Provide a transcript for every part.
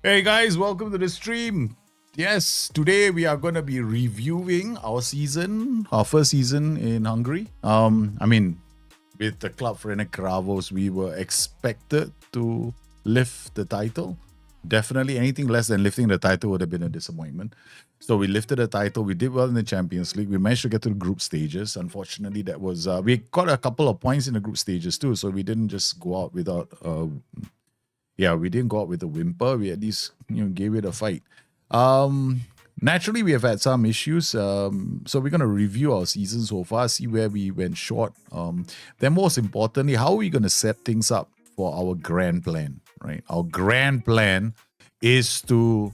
Hey guys, welcome to the stream. Yes, today we are going to be reviewing our first season in Hungary. With the club Ferencváros, we were expected to lift the title. Definitely anything less than lifting the title would have been a disappointment. So we lifted the title. We did well in the Champions League. We managed to get to the group stages. Unfortunately, that was we got a couple of points in the group stages too. So we didn't just go out without we didn't go out with a whimper. We at least gave it a fight. Naturally, we have had some issues. So we're going to review our season so far, see where we went short. Then most importantly, how are we going to set things up for our grand plan, right? Our grand plan is to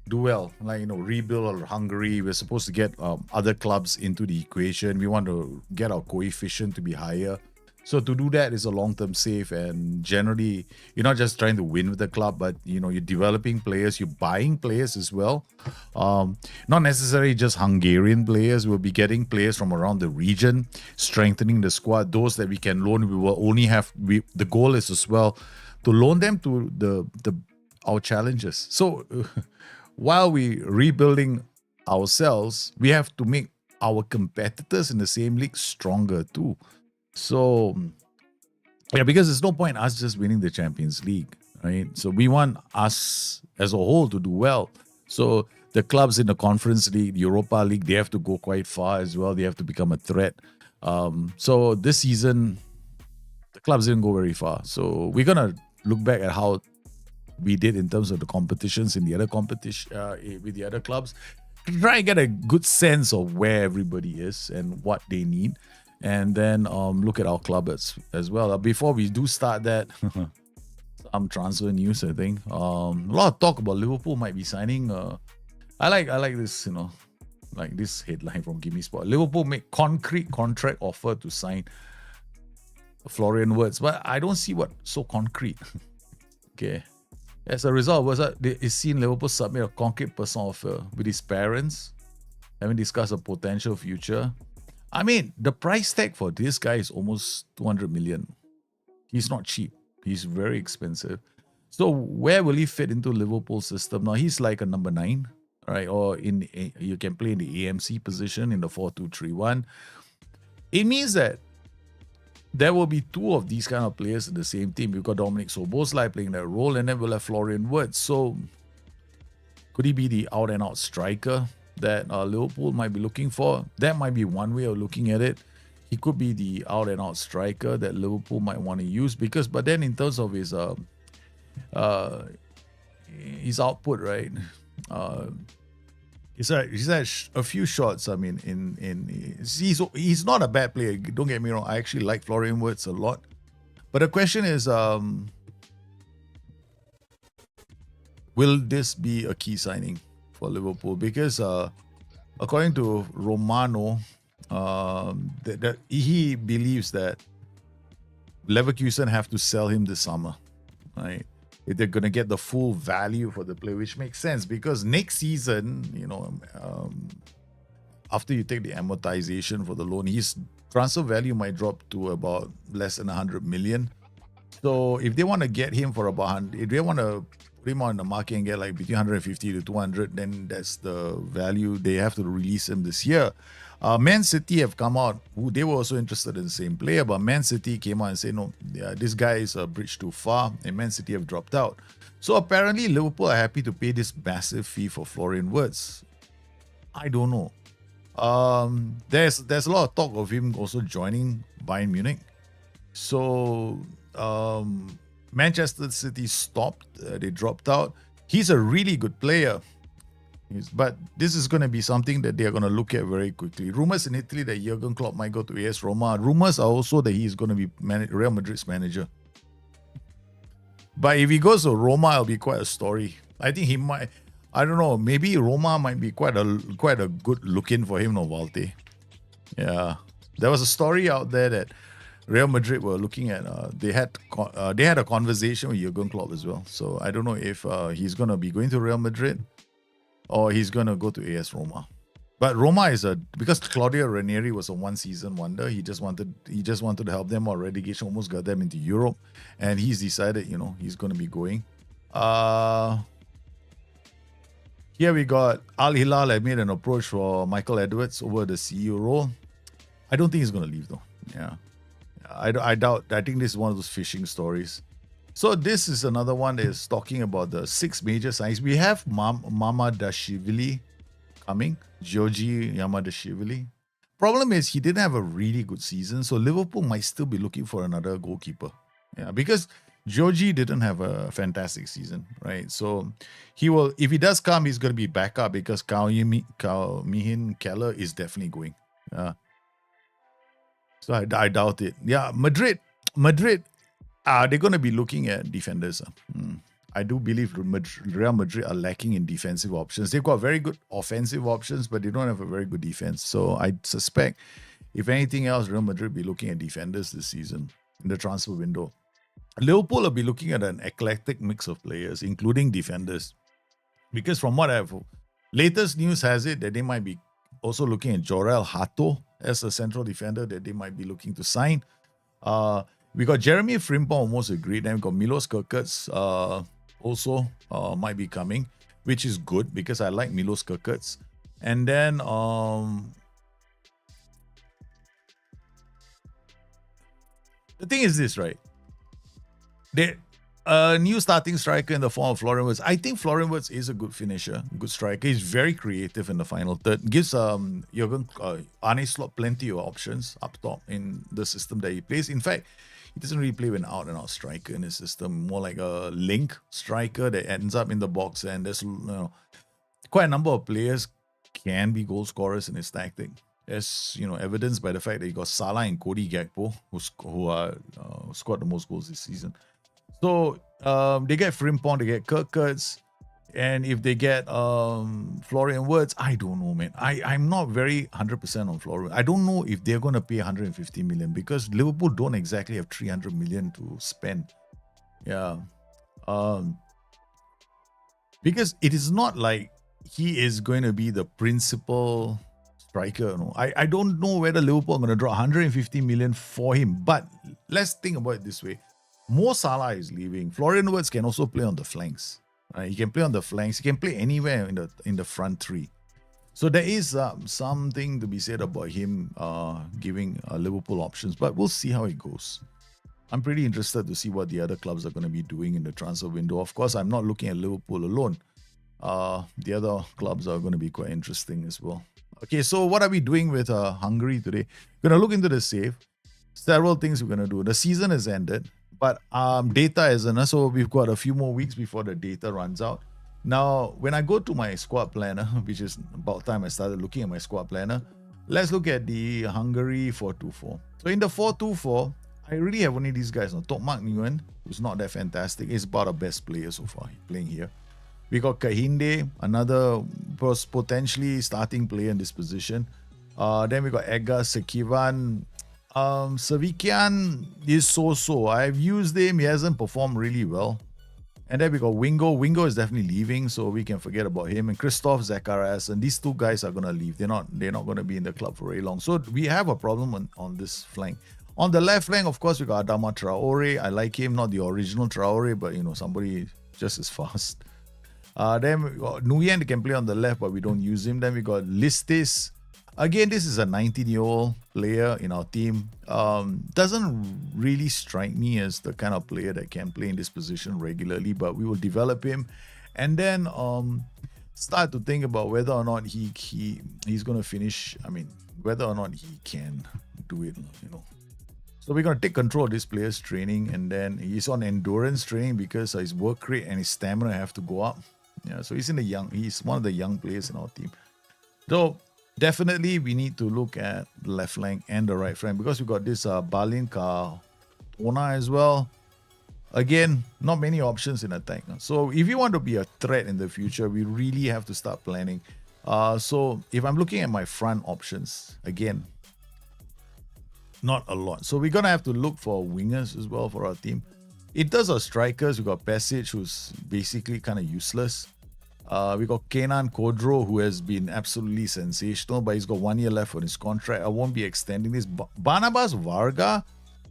do well, rebuild Hungary. We're supposed to get other clubs into the equation. We want to get our coefficient to be higher. So to do that is a long-term save, and generally you're not just trying to win with the club, but you're developing players, you're buying players as well. Not necessarily just Hungarian players. We'll be getting players from around the region, strengthening the squad. Those that we can loan, we will only have. The goal is as well to loan them to our challengers. So while we rebuilding ourselves, we have to make our competitors in the same league stronger too. So, because there's no point us just winning the Champions League, right? So we want us as a whole to do well. So the clubs in the Conference League, the Europa League, they have to go quite far as well. They have to become a threat. So this season, the clubs didn't go very far. So we're gonna look back at how we did in terms of the competitions in the other competition with the other clubs, to try and get a good sense of where everybody is and what they need. And then look at our club as well. Before we do start that, some transfer news, I think. A lot of talk about Liverpool might be signing. I like this, like this headline from Gimme Sport. Liverpool make concrete contract offer to sign Florian Wirtz, but I don't see what so concrete. Okay. As a result, is seen Liverpool submit a concrete personal offer with his parents, having discussed a potential future. I mean, the price tag for this guy is almost 200 million. He's not cheap. He's very expensive. So where will he fit into Liverpool's system? Now, he's like a number 9, right? Or you can play in the AMC position in the 4-2-3-1. It means that there will be 2 of these kind of players in the same team. We've got Dominic Szoboszlai playing that role, and then we'll have Florian Wirtz. So could he be the out-and-out striker that Liverpool might be looking for? That might be one way of looking at it. He could be the out-and-out striker that Liverpool might want to use, but then in terms of his output, right? He's had a few shots. I mean, he's not a bad player. Don't get me wrong. I actually like Florian Wirtz a lot, but the question is, will this be a key signing for Liverpool? Because according to Romano, that he believes that Leverkusen have to sell him this summer, right? If they're gonna get the full value for the player, which makes sense because next season, after you take the amortization for the loan, his transfer value might drop to about less than 100 million. So if they want to get him for about 100, if they want to put him on the market and get like between 150 to 200, then that's the value. They have to release him this year. Man City have come out, who they were also interested in the same player, but Man City came out and said, no, this guy is a bridge too far, and Man City have dropped out. So apparently Liverpool are happy to pay this massive fee for Florian Wirtz. I don't know. There's a lot of talk of him also joining Bayern Munich. So Manchester City stopped. They dropped out. He's a really good player. But this is going to be something that they are going to look at very quickly. Rumors in Italy that Jurgen Klopp might go to AS Roma. Rumors are also that he's going to be Real Madrid's manager. But if he goes to Roma, it'll be quite a story. I think he might. I don't know. Maybe Roma might be quite a good look-in for him, no, Valte. Yeah, there was a story out there that Real Madrid were looking at. They had a conversation with Jurgen Klopp as well. So I don't know if he's going to be going to Real Madrid or he's going to go to AS Roma. But Roma is because Claudio Ranieri was a one-season wonder. He just wanted to help them out. Relegation almost got them into Europe, and he's decided, he's going to be going. Here we got Al Hilal had made an approach for Michael Edwards over the CEO role. I don't think he's going to leave though. Yeah. I doubt. I think this is one of those fishing stories. So this is another one that is talking about the 6 major signings. We have Mamadashvili coming, Georgi Yamadashvili. Problem is he didn't have a really good season, so Liverpool might still be looking for another goalkeeper. Yeah, because Georgie didn't have a fantastic season, right? So he will, if he does come, he's going to be backup because Mihin Keller is definitely going. So I doubt it. Yeah, Madrid, they're going to be looking at defenders. I do believe Real Madrid are lacking in defensive options. They've got very good offensive options, but they don't have a very good defense. So I suspect, if anything else, Real Madrid will be looking at defenders this season in the transfer window. Liverpool will be looking at an eclectic mix of players, including defenders. Because from what I've latest news has it that they might be also looking at Jorel Hato as a central defender that they might be looking to sign. We got Jeremy Frimpong almost agreed, and we got Milos Kerkez also might be coming, which is good because I like Milos Kerkez. And then the thing is this, right? A new starting striker in the form of Florian Wirtz. I think Florian Wirtz is a good finisher, good striker. He's very creative in the final third. Gives Arne Slot plenty of options up top in the system that he plays. In fact, he doesn't really play an out-and-out striker in his system. More like a link striker that ends up in the box. And there's quite a number of players can be goal scorers in his tactic. As evidenced by the fact that he got Salah and Cody Gakpo, who scored the most goals this season. So they get Frimpong, they get Kerkez, and if they get Florian Wirtz, I don't know, man. I'm not very 100% on Florian. I don't know if they're going to pay 150 million because Liverpool don't exactly have 300 million to spend. Yeah. Because it is not like he is going to be the principal striker. I don't know whether Liverpool are going to draw 150 million for him. But let's think about it this way. Mo Salah is leaving. Florian Wirtz can also play on the flanks. He can play on the flanks. He can play anywhere in the front three. So there is something to be said about him giving Liverpool options. But we'll see how it goes. I'm pretty interested to see what the other clubs are going to be doing in the transfer window. Of course, I'm not looking at Liverpool alone. The other clubs are going to be quite interesting as well. Okay, so what are we doing with Hungary today? We're going to look into the save. Several things we're going to do. The season has ended. But data isn't, so we've got a few more weeks before the data runs out. Now, when I go to my squad planner, which is about time I started looking at my squad planner, let's look at the Hungary 4-2-4. So in the 4-2-4, I really have only these guys. Tokmak Nguyen, who's not that fantastic. He's about our best player so far playing here. We got Kahinde, another potentially starting player in this position. Then we got Edgar Sekivan. Savikian is so-so. I've used him. He hasn't performed really well. And then we got Wingo. Wingo is definitely leaving, so we can forget about him. And Christoph Zacharias. And these two guys are going to leave. They're not going to be in the club for very long. So we have a problem on this flank. On the left flank, of course, we got Adama Traore. I like him. Not the original Traore, but, somebody just as fast. Then we got Nguyen, that can play on the left, but we don't use him. Then we got Listis. Again, this is a 19-year-old player in our team. Doesn't really strike me as the kind of player that can play in this position regularly, but we will develop him. And then start to think about whether or not he's going to finish. I mean, whether or not he can do it, So we're going to take control of this player's training, and then he's on endurance training because his work rate and his stamina have to go up. Yeah, so he's one of the young players in our team. So definitely, we need to look at the left flank and the right flank because we got this Balin Ona as well. Again, not many options in attack. So if you want to be a threat in the future, we really have to start planning. So if I'm looking at my front options, again, not a lot. So we're going to have to look for wingers as well for our team. In terms of strikers, we got Pesic, who's basically kind of useless. We got Kenan Kodro, who has been absolutely sensational, but he's got 1 year left on his contract. I won't be extending this. Barnabas Varga,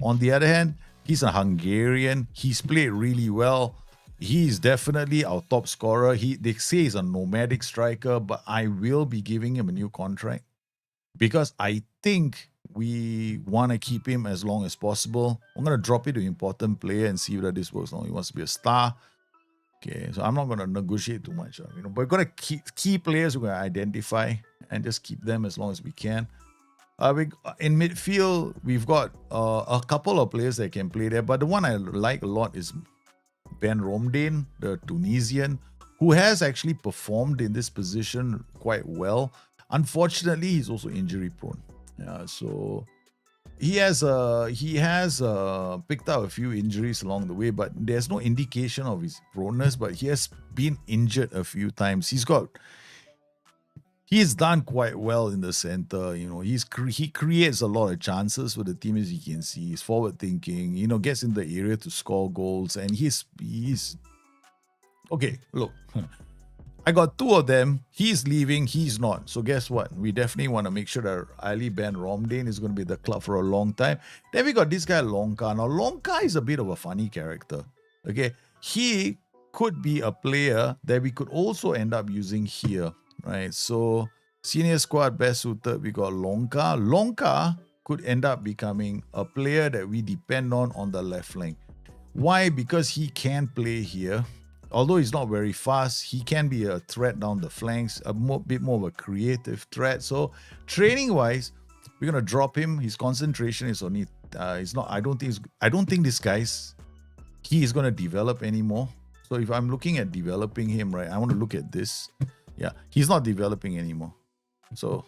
on the other hand, he's a Hungarian. He's played really well He's definitely our top scorer. They say he's a nomadic striker, but I will be giving him a new contract because I think we want to keep him as long as possible. I'm gonna drop it to important player and see whether this works. He wants to be a star. Okay, so I'm not gonna negotiate too much. But we're gonna keep key players we're gonna identify and just keep them as long as we can. In midfield, we've got a couple of players that can play there, but the one I like a lot is Ben Romdane, the Tunisian, who has actually performed in this position quite well. Unfortunately, he's also injury prone. So he has picked up a few injuries along the way, but there's no indication of his proneness. But he has been injured a few times. He's done quite well in the center. He creates a lot of chances for the team, as you can see. He's forward thinking. Gets in the area to score goals, and he's okay. Look, I got two of them. He's leaving. He's not. So guess what? We definitely want to make sure that Ali Ben Romdane is going to be at the club for a long time. Then we got this guy Lonka. Now Lonka is a bit of a funny character. Okay, he could be a player that we could also end up using here. Right, so senior squad best suited, we got Lonka. Lonka could end up becoming a player that we depend on the left flank. Why? Because he can play here. Although he's not very fast, he can be a threat down the flanks, bit more of a creative threat. So training-wise, we're gonna drop him. His concentration is only he's not. I don't think this guy's he is gonna develop anymore. So if I'm looking at developing him, right, I want to look at this. Yeah, he's not developing anymore. So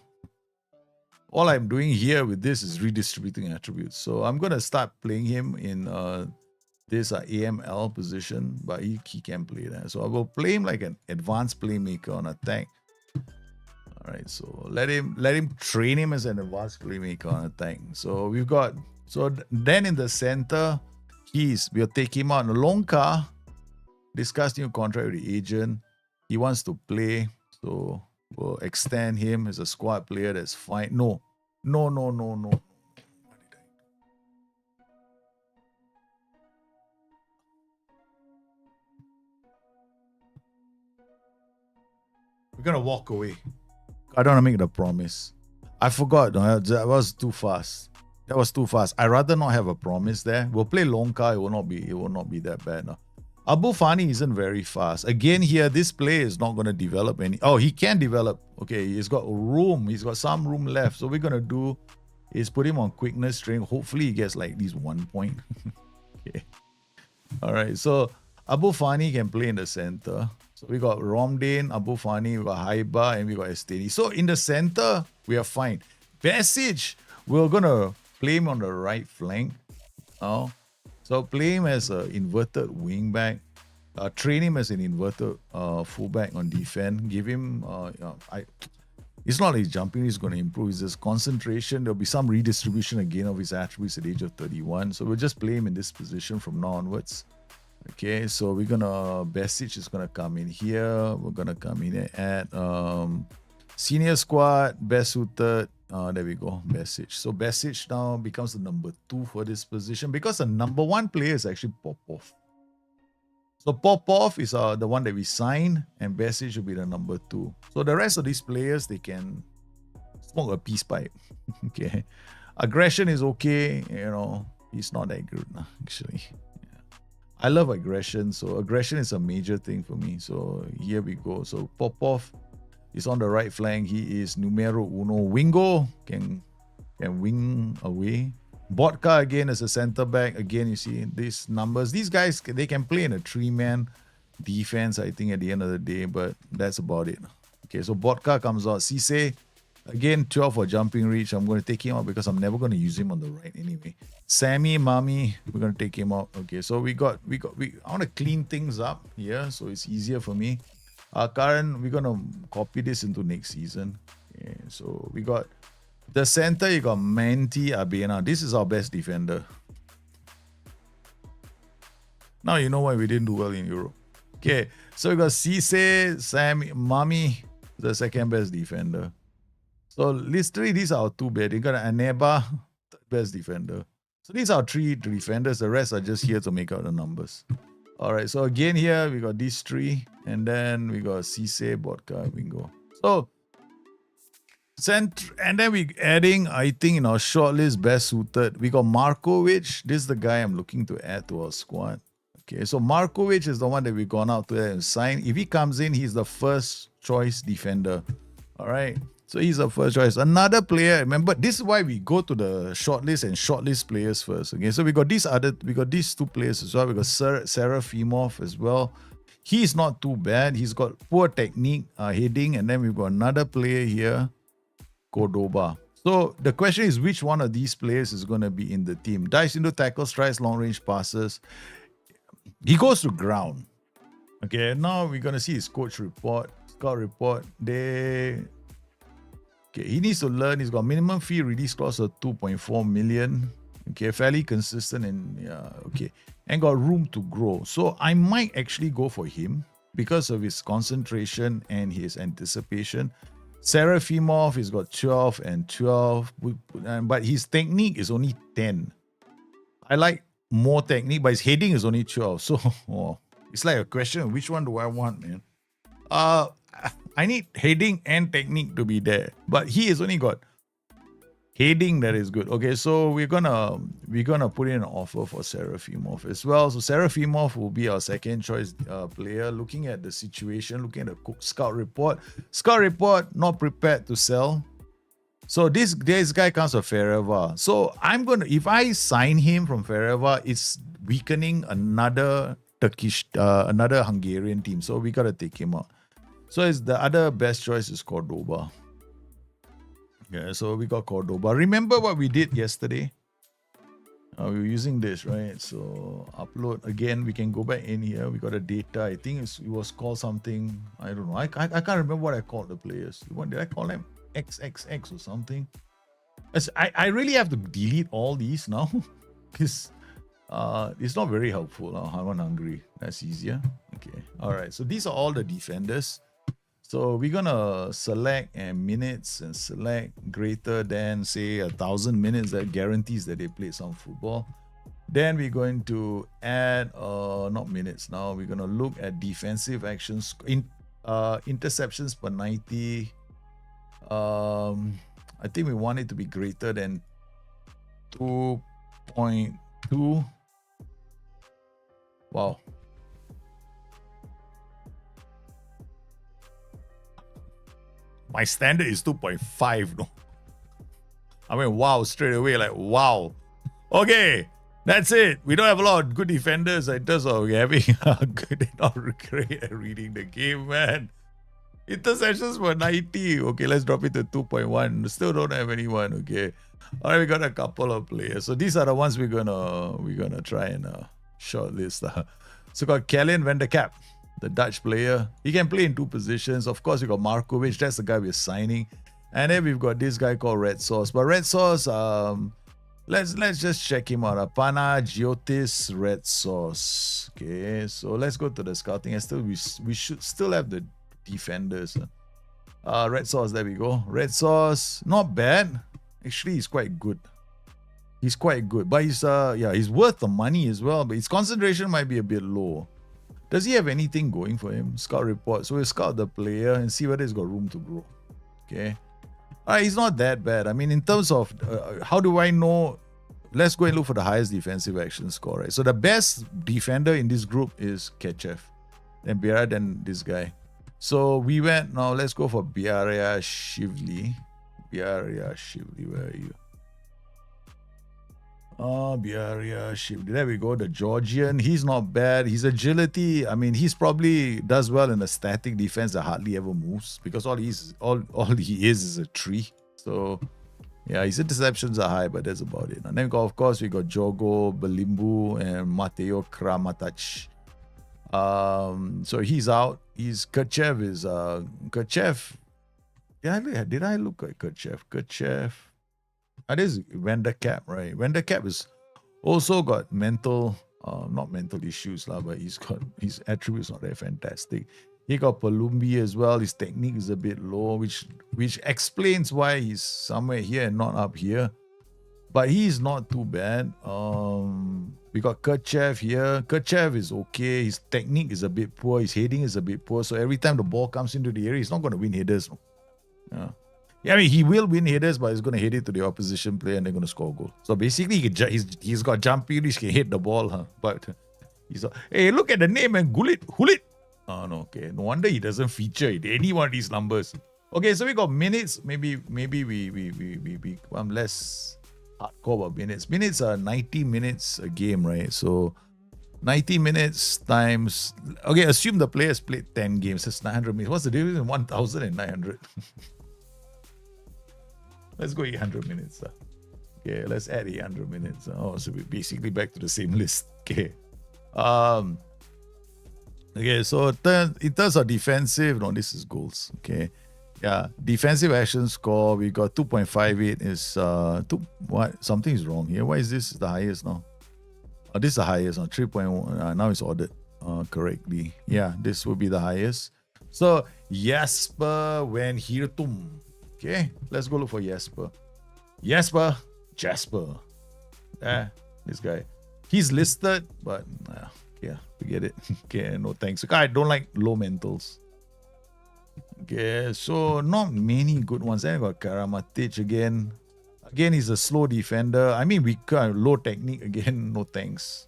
all I'm doing here with this is redistributing attributes. So I'm going to start playing him in this AML position, but he can play that. So I will play him like an advanced playmaker on attack. All right, so let him train him as an advanced playmaker on attack. So then in the center, we'll take him out. Lonka, discuss new contract with the agent. He wants to play, so we'll extend him as a squad player. That's fine. No. We're gonna walk away. I don't want to make the promise. I forgot. That was too fast. I'd rather not have a promise there. We'll play Lonka. It will not be that bad. No. Abu Fani isn't very fast. Again, here, this player is not going to develop any. Oh, he can develop. Okay, he's got room. He's got some room left. So we're going to do is put him on quickness training. Hopefully, he gets like at least 1 point. Okay. All right. So Abu Fani can play in the center. So we got Romdane, Abu Fani, we got Haiba, and we got Esteni. So in the center, we are fine. Besic, we're going to play him on the right flank. Oh. So play him as an inverted wing back, train him as an inverted fullback on defense. Give him, it's not like his jumping is going to improve. It's just concentration. There'll be some redistribution again of his attributes at the age of 31. So we'll just play him in this position from now onwards. Okay, so we're gonna Besic is gonna come in here. We're gonna come in at senior squad, best suited. There we go, Besic. So Besic now becomes the number 2 for this position because the number 1 player is actually Popov. So Popov is the one that we signed, and Besic will be the number 2. So the rest of these players, they can smoke a peace pipe. Okay, aggression is okay. He's not that good actually. I love aggression, so aggression is a major thing for me. So here we go. So Popov is on the right flank. He is numero uno. Wingo can wing away. Botka again as a center back. Again, you see these numbers. These guys, they can play in a 3-man defense, I think, at the end of the day, but that's about it. Okay, so Botka comes out. Cisse, again, 12 for jumping reach. I'm going to take him out because I'm never going to use him on the right anyway. Sammy, Mami, we're going to take him out. Okay, so I want to clean things up here so it's easier for me. Karan, we're going to copy this into next season. Okay, so we got the center, you got Manti Abena. This is our best defender. Now you know why we didn't do well in Europe. Okay, so we got Cisse, Sammy, Mami, the second best defender. So literally, these are our 2 best. You got Aneba, third best defender. So these are 3 defenders. The rest are just here to make out the numbers. All right, so again here we got these three, and then we got Cisse, Bodka, Bingo. So and then we adding, I think in our shortlist, best suited. We got Markovic. This is the guy I'm looking to add to our squad. Okay, so Markovic is the one that we've gone out to and sign. If he comes in, he's the first choice defender. All right. So he's the first choice. Another player, remember, this is why we go to the shortlist and shortlist players first. Okay, so we got these two players as well. We got Serafimov as well. He's not too bad. He's got poor technique, heading, and then we've got another player here, Cordoba. So the question is, which one of these players is going to be in the team? Dives into tackle, strikes, long range passes. He goes to ground. Okay, now we're going to see his coach report, scout report. He needs to learn. He's got minimum fee release clause of 2.4 million. Okay, fairly consistent and got room to grow. So I might actually go for him because of his concentration and his anticipation. Serafimov, he's got 12 and 12, but his technique is only 10. I like more technique, but his heading is only 12. So it's like a question of which one do I want, man? I need heading and technique to be there, but he has only got heading that is good. Okay, so we're gonna put in an offer for Serafimov as well. So Serafimov will be our second choice player. Looking at the situation, looking at the scout report, not prepared to sell. So this guy comes from Fereva. So if I sign him from Fereva, it's weakening another another Hungarian team. So we gotta take him out. So it's the other best choice is Cordoba. Yeah, so we got Cordoba. Remember what we did yesterday? We were using this, right? So upload again. We can go back in here. We got a data. I think it was called something. I don't know. I can't remember what I called the players. Did I call them XXX or something? I really have to delete all these now because it's not very helpful. I want Hungary. That's easier. Okay. All right. So these are all the defenders. So we're gonna select minutes and select greater than say 1,000 minutes. That guarantees that they played some football. Then we're going to add not minutes now. We're gonna look at defensive actions, interceptions per 90. I think we want it to be greater than 2.2. Wow. My standard is 2.5. No, I mean, wow, straight away, like, wow. Okay, that's it. We don't have a lot of good defenders in terms of having a good, not great at reading the game, man. Interceptions for 90. Okay, let's drop it to 2.1. Still don't have anyone. Okay. All right, we got a couple of players. So these are the ones we're gonna try and shortlist. So got Kellen van der Cap, the Dutch player. He can play in two positions. Of course, we got Markovic. That's the guy we're signing. And then we've got this guy called Red Sauce. But Red Sauce, let's just check him out. Panagiotis Red Sauce. Okay, so let's go to the scouting. And still, we should still have the defenders. Red Sauce, there we go. Red Sauce, not bad. Actually, he's quite good. He's quite good. But he's worth the money as well. But his concentration might be a bit low. Does he have anything going for him? Scout report. So we'll scout the player and see whether he's got room to grow. Okay. All right, he's not that bad. I mean, in terms of how do I know? Let's go and look for the highest defensive action score. Right. So the best defender in this group is Ketchev. Then Biara, then this guy. So we went. Now let's go for Biara Shivli. Biara Shivli, where are you? Biaria Shivli. There we go. The Georgian. He's not bad. His agility. I mean, he's probably does well in a static defense that hardly ever moves because all he is a tree. So yeah, his interceptions are high, but that's about it. And then of course we got Jogo Belimbu and Mateo Kramatac. So he's out. Kerchev is Kerchev. Yeah, did I look at Kerchev? Kerchev. That is Van der Cap, right? Van der Cap is also got not mental issues, but his attributes not that fantastic. He got Palumbi as well. His technique is a bit low, which explains why he's somewhere here and not up here. But he's not too bad. We got Kerchev here. Kerchev is okay. His technique is a bit poor. His heading is a bit poor. So every time the ball comes into the area, he's not going to win headers. Yeah. Yeah, I mean, he will win headers, but he's going to head it to the opposition player and they're going to score a goal. So basically, he's got jumpy, he can hit the ball. Huh? But hey, look at the name, man. Hulit. Oh, no, okay. No wonder he doesn't feature in any one of these numbers. Okay, so we got minutes. Maybe I'm less hardcore about minutes. Minutes are 90 minutes a game, right? So 90 minutes times... Okay, assume the players played 10 games. That's 900 minutes. What's the difference in 1,000 and 900? Let's go 800 minutes. Okay, let's add 800 minutes. Oh, so we're basically back to the same list. Okay. Okay, so in terms of defensive, no, this is goals. Okay. Yeah, defensive action score, we got 2.58 is what? Something is wrong here. Why is this the highest now? Oh, this is the highest on 3.1. Now it's ordered correctly. Yeah, this will be the highest. So Jasper Van Hirtum. Okay, let's go look for Jasper. Jasper. This guy. He's listed, but yeah, forget it. Okay, no thanks. I don't like low mentals. Okay, so not many good ones. Then I got Karamantic again. Again, he's a slow defender. I mean, we got low technique again. No thanks.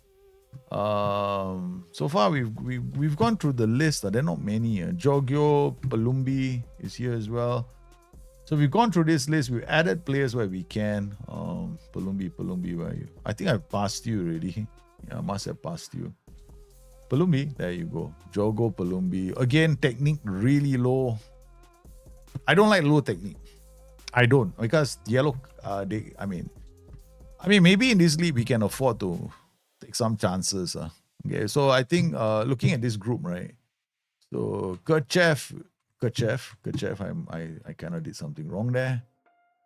So far we've gone through the list. There are not many. Jogyo Palumbi is here as well. So we've gone through this list. We've added players where we can. Palumbi, where are you? I think I've passed you already. Yeah, I must have passed you. Palumbi, there you go. Jogo Palumbi. Again, technique really low. I don't like low technique. I don't, because yellow. I mean, maybe in this league we can afford to take some chances. Okay, so I think looking at this group, right? So Kerchev. I kind of did something wrong there.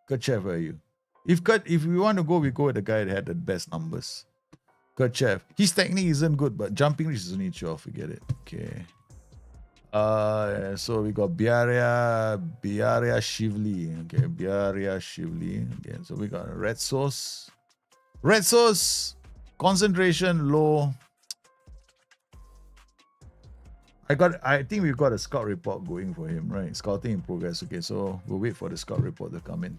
Kerchev, where are you? If we want to go, we go with the guy that had the best numbers. Kerchev. His technique isn't good, but jumping reach is only 12. Forget it. Okay. So we got Biaria Shivli. Okay, Biaria Shivli. Okay, so we got Red Sauce, concentration low. I think we've got a scout report going for him, right? Scouting in progress. Okay, so we'll wait for the scout report to come in.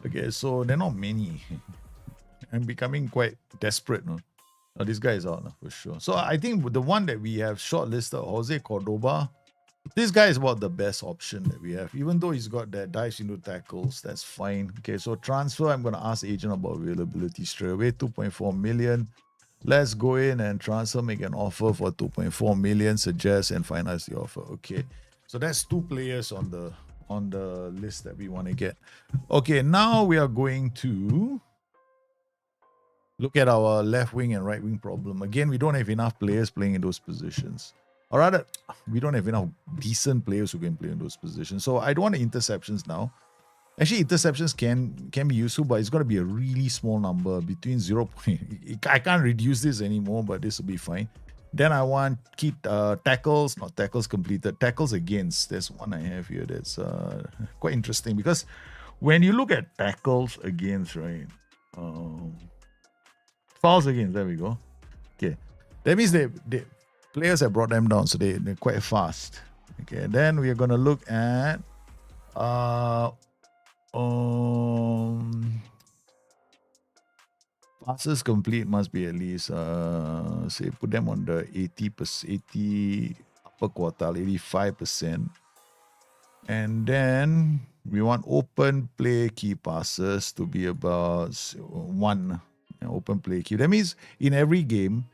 Okay, so there are not many. I'm becoming quite desperate, no? Oh, this guy is out, no, for sure. So I think the one that we have shortlisted, Jose Cordoba, this guy is about the best option that we have. Even though he's got that dives into tackles, that's fine. Okay, so transfer, I'm going to ask agent about availability straight away. 2.4 million. Let's go in and transfer, make an offer for 2.4 million, suggest and finalize the offer. Okay, so that's two players on the list that we want to get. Okay, now we are going to look at our left wing and right wing problem. Again, we don't have enough players playing in those positions. Or rather, we don't have enough decent players who can play in those positions. So I don't want the interceptions now. Actually, interceptions can be useful, but it's going to be a really small number, between 0. I can't reduce this anymore, but this will be fine. Then I want keep tackles, not tackles completed, tackles against. There's one I have here that's quite interesting, because when you look at tackles against, right? Fouls against, there we go. Okay, that means they players have brought them down, so they're quite fast. Okay, then we are going to look at passes complete must be at least say put them on the 80 upper quartile, 85%. And then we want open play key passes to be about 1 open play key. That means in every game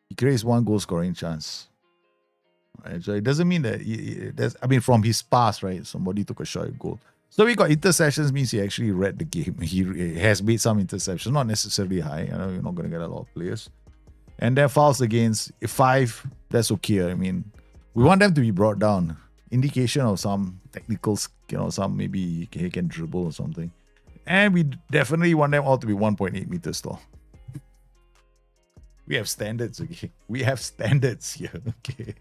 he creates 1 goal scoring chance. Right? So it doesn't mean that from his pass, right? Somebody took a shot at goal. So we got interceptions, means he actually read the game. He has made some interceptions, not necessarily high. I know you're not going to get a lot of players. And then fouls against 5, that's okay. I mean, we want them to be brought down. Indication of some technical, some maybe he can dribble or something. And we definitely want them all to be 1.8 meters tall. We have standards, okay? We have standards here, okay?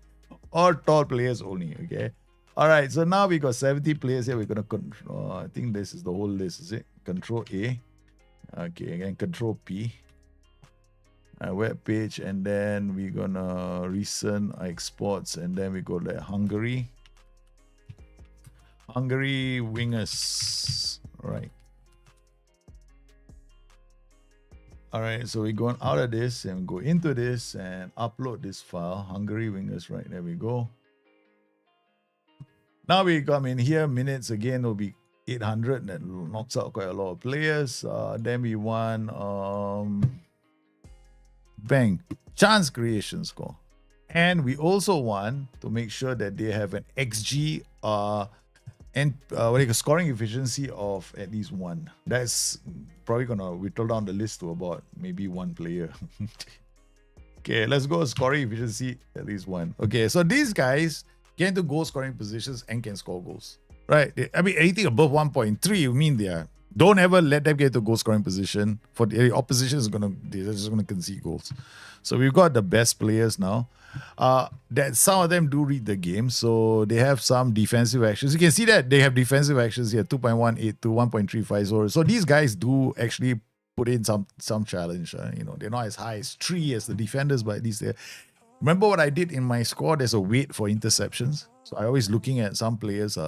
All tall players only, okay? All right, so now we got 70 players here. We're going to control, I think this is the whole list, is it? Control A. Okay, and Control P. web page, and then we're gonna recent exports, and then we go to Hungary wingers. All right, so we're going out of this and go into this and upload this file, Hungary wingers. Right, there we go. Now we come in here, minutes again will be 800. That knocks out quite a lot of players. Then we want bang, chance creation score. And we also want to make sure that they have an XG and scoring efficiency of at least 1. That's probably gonna whittle down the list to about maybe 1 player. Okay, let's go scoring efficiency at least 1. Okay, so these guys get into goal scoring positions and can score goals, right? I mean, anything above 1.3, you mean don't ever let them get into goal scoring position. For the opposition they're just gonna concede goals. So we've got the best players now. That some of them do read the game, so they have some defensive actions. You can see that they have defensive actions here, 2.18 to 1.350. So these guys do actually put in some challenge. They're not as high as 3 as the defenders, but at least they're. Remember what I did in my score? There's a weight for interceptions. So I always looking at some players,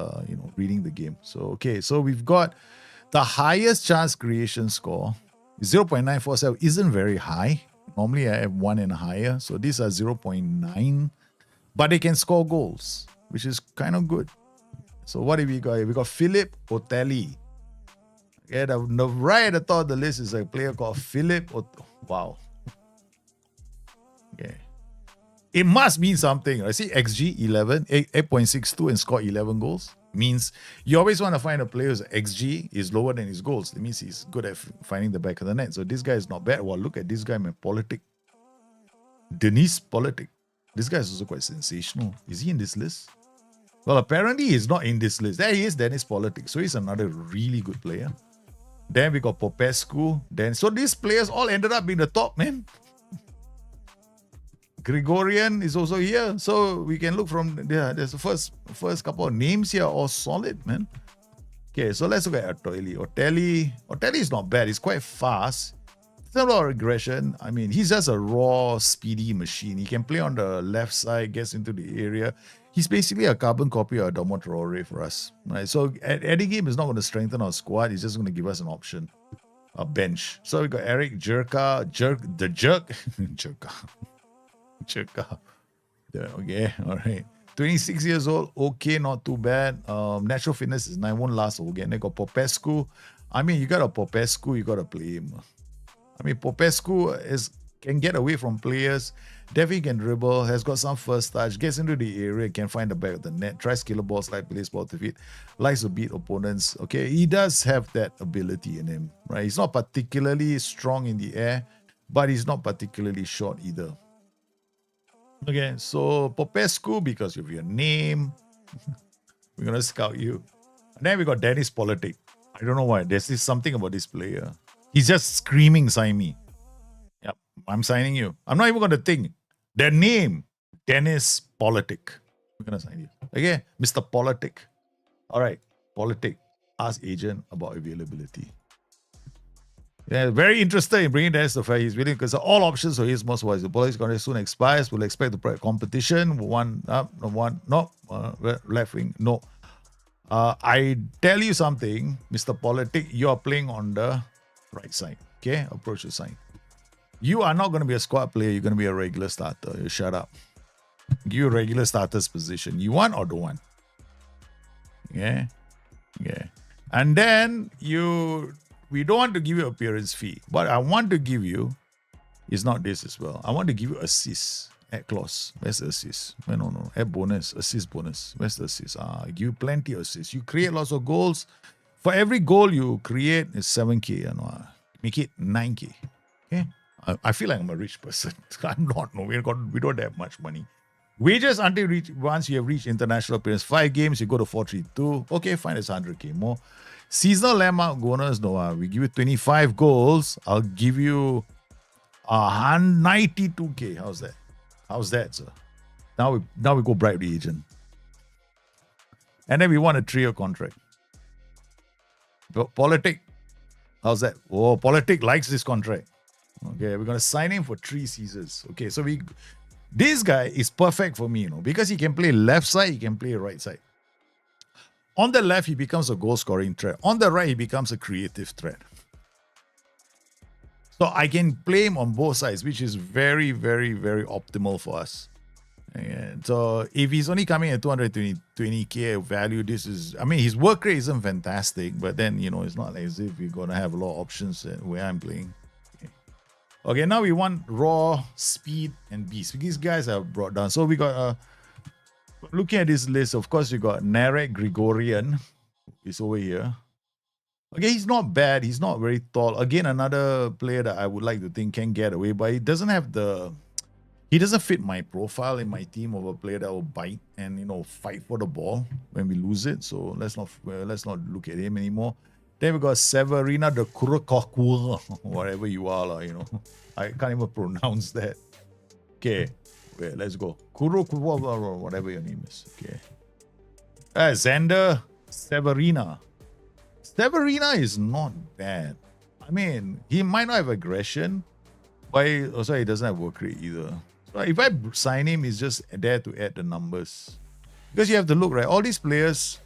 reading the game. So, okay, so we've got the highest chance creation score. 0.947 isn't very high. Normally I have 1 and higher. So these are 0.9. But they can score goals, which is kind of good. So what have we got? We got Philip Otelli. Okay, the right at the top of the list is a player called Philip. Wow. Okay. It must mean something. I see XG 11, 8.62 and score 11 goals. Means you always want to find a player whose XG is lower than his goals. It means he's good at finding the back of the net. So this guy is not bad. Well, look at this guy, man. Politic. Denis Politic. This guy is also quite sensational. Is he in this list? Well, apparently he's not in this list. There he is, Denis Politic. So he's another really good player. Then we got Popescu. So these players all ended up being the top, man. Gregorian is also here, so we can look from there. There's the first couple of names here, all solid, man. Okay, so let's look at Otelli. Otelli is not bad. He's quite fast. There's a lot of regression. I mean, he's just a raw, speedy machine. He can play on the left side, gets into the area. He's basically a carbon copy of Adamo Traore for us, right? So any game is not going to strengthen our squad. He's just going to give us an option, a bench. So we got Eric Jerka, Jerka. Okay, all right. 26 years old, okay, not too bad. Natural fitness is 9, won't last again. They got Popescu. I mean, you got a Popescu, you got to play him. I mean, Popescu can get away from players, definitely can dribble, has got some first touch, gets into the area, can find the back of the net, tries killer balls like plays ball to feet, likes to beat opponents. Okay, he does have that ability in him, right? He's not particularly strong in the air, but he's not particularly short either. Okay, so Popescu, because of your name, we're going to scout you. And then we got Denis Politic. I don't know why. There's something about this player. He's just screaming, sign me. Yep, I'm signing you. I'm not even going to think. Their name, Denis Politic. We're going to sign you. Okay, Mr. Politic. All right, Politic. Ask agent about availability. Yeah, very interested in bringing Dennis to fair. He's willing because all options for his most wise. The policy contract soon expires. We'll expect the competition. One up, left wing, no. I tell you something, Mr. Politic, you are playing on the right side. Okay, approach the side. You are not going to be a squad player. You're going to be a regular starter. You shut up. Give you a regular starter's position. You want or don't want? Yeah, yeah. And then we don't want to give you appearance fee. What I want to give you is not this as well. I want to give you assist at clause. Where's the assist? No. Add bonus, assist bonus. Where's the assist? I give you plenty of assists. You create lots of goals. For every goal you create is 7K. Make it 9K. Okay? I feel like I'm a rich person. I'm not. No, we don't have much money. Wages once you have reached international appearance, 5 games, you go to 432. Okay, fine, it's 100K more. Seasonal landmark bonus, no, we give you 25 goals. I'll give you 92K. How's that, sir? Now we go bribe the agent. And then we want a 3-year contract. Politic, how's that? Oh, Politic likes this contract. Okay, we're gonna sign him for 3 seasons. Okay, so this guy is perfect for me, because he can play left side, he can play right side. On the left, he becomes a goal scoring threat. On the right, he becomes a creative threat. So I can play him on both sides, which is very, very, very optimal for us. And so if he's only coming at 220k value, his work rate isn't fantastic, but then, it's not as if we're going to have a lot of options where I'm playing. Okay, now we want raw, speed, and beast. These guys are brought down. So we got, looking at this list, of course, we got Narek Grigorian. He's over here. Okay, he's not bad. He's not very tall. Again, another player that I would like to think can get away, but he doesn't fit my profile in my team of a player that will bite and fight for the ball when we lose it. So let's not look at him anymore. Then we got Severina the Kurakokura, whatever you are, I can't even pronounce that. Okay, wait, let's go. Kurakokura, whatever your name is. Okay. Xander Severina. Severina is not bad. I mean, he might not have aggression, but also he doesn't have work rate either. So if I sign him, he's just there to add the numbers. Because you have to look, right? All these players.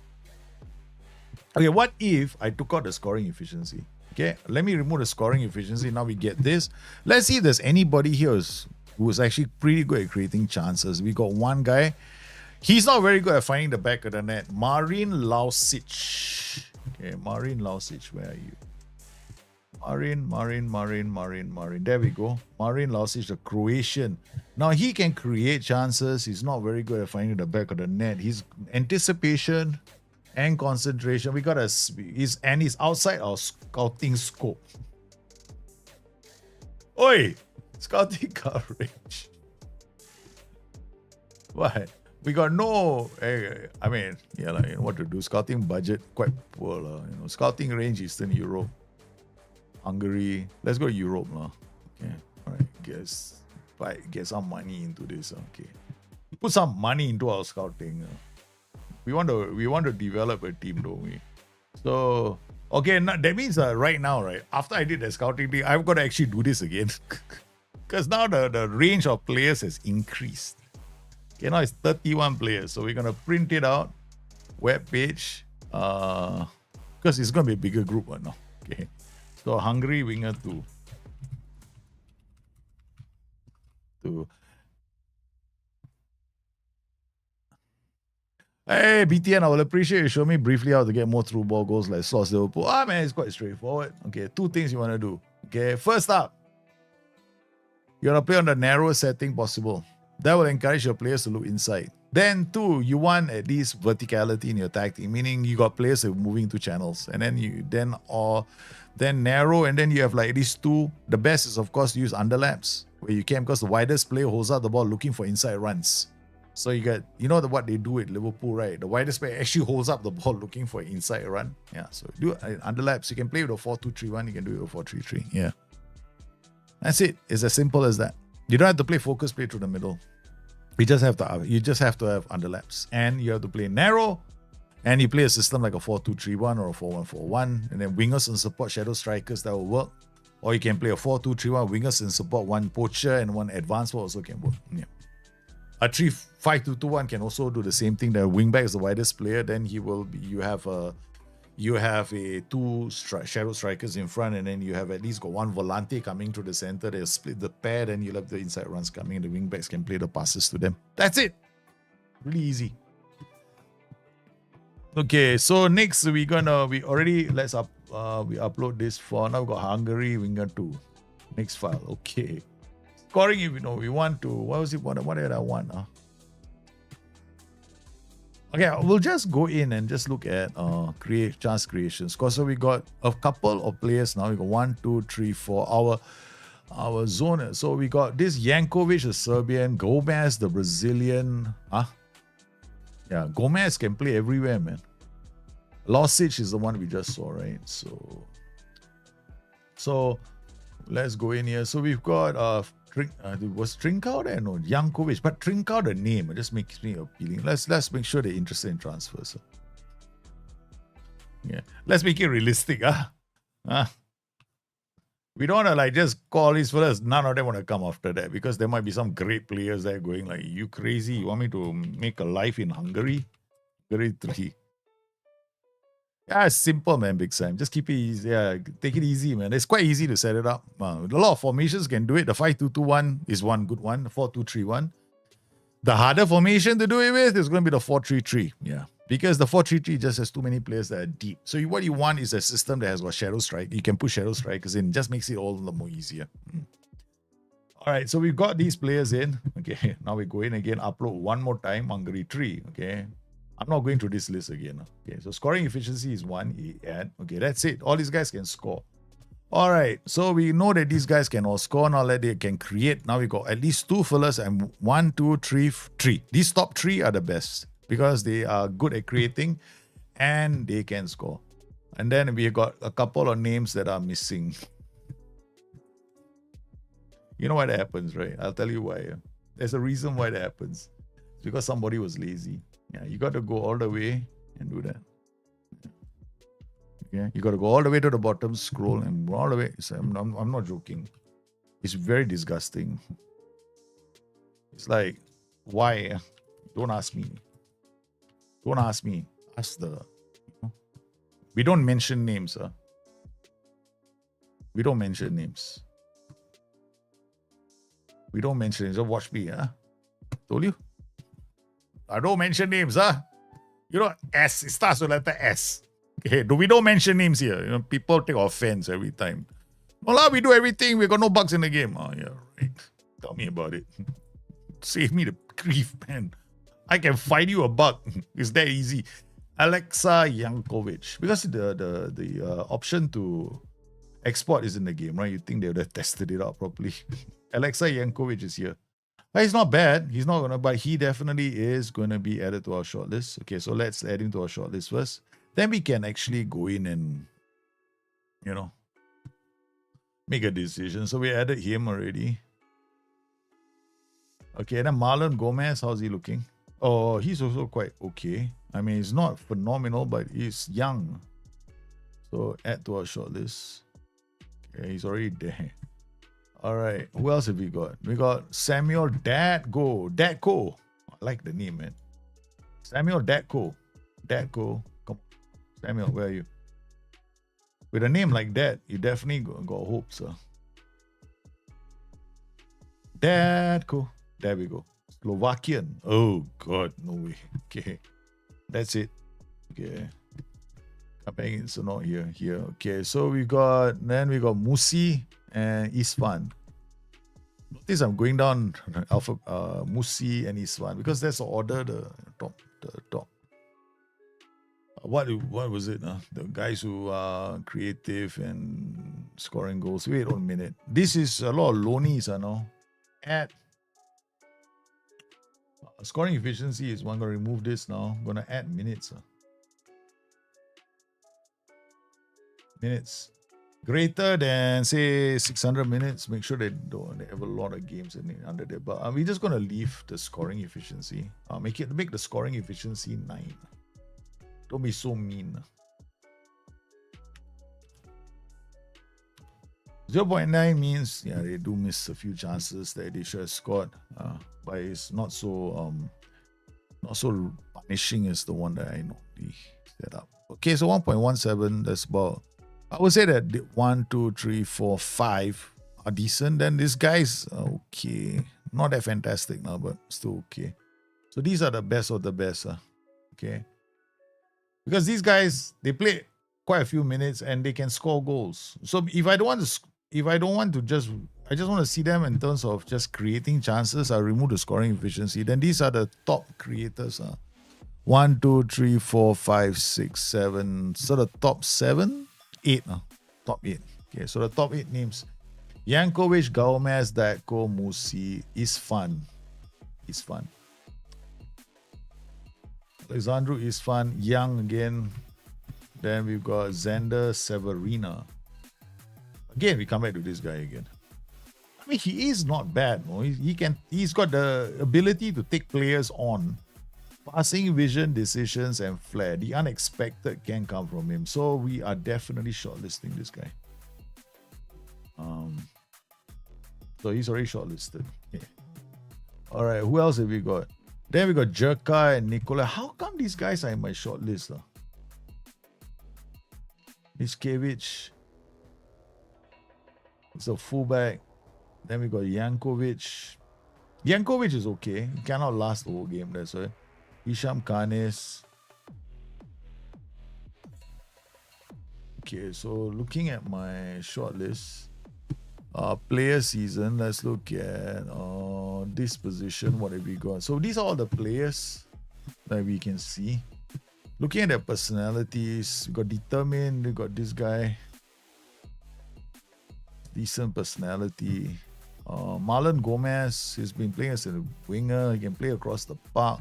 Okay, what if I took out the scoring efficiency? Okay, let me remove the scoring efficiency. Now we get this. Let's see if there's anybody here who's actually pretty good at creating chances. We got one guy. He's not very good at finding the back of the net. Marin Lausic. Okay, Marin Lausic, where are you? Marin. There we go. Marin Lausic, the Croatian. Now he can create chances. He's not very good at finding the back of the net. His anticipation and concentration. He's outside our scouting scope. Oi! Scouting coverage. What? We got no, what to do? Scouting budget quite poor. Scouting range, Eastern Europe, Hungary. Let's go Europe. Okay, all right. Get some money into this. Okay, put some money into our scouting. We want to develop a team, don't we? So, okay, now, that means right now, right, after I did the scouting thing, I've got to actually do this again. Because now the range of players has increased. Okay, now it's 31 players. So we're going to print it out. Web page. Because it's going to be a bigger group now. Okay. So Hungary winger 2. Hey, BTN, I will appreciate you show me briefly how to get more through ball goals like slots Liverpool. Man, it's quite straightforward. Okay, 2 things you want to do. Okay, first up, you want to play on the narrowest setting possible. That will encourage your players to look inside. Then 2, you want at least verticality in your tactic, meaning you got players that are moving to channels, and then narrow, and then you have like at least 2. The best is of course to use underlaps where you can, because the widest player holds out the ball looking for inside runs. So you get, what they do at Liverpool, right? The widest player actually holds up the ball looking for an inside run. Yeah, so do underlaps. You can play with a 4-2-3-1. You can do it with a 4-3-3. Yeah, that's it. It's as simple as that. You don't have to play focus play through the middle. You just have to have underlaps, and you have to play narrow. And you play a system like a 4-2-3-1 or a 4-1-4-1, and then wingers and support shadow strikers, that will work. Or you can play a 4-2-3-1, wingers and support 1 poacher and 1 advanced also can work. Yeah. A 3-5-2-2-1 can also do the same thing. The wingback is the widest player. Then you have a 2 shadow strikers in front, and then you have at least got 1 volante coming through the center. They'll split the pair. Then you'll have the inside runs coming, and the wingbacks can play the passes to them. That's it. Really easy. Okay, so next we upload this for now. We got Hungary winger 2. Next file. Okay. Scoring, we want to, what did I want? Okay, we'll just go in and just look at chance creations. So we got a couple of players now. We got 1, 2, 3, 4. Our zone. So we got this Jankovic, the Serbian, Gomez, the Brazilian. Yeah, Gomez can play everywhere, man. Lausic is the one we just saw, right? So let's go in here. So we've got was Trincao there? No, Jankovic. But Trincao, the name, it just makes me appealing. Let's make sure they're interested in transfers. Yeah, let's make it realistic. We don't want to like just call these fellas. None of them want to come after that because there might be some great players there going like, you crazy? You want me to make a life in Hungary? Hungary 3. Yeah, it's simple, man, Big Sam. Just keep it easy. Yeah, take it easy, man. It's quite easy to set it up. A lot of formations can do it. The 5-2-2-1 is one good one. The 4-2-3-1. The harder formation to do it with is going to be the 4-3-3. Yeah. Because the 4-3-3 just has too many players that are deep. So what you want is a system that has got shadow strike. You can put shadow strikers in. Just makes it all the more easier. All right. So we've got these players in. Okay. Now we go in again. Upload one more time. Hungary 3. Okay. I'm not going through this list again. Okay. So scoring efficiency is 1. Add. Okay. That's it. All these guys can score. All right, so we know that these guys can all score. Now that they can create. Now we got at least 2 fellas and 1, 2, 3, 3. These top 3 are the best because they are good at creating and they can score. And then we got a couple of names that are missing. You know why that happens, right? I'll tell you why. There's a reason why that happens. It's because somebody was lazy. Yeah, you got to go all the way and do that. Yeah, you got to go all the way to the bottom, scroll, and go all the way. So I'm not joking. It's very disgusting. It's like, why? Don't ask me. Don't ask me. Ask the. We don't mention names, huh? We don't mention names. We don't mention names. Just watch me, huh? Told you. I don't mention names, huh? You know, S. It starts with letter S. Okay, we don't mention names here. You know, people take offense every time. Well, we do everything. We got no bugs in the game. Oh, yeah, right. Tell me about it. Save me the grief, man. I can find you a bug. It's that easy. Alexa Yankovic. Because the option to export is in the game, right? You think they would have tested it out properly. Alexa Yankovic is here. But he's not bad. He's not gonna, but he definitely is gonna be added to our shortlist. Okay, so let's add him to our shortlist first. Then we can actually go in and, you know, make a decision. So we added him already. Okay, then Marlon Gomez, how's he looking? Oh, he's also quite okay. I mean, he's not phenomenal, but he's young. So add to our shortlist. Okay, he's already there. All right, who else have we got? We got Samuel Dadko. Dadko. I like the name, man. Samuel Dadko. Dadko. Come on. Samuel, where are you? With a name like that, you definitely got hope, sir. Dadko. There we go. Slovakian. Oh, God, no way. Okay. That's it. Okay. Coming in, so not here. Here. Okay, so we got Musi and Isfan. Notice I'm going down Alpha Musi and Isfan because that's the order, the top. What was it? The guys who are creative and scoring goals. Wait 1 minute. This is a lot of loanies, no? Add scoring efficiency is one. Gonna remove this now. I'm gonna add minutes. Minutes greater than say 600 minutes. Make sure they have a lot of games under there. But we're just gonna leave the scoring efficiency. Make the scoring efficiency 9. Don't be so mean. 0.9 means they do miss a few chances that they should have scored, but it's not so punishing as the one that I normally set up. Okay, so 1.17. That's about. I would say that 1, 2, 3, 4, 5 are decent. Then this guy's okay, not that fantastic now, but still okay. So these are the best of the best, okay. Because these guys, they play quite a few minutes and they can score goals. So if I just want to see them in terms of just creating chances, I'll remove the scoring efficiency. Then these are the top creators. 1, 2, 3, 4, 5, 6, 7. So the top 7, 8. Top 8. Okay, so the top 8 names. Yankovic, Gomez, Dadko, Musi, Isfan. Alexandru Isfan, young again. Then we've got Xander Severina. Again, we come back to this guy again. I mean, he is not bad. No? He's got the ability to take players on. Passing vision, decisions, and flair. The unexpected can come from him. So we are definitely shortlisting this guy. So he's already shortlisted. Okay. All right, who else have we got? Then we got Jerka and Nicola. How come these guys are in my shortlist? Miskevich is a fullback. Then we got Jankovic. Jankovic is okay. He cannot last the whole game, that's why. Hisham Kanes. Okay, so looking at my shortlist, player season, let's look at this position. What have we got? So these are all the players that we can see. Looking at their personalities, we got determined, we got this guy. Decent personality. Marlon Gomez, he's been playing as a winger. He can play across the park.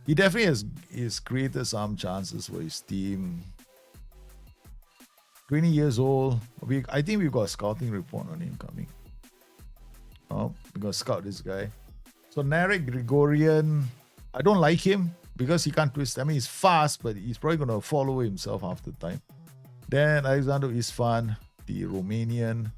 He definitely has created some chances for his team. 20 years old. I think we've got a scouting report on him coming. We're going to scout this guy. So Narek Grigorian, I don't like him because he can't twist. I mean, he's fast, but he's probably going to follow himself after time. Then Alexander Isfan, the Romanian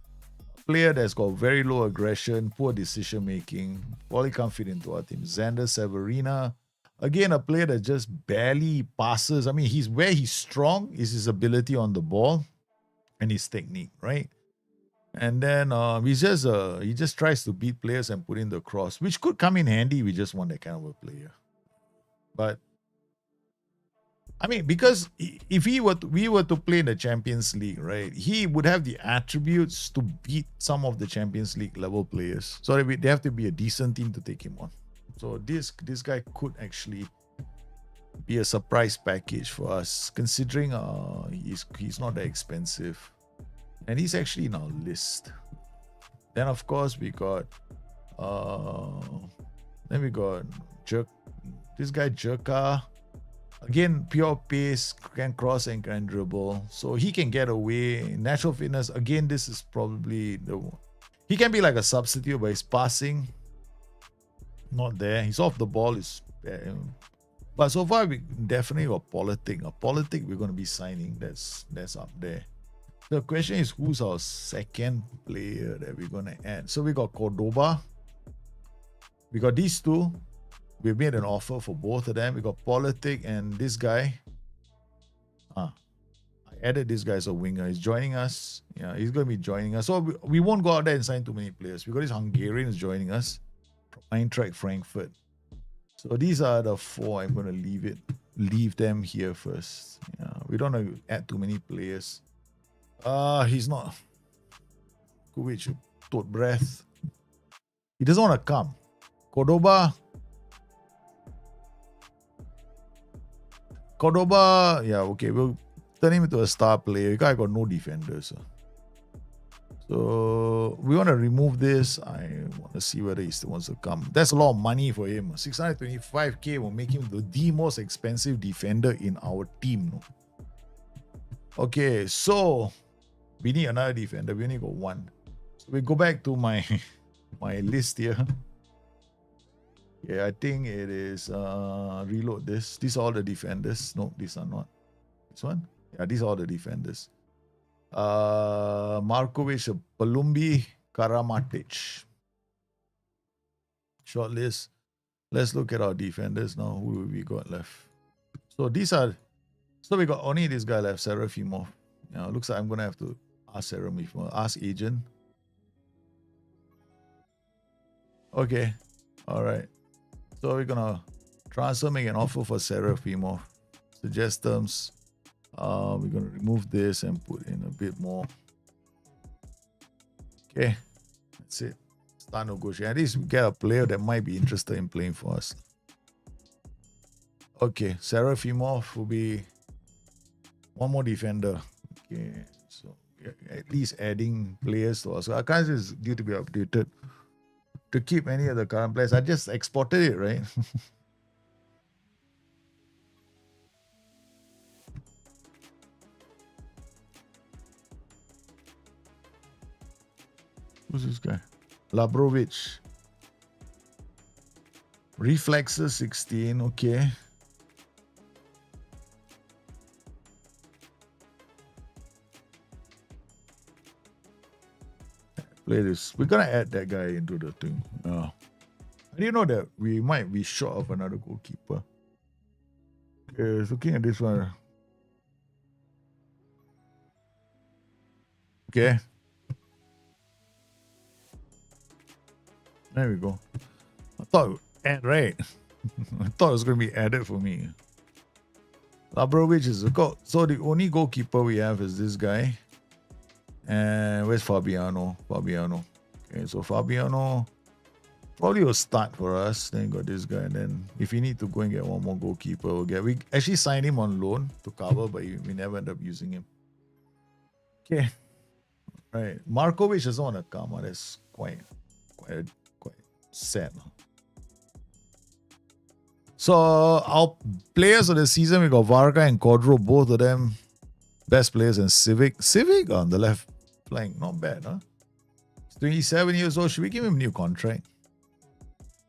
player that's got very low aggression, poor decision making, probably can't fit into our team. Xander Severina, again, a player that just barely passes. I mean, where he's strong is his ability on the ball and his technique, right? And then he just tries to beat players and put in the cross, which could come in handy. We just want that kind of a player. But I mean, because if we were to play in the Champions League, right, he would have the attributes to beat some of the Champions League level players. So they have to be a decent team to take him on. So this guy could actually be a surprise package for us, considering he's not that expensive, and he's actually in our list. Then of course we got this guy Jerka. Again, pure pace, can cross and can dribble. So he can get away. Natural fitness, again, this is probably he can be like a substitute, but his passing, not there. He's off the ball. But so far, we definitely got Politic. A Politic we're going to be signing. That's up there. The question is, who's our second player that we're going to add? So we got Cordoba. We got these two. We made an offer for both of them. We got Politic and this guy. I added this guy as a winger. He's joining us. Yeah, he's going to be joining us. So we won't go out there and sign too many players. We got this Hungarian joining us from Eintracht Frankfurt. So these are the four. I'm going to leave them here first. Yeah, we don't want to add too many players. He's not. Kuwait, thought breath. He doesn't want to come. Cordoba, yeah, okay, we'll turn him into a star player. The guy got no defenders. So we want to remove this. I want to see whether he still wants to come. That's a lot of money for him. 625k will make him the most expensive defender in our team. No? Okay, so we need another defender. We only got one. So we go back to my list here. Yeah, I think it is reload this. These are all the defenders. No, these are not. This one? Yeah, these are all the defenders. Markovic, Palumbi, Karamantic. Short list. Let's look at our defenders now. Who have we got left? So we got only this guy left, Serafimov. Yeah, looks like I'm gonna have to ask Serafimov, ask agent. Okay. Alright. So we're gonna transfer, make an offer for Serafimov. Suggest terms. We're gonna remove this and put in a bit more. Okay, that's it. Start negotiating. At least we get a player that might be interested in playing for us. Okay, Serafimov will be one more defender. Okay, so at least adding players to us. So our account is due to be updated. To keep any of the current players, I just exported it, right? Who's this guy? Labrovic. Reflexes 16, okay. play this. We're gonna add that guy into the thing. I didn't know that we might be short of another goalkeeper. Okay, looking at this one. Okay. There we go. I thought it would add, right? I thought it was going to be added for me. Labrovic is a goal. So the only goalkeeper we have is this guy. And where's Fabiano? Okay, so Fabiano probably will start for us. Then got this guy. And then if we need to go and get one more goalkeeper, we'll get. We actually signed him on loan to cover, but we never end up using him. Okay. Right. Markovic doesn't want to come. That's quite sad. So our players of the season, we got Varga and Kodro, both of them best players, and Civic on the left flank. Not bad, huh? He's 27 years old. Should we give him a new contract?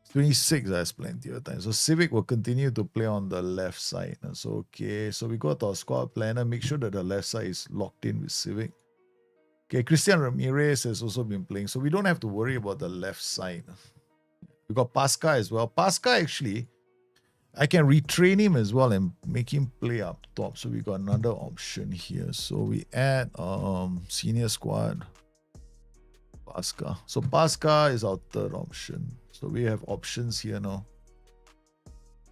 He's 26, that's plenty of time. So Civic will continue to play on the left side. So okay, so we got our squad planner. Make sure that the left side is locked in with Civic. Okay, Christian Ramirez has also been playing, so we don't have to worry about the left side. We got Pasca as well. Pasca, actually, I can retrain him as well and make him play up top. So we got another option here. So we add senior squad, Pasca. So Pasca is our third option. So we have options here now.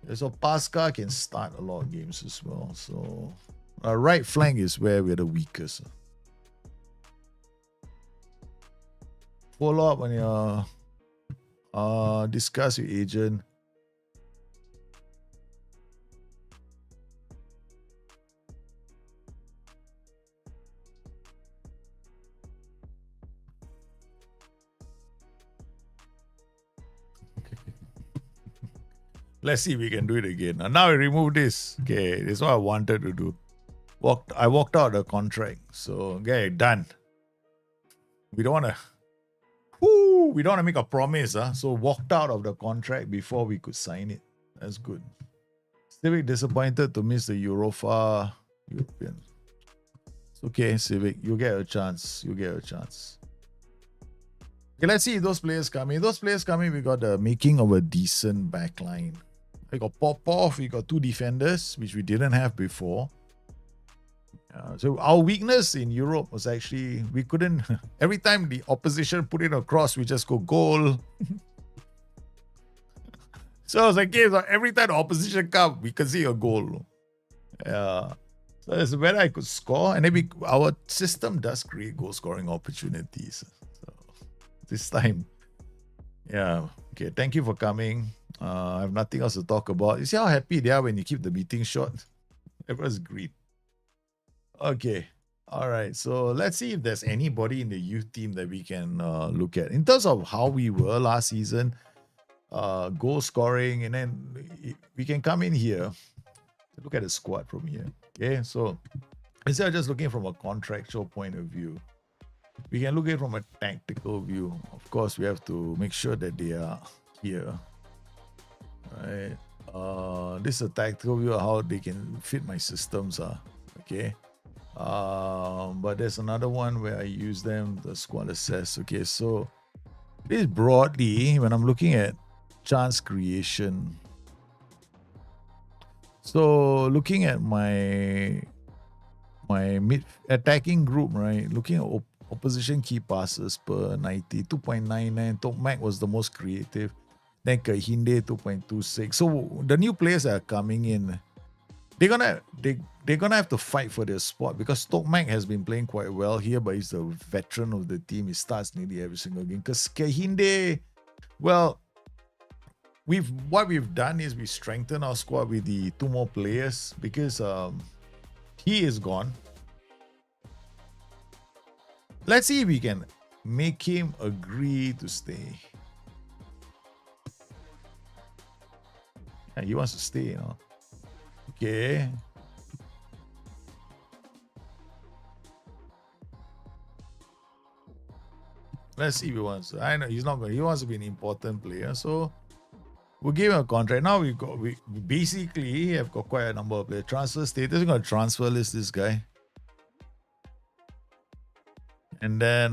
Yeah, so Pasca can start a lot of games as well. So our right flank is where we're the weakest. Follow up on your discuss your agent. Let's see if we can do it again. Now I remove this. Okay, this is what I wanted to do. I walked out the contract. So okay, done. We don't want to make a promise. So walked out of the contract before we could sign it. That's good. Civic disappointed to miss the European. It's okay, Civic. You get a chance. Okay, let's see if those players come in. We got the making of a decent backline. We got Popov. We got two defenders, which we didn't have before. So our weakness in Europe was actually we couldn't. Every time the opposition put it across, we just go goal. So it was like, okay, so every time the opposition come, we could see a goal. Yeah. So that's where I could score, and then our system does create goal scoring opportunities. So this time, yeah. Okay, thank you for coming. I have nothing else to talk about. You see how happy they are when you keep the meeting short? Everyone's great. Okay. All right. So let's see if there's anybody in the youth team that we can look at. In terms of how we were last season, goal scoring, and then we can come in here. Look at the squad from here. Okay. So instead of just looking from a contractual point of view, we can look at it from a tactical view. Of course, we have to make sure that they are here. Right. This is a tactical view of how they can fit my systems. Okay. But there's another one where I use them, the squad assess. Okay, so this broadly, when I'm looking at chance creation. So looking at my mid attacking group, right? Looking at opposition key passes per 90, 2.99. Top Mac was the most creative. Then Kahinde 2.26. So the new players that are coming in, they're gonna have to fight for their spot because Stokmak has been playing quite well here, but he's the veteran of the team. He starts nearly every single game. Because Kahinde, well, what we've done is we strengthen our squad with the two more players because he is gone. Let's see if we can make him agree to stay. Yeah, he wants to stay, you know. Okay. Let's see if he wants. I know he's not going. He wants to be an important player, so we'll give him a contract. Now we basically have got quite a number of players. Transfer status. We're gonna transfer list this guy, And then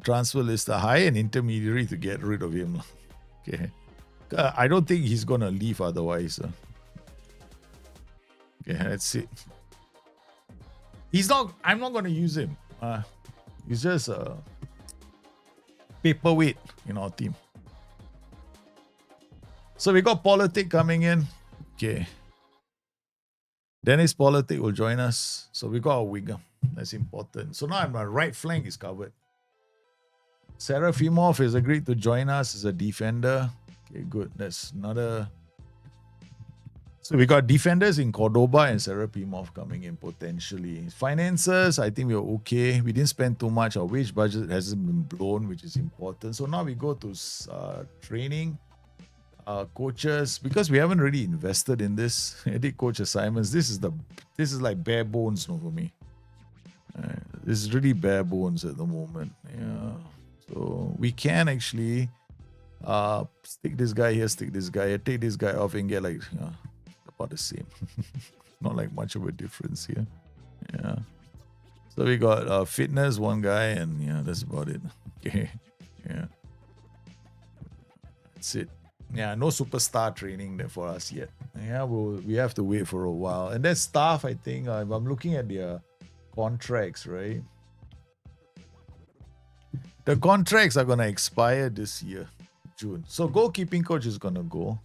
transfer list high and intermediary to get rid of him. Okay. I don't think he's going to leave otherwise. Okay, that's it. I'm not going to use him. He's just a paperweight in our team. So we got Politic coming in. Okay. Dennis Politic will join us. So we got a winger. That's important. So now my right flank is covered. Serafimov has agreed to join us as a defender. Okay, good. That's another. So we got defenders in Cordoba and Serafimov coming in potentially. Finances, I think we're okay. We didn't spend too much. Our wage budget hasn't been blown, which is important. So now we go to training. Coaches, because we haven't really invested in this. Edit coach assignments. This is like bare bones for me. This is really bare bones at the moment. Yeah. So we can actually stick this guy here, stick this guy here, take this guy off and get like about the same. Not like much of a difference here. Yeah. So we got fitness, one guy, and yeah, that's about it. Okay. Yeah. That's it. Yeah, no superstar training there for us yet. Yeah, we have to wait for a while. And then staff, I think, if I'm looking at their contracts, right? The contracts are going to expire this year, June. So goalkeeping coach is going to go.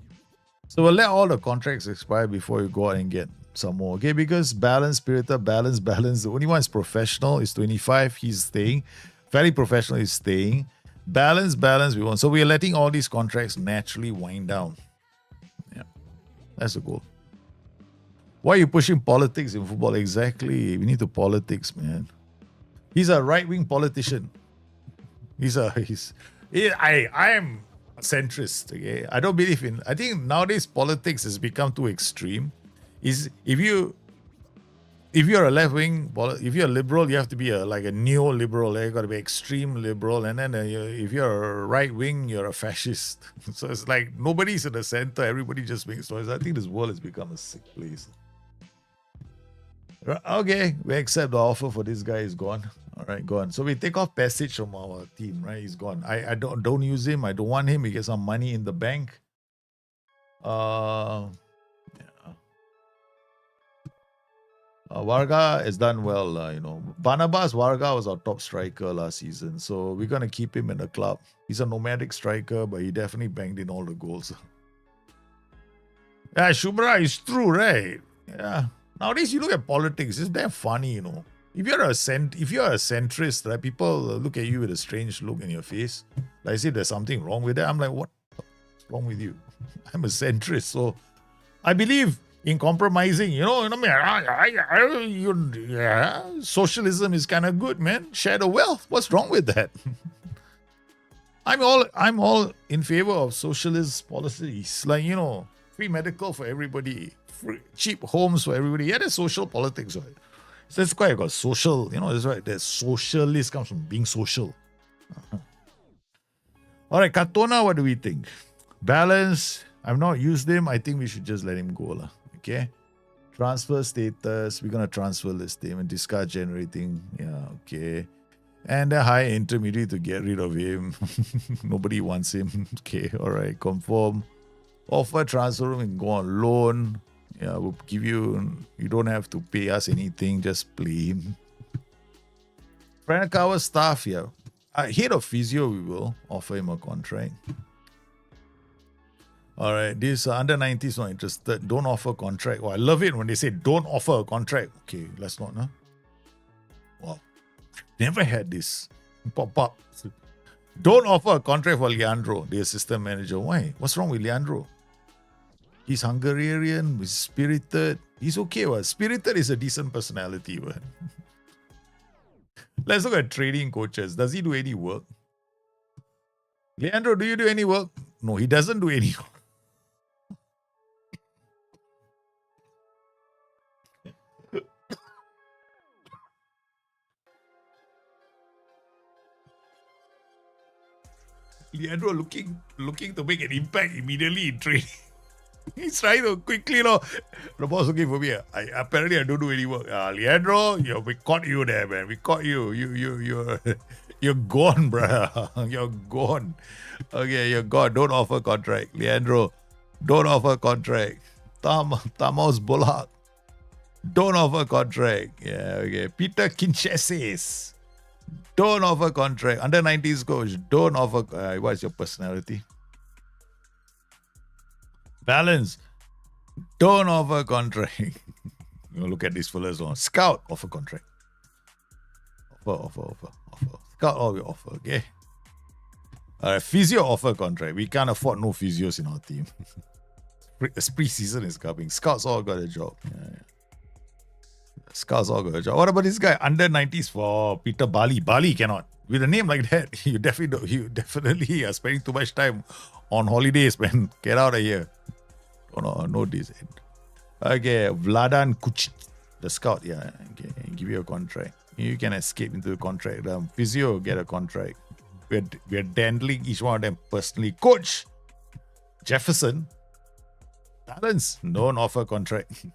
So we'll let all the contracts expire before you go out and get some more. Okay, because balance, spirited, balance. The only one is professional, is 25. He's staying. Fairly professional is staying. Balance, we want. So we are letting all these contracts naturally wind down. Yeah, that's the goal. Why are you pushing politics in football? Exactly. We need to politics, man. He's a right-wing politician. I am a centrist. Okay, I don't believe in. I think nowadays politics has become too extreme. If you're a left-wing, if you're a liberal, you have to be like a neo-liberal. You've got to be extreme liberal. And then if you're a right-wing, you're a fascist. So it's like nobody's in the center. Everybody just makes noise. I think this world has become a sick place. Okay, we accept the offer for this guy. He's gone. All right, gone. So we take off Passage from our team, right? He's gone. I don't use him. I don't want him. We get some money in the bank. Varga has done well, Barnabas Varga was our top striker last season, so we're going to keep him in the club. He's a nomadic striker, but he definitely banged in all the goals. Yeah, Shubra is true, right? Yeah. Nowadays, you look at politics, it's damn funny, If you're a centrist, right, people look at you with a strange look in your face. Like I say, there's something wrong with that. I'm like, what's wrong with you? I'm a centrist, so I believe in compromising, socialism is kind of good, man. Share the wealth. What's wrong with that? I'm all in favor of socialist policies, like free medical for everybody, cheap homes for everybody. Yeah, that's social politics, right? So that's why I got social. That's right. That socialist comes from being social. All right, Katona, what do we think? Balance. I've not used him. I think we should just let him go, lah. Okay. Transfer status. We're going to transfer list him and discard generating. Yeah, okay. And a high intermediate to get rid of him. Nobody wants him. Okay, all right. Conform. Offer transfer room and go on loan. Yeah, we'll give you don't have to pay us anything. Just play him. Pranakawa staff, yeah. Head of physio, we will offer him a contract. All right, this under 90 is not interested. Don't offer contract. Oh, I love it when they say don't offer a contract. Okay, let's not, no? Wow. Never had this pop up. Don't offer a contract for Leandro, the assistant manager. Why? What's wrong with Leandro? He's Hungarian, he's spirited. He's okay, what? Spirited is a decent personality, what? Let's look at trading coaches. Does he do any work? Leandro, do you do any work? No, he doesn't do any work. Leandro looking to make an impact immediately in training. He's trying to quickly, the boss looking for me. Apparently I don't do any work. Leandro, we caught you there, man. We caught you. You're gone, brother. You're gone. Okay, you're gone. Don't offer contract. Leandro, don't offer contract. Tamos Bolak, don't offer contract. Yeah, okay. Peter Kincheses, don't offer contract. Under 90s coach, don't offer. What's your personality? Balance, don't offer contract. Look at these fellas on. Scout, offer contract. Offer. Scout, all we offer, okay? Physio, offer contract. We can't afford no physios in our team. Pre-season is coming. Scouts all got a job. Yeah. Scouts all got a job. What about this guy? Under 90s for Peter Bali. Bali cannot. With a name like that, you definitely are spending too much time on holidays, man. Get out of here. Oh, no this. Okay, Vladan Kucic, the scout. Yeah, okay, give you a contract. You can escape into the contract. Physio, get a contract. We're dandling each one of them personally. Coach Jefferson, Balance, don't offer contract.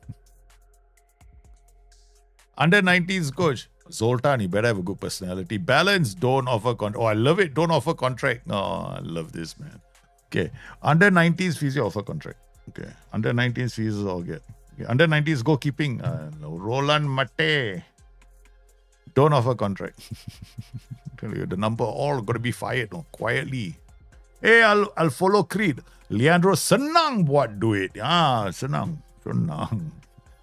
Under 19s coach Zoltan, you better have a good personality. Balance, don't offer contract. Oh, I love it. Don't offer contract. Oh, I love this, man. Okay, under 90s physio, offer contract. Okay, under 19s physio all get. Okay. Under 90s goalkeeping. Roland Mate, don't offer contract. Tell you, the number all got to be fired quietly. Hey, I'll follow Creed. Leandro, senang buat duit. Senang.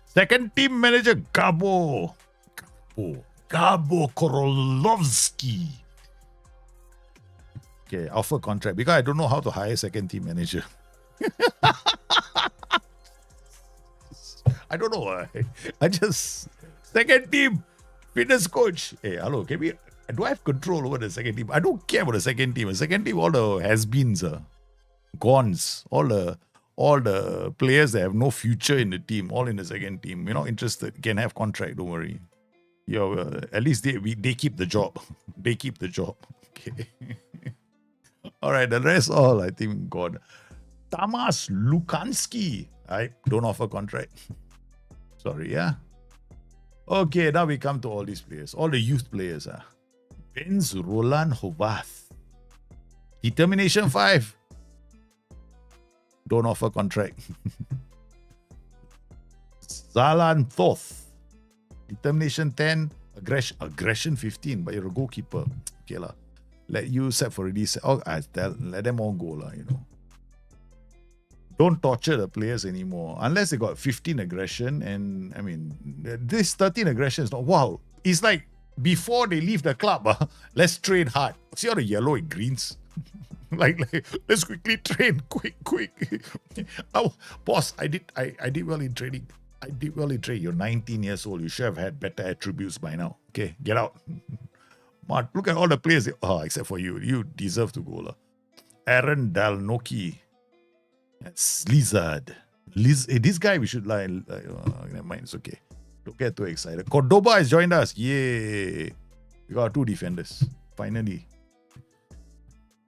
Second team manager, Gabo Korolovsky. Okay, offer contract because I don't know how to hire second team manager. I don't know why. I just second team fitness coach. Hey, hello, do I have control over the second team? I don't care about the second team. The second team, all the has-beens, gones, all the players that have no future in the team, all in the second team. You're not interested, can have contract, don't worry. At least they keep the job. They keep the job. Okay. All right, the rest all, I think, God. Tamas Lukanski. I don't offer contract. Sorry, yeah. Okay, now we come to all these players. All the youth players. Benz Roland Hovath. Determination 5. Don't offer contract. Zalan Thoth. Determination 10. Aggression 15. But you're a goalkeeper. Okay lah. Let you set for release. Let them all go lah, Don't torture the players anymore. Unless they got 15 aggression. And, I mean, this 13 aggression is not... Wow. It's like, before they leave the club, let's train hard. See all the yellow and greens? like, let's quickly train. Quick. Oh, boss, I did well in training. You're 19 years old. You should have had better attributes by now. Okay, get out. Mark, look at all the players. Except for you. You deserve to go. Aaron Dalnoki. That's Lizard. This guy we should never mind, it's okay. Don't get too excited. Cordoba has joined us. Yay. We got 2 defenders. Finally.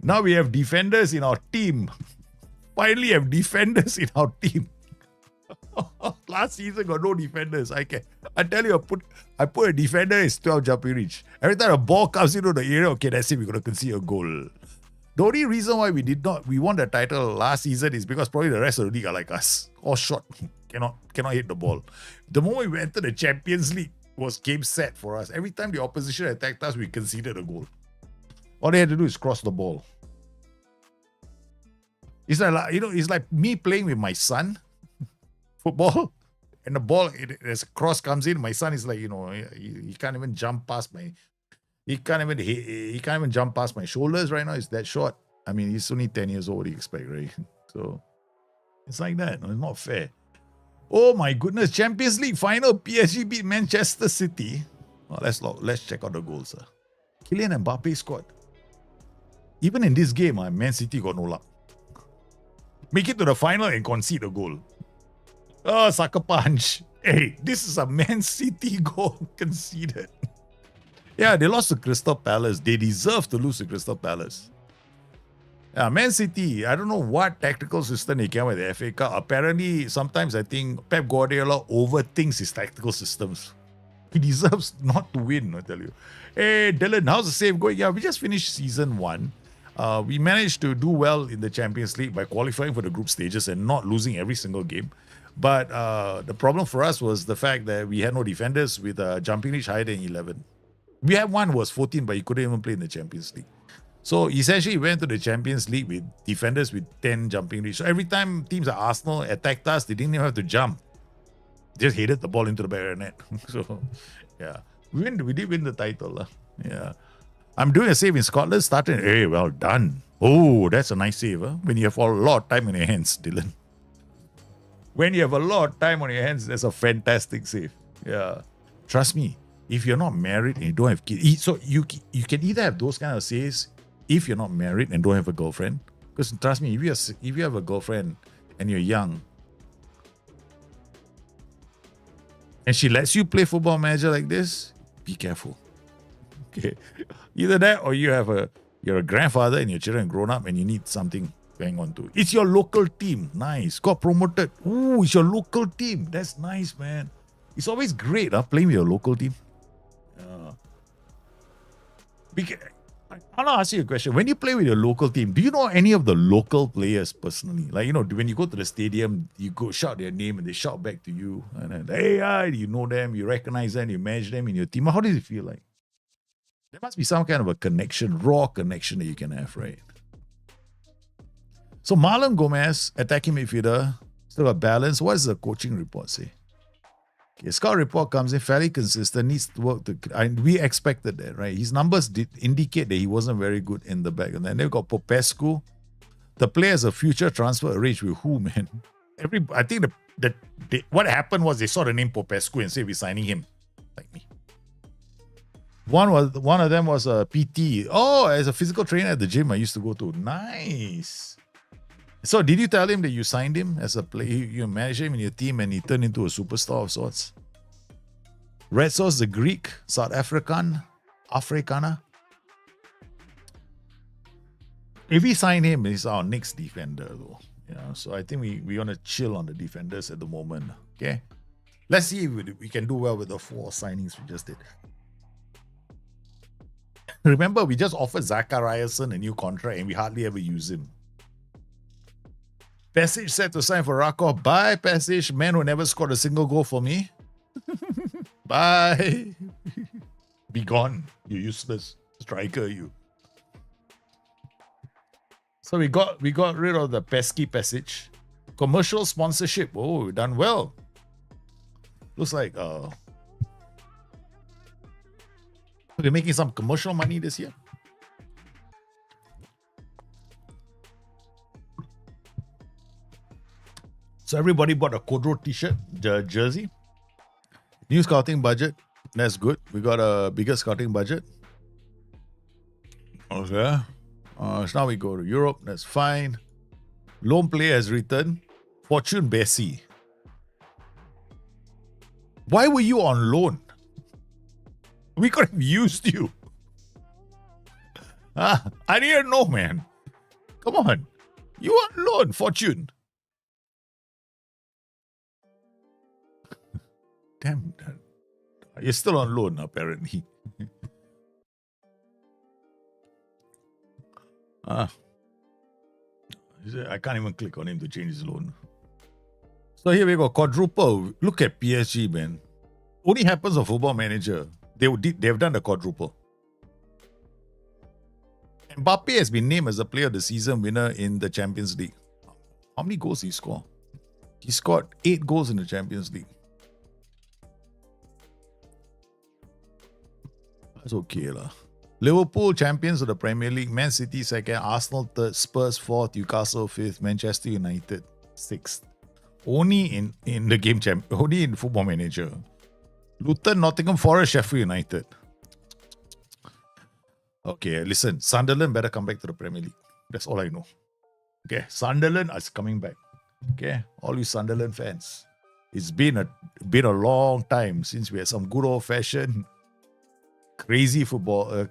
Now we have defenders in our team. Finally have defenders in our team. Last season got no defenders. I tell you, I put a defender is 12 jumping reach. Every time a ball comes into the area, okay, that's it, we're going to concede a goal. The only reason why we won the title last season is because probably the rest of the league are like us. All short. Cannot hit the ball. The moment we entered the Champions League was game set for us. Every time the opposition attacked us, we conceded a goal. All they had to do is cross the ball. It's like, it's like me playing with my son, football, and the ball, as a cross comes in, my son is like, he can't even jump past my... He can't even jump past my shoulders right now. It's that short. I mean, he's only 10 years old, you expect, right? So, it's like that. No, it's not fair. Oh my goodness. Champions League final. PSG beat Manchester City. Well, let's check out the goals. Kylian Mbappe scored. Even in this game, Man City got no luck. Make it to the final and concede a goal. Oh, sucker punch. Hey, this is a Man City goal conceded. Yeah, they lost to Crystal Palace. They deserve to lose to Crystal Palace. Man City, I don't know what tactical system they came with the FA Cup. Apparently, sometimes I think Pep Guardiola overthinks his tactical systems. He deserves not to win, I tell you. Hey, Dylan, how's the save going? Yeah, we just finished season 1. We managed to do well in the Champions League by qualifying for the group stages and not losing every single game. But the problem for us was the fact that we had no defenders with jumping reach higher than 11. We had one who was 14, but he couldn't even play in the Champions League. So essentially, we went to the Champions League with defenders with 10 jumping reach. So every time teams like Arsenal attacked us, they didn't even have to jump. They just headed the ball into the back of the net. So, yeah. We did win the title. Yeah. I'm doing a save in Scotland. Started. Hey, well done. Oh, that's a nice save. When you have a lot of time on your hands, Dylan. When you have a lot of time on your hands, that's a fantastic save. Yeah. Trust me, if you're not married and you don't have kids, so you can either have those kind of saves if you're not married and don't have a girlfriend. Because trust me, if you have a girlfriend and you're young, and she lets you play Football Manager like this, be careful. Okay. Either that or you're a grandfather and your children are grown up and you need something to hang on to. It's your local team. Nice. Got promoted. Ooh, it's your local team. That's nice, man. It's always great playing with your local team. I'll ask you a question. When you play with your local team, do you know any of the local players personally? Like, when you go to the stadium, you go shout their name and they shout back to you. And then, hey, you know them, you recognize them, you manage them in your team. How does it feel like? There must be some kind of a connection, raw connection that you can have, right? So Marlon Gomez, attacking midfielder, still got balance. What does the coaching report say? Okay, scout report comes in fairly consistent, needs to work. We expected that, right? His numbers did indicate that he wasn't very good in the back. And then they've got Popescu. The player has a future transfer arranged with who, man? I think what happened was they saw the name Popescu and said, we're signing him. Like me. One of them was a PT. Oh, as a physical trainer at the gym I used to go to. Nice. So did you tell him that you signed him as a player? You managed him in your team and he turned into a superstar of sorts? Red Sauce, the Greek, South Afrikaner. If we sign him, he's our next defender though. Yeah, so I think we want to chill on the defenders at the moment. Okay. Let's see if we can do well with the 4 signings we just did. Remember, we just offered Zachariasen a new contract and we hardly ever use him. Passage set to sign for Rakov. Bye, Passage. Man who never scored a single goal for me. Bye. Be gone, you useless striker, you. So we got rid of the pesky Passage. Commercial sponsorship. Oh, we've done well. Looks like we're making some commercial money this year. So everybody bought a Kodro t-shirt, the jersey. New scouting budget. That's good. We got a bigger scouting budget. Okay. So now we go to Europe. That's fine. Loan player has returned. Fortune Bessie. Why were you on loan? We could have used you. I didn't know, man. Come on. You on loan, Fortune. Damn. You're still on loan, apparently. I can't even click on him to change his loan. So here we go. Quadruple. Look at PSG, man. Only happens on Football Manager. They've done the quadruple. Mbappe has been named as the player of the season winner in the Champions League. How many goals did he score? He scored 8 goals in the Champions League. That's okay lah. Liverpool champions of the Premier League, Man City second, Arsenal third, Spurs fourth, Newcastle fifth, Manchester United sixth. Only in the game only in Football Manager. Luton, Nottingham Forest, Sheffield United. Okay, listen, Sunderland better come back to the Premier League. That's all I know. Okay, Sunderland is coming back. Okay, all you Sunderland fans. It's been a long time since we had some good old fashioned crazy football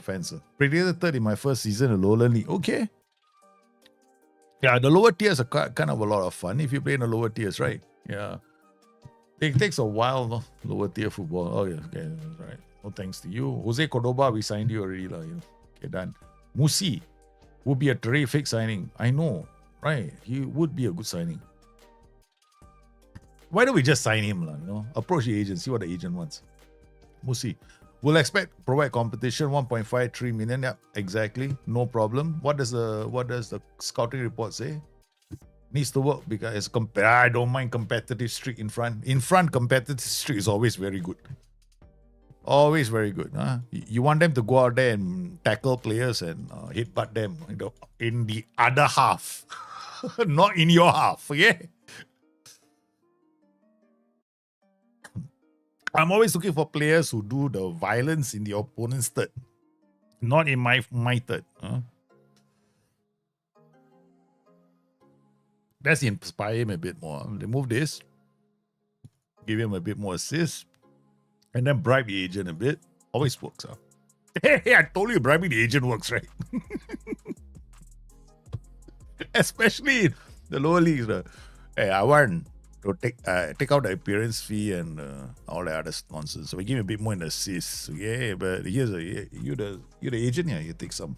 fans. Predicted third in my first season in Lowland League. Okay. Yeah, the lower tiers are kind of a lot of fun if you play in the lower tiers, right? Yeah. It takes a while, no? Lower tier football. Oh, yeah. Okay, right. No thanks to you. Jose Cordoba, we signed you already. Okay, done. Musi would be a terrific signing. I know, right? He would be a good signing. Why don't we just sign him? Approach the agent, see what the agent wants. Musi. We'll expect provide competition 1.53 million. Yeah, exactly. No problem. What does the scouting report say? Needs to work because I don't mind competitive streak in front. In front, competitive streak is always very good. Always very good. Huh? You want them to go out there and tackle players and headbutt them in the other half, not in your half. Okay. I'm always looking for players who do the violence in the opponent's third, not in my third. Let's inspire him a bit more. Remove this, give him a bit more assist, and then bribe the agent a bit. Always works. Huh? Hey, I told you bribing the agent works, right? Especially in the lower leagues. Hey, I want to take out the appearance fee and all the other nonsense. So we give him a bit more in assist. Yeah, but you're the agent. Yeah, you take some.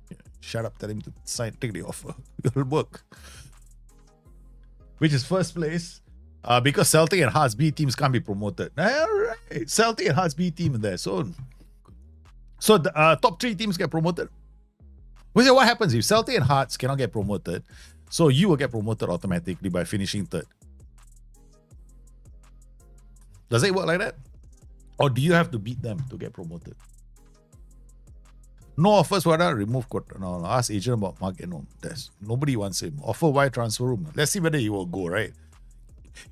Yeah, shut up. Tell him to take the offer. It'll work. Which is first place. Because Celtic and Hearts B teams can't be promoted. All right. Celtic and Hearts B team in there. So the top 3 teams get promoted. What happens if Celtic and Hearts cannot get promoted? So you will get promoted automatically by finishing third. Does it work like that? Or do you have to beat them to get promoted? No offers, whether remove quota. No, ask agent about Mark Enom. Nobody wants him. Offer why transfer room. Let's see whether he will go, right?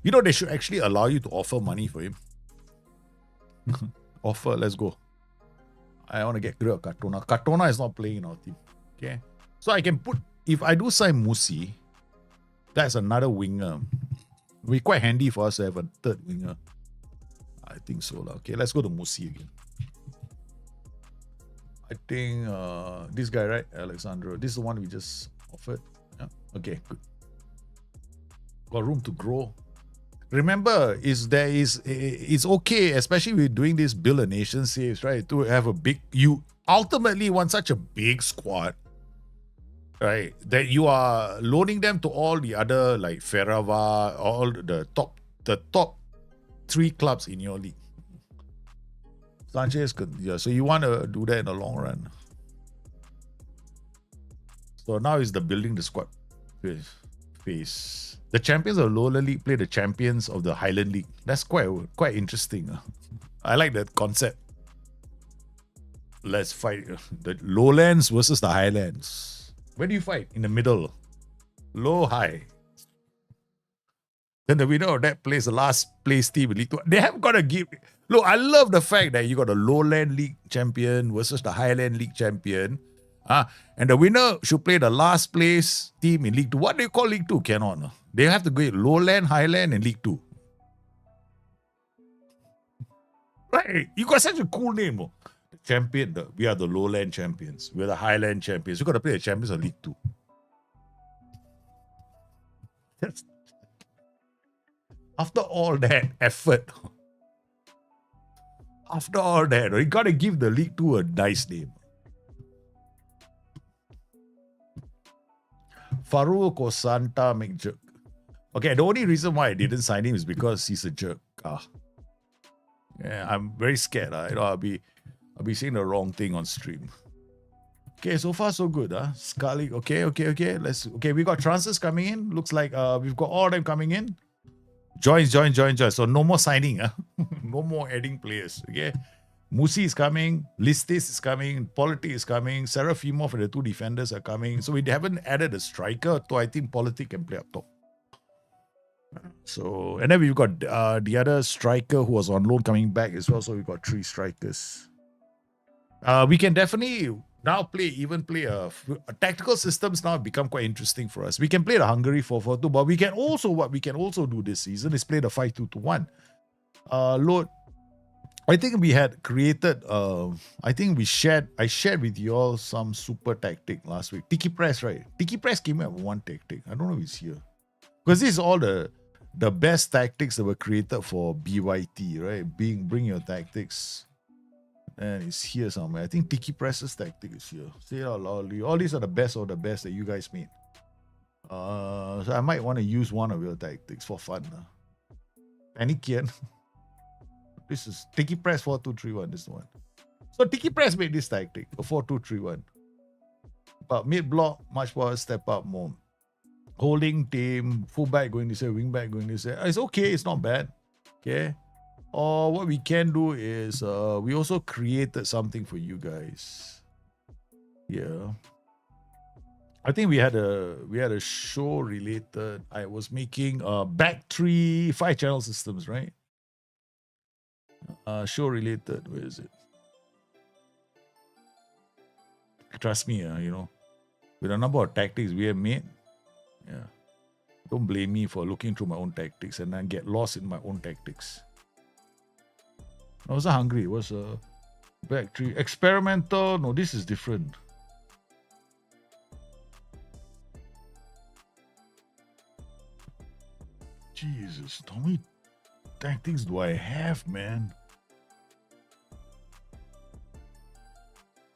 They should actually allow you to offer money for him. Offer, let's go. I want to get rid of Cardona. Cardona is not playing in our team. Okay. So I can put, if I do sign Musi, that's another winger. We're quite handy for us to have a third winger. I think so. Okay, let's go to Musi again. I think this guy, right? Alexandro. This is the one we just offered. Yeah. Okay, good. Got room to grow. Remember, it's okay, especially with doing this build a nation saves, right? To have you ultimately want such a big squad, right? That you are loaning them to all the other like Ferrava, all the top 3 clubs in your league. Sanchez, yeah. So you want to do that in the long run. So now is the building the squad phase. The champions of Lower League play the champions of the Highland League. That's quite interesting. I like that concept. Let's fight the Lowlands versus the Highlands. Where do you fight? In the middle. Low, high. Then the winner of that plays the last place team in League 2. They have got to give... Look, I love the fact that you got a Lowland League champion versus the Highland League champion. And the winner should play the last place team in League 2. What do you call League 2? Cannot. No? They have to go Lowland, Highland, and League 2. Right. You got such a cool name. No? Champion. We are the Lowland champions. We are the Highland champions. You got to play the champions of League 2. After all that effort, you got to give the League 2 a nice name. Farouk or Santa make jerk. Okay, the only reason why I didn't sign him is because he's a jerk. Yeah, I'm very scared. I'll be saying the wrong thing on stream. Okay, so far so good. Scully, okay. We got transfers coming in. Looks like we've got all of them coming in. Join. So no more signing. No more adding players. Okay. Musi is coming, Listis is coming, Politic is coming, Serafimov and the 2 defenders are coming. So we haven't added a striker, so I think Politic can play up top. So, and then we've got the other striker who was on loan coming back as well. So we've got 3 strikers. We can definitely now play tactical systems now become quite interesting for us. We can play the Hungary 4-4-2, but what we can also do this season is play the 5-2-2-1. Load I think we had created. I shared with you all some super tactic last week. Tiki press, right? Tiki press came up with one tactic. I don't know if it's here because this is all the best tactics that were created for BYT, right? Bring your tactics, and it's here somewhere. I think Tiki press's tactic is here. Say it out loudly. All these are the best of the best that you guys made. So I might want to use one of your tactics for fun. Panikian. This is Tiki Press 4231. This one. So Tiki Press made this tactic, a 4231. But mid block, much more step up more. Holding team, fullback going this way, wingback going this way. It's okay, it's not bad. Okay. Or what we can do is we also created something for you guys. Yeah. I think we had a show related. I was making back 5-channel systems, right? Show related. Where is it? Trust me, with a number of tactics we have made, yeah. Don't blame me for looking through my own tactics and then get lost in my own tactics. I wasn't hungry. It was a back 3 experimental. No, this is different. Jesus, how many tactics do I have, man?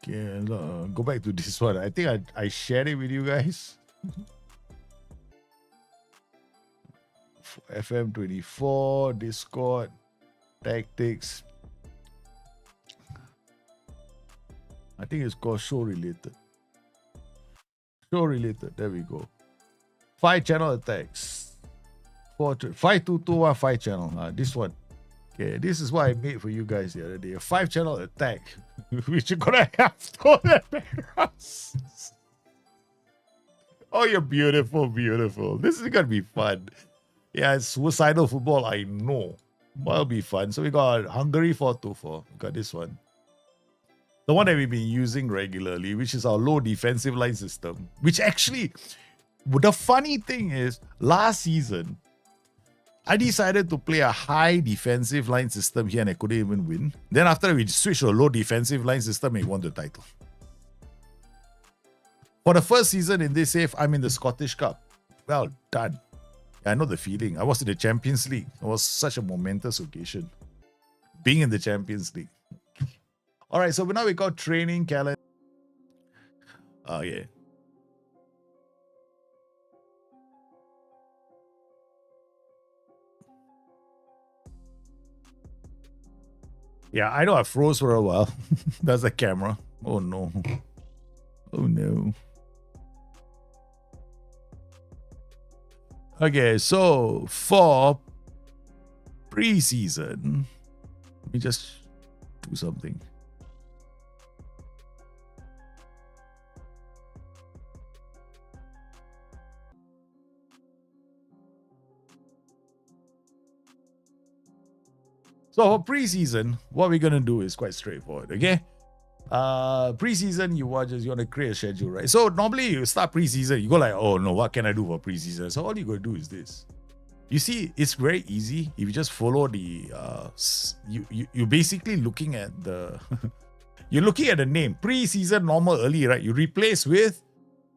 Okay, go back to this one. I think I shared it with you guys. FM24, Discord, tactics. I think it's called show related. Show related. There we go. 5-channel attacks. 5221 5-channel. This one. Okay, this is what I made for you guys the other day. A 5-channel attack, which you're gonna have to backgrounds. Oh, you're beautiful, beautiful. This is gonna be fun. Yeah, it's suicidal football, I know. But it'll be fun. So we got Hungary 424. We got this one. The one that we've been using regularly, which is our low defensive line system. Which actually, the funny thing is, last season, I decided to play a high defensive line system here and I couldn't even win. Then after we switched to a low defensive line system, we won the title. For the first season in this save, I'm in the Scottish Cup. Well done. I know the feeling. I was in the Champions League. It was such a momentous occasion. Being in the Champions League. All right, so now we got training calendar. Oh, yeah. Yeah, I know I froze for a while. That's the camera. Oh, no. Oh, no. Okay, so for preseason, let me just do something. So for preseason, what we're gonna do is quite straightforward, okay? Preseason, you want to create a schedule, right? So normally you start preseason, you go like, oh no, what can I do for preseason? So all you gotta do is this. You see, it's very easy if you just follow the you're basically looking at the you're looking at the name preseason normal early, right? You replace with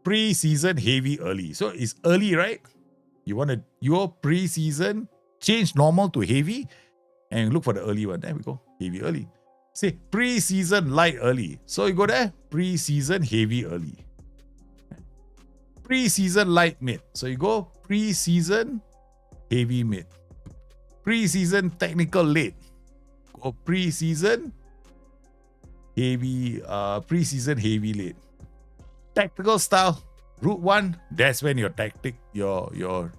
preseason heavy early. So it's early, right? You want to your preseason change normal to heavy. And look for the early one. There we go. Heavy early. Say pre-season light early. So you go there. Pre-season heavy early. Pre-season light mid. So you go pre-season heavy mid. Pre-season technical late. Go pre-season heavy. Pre-season heavy late. Tactical style. Route 1. That's when your tactic, your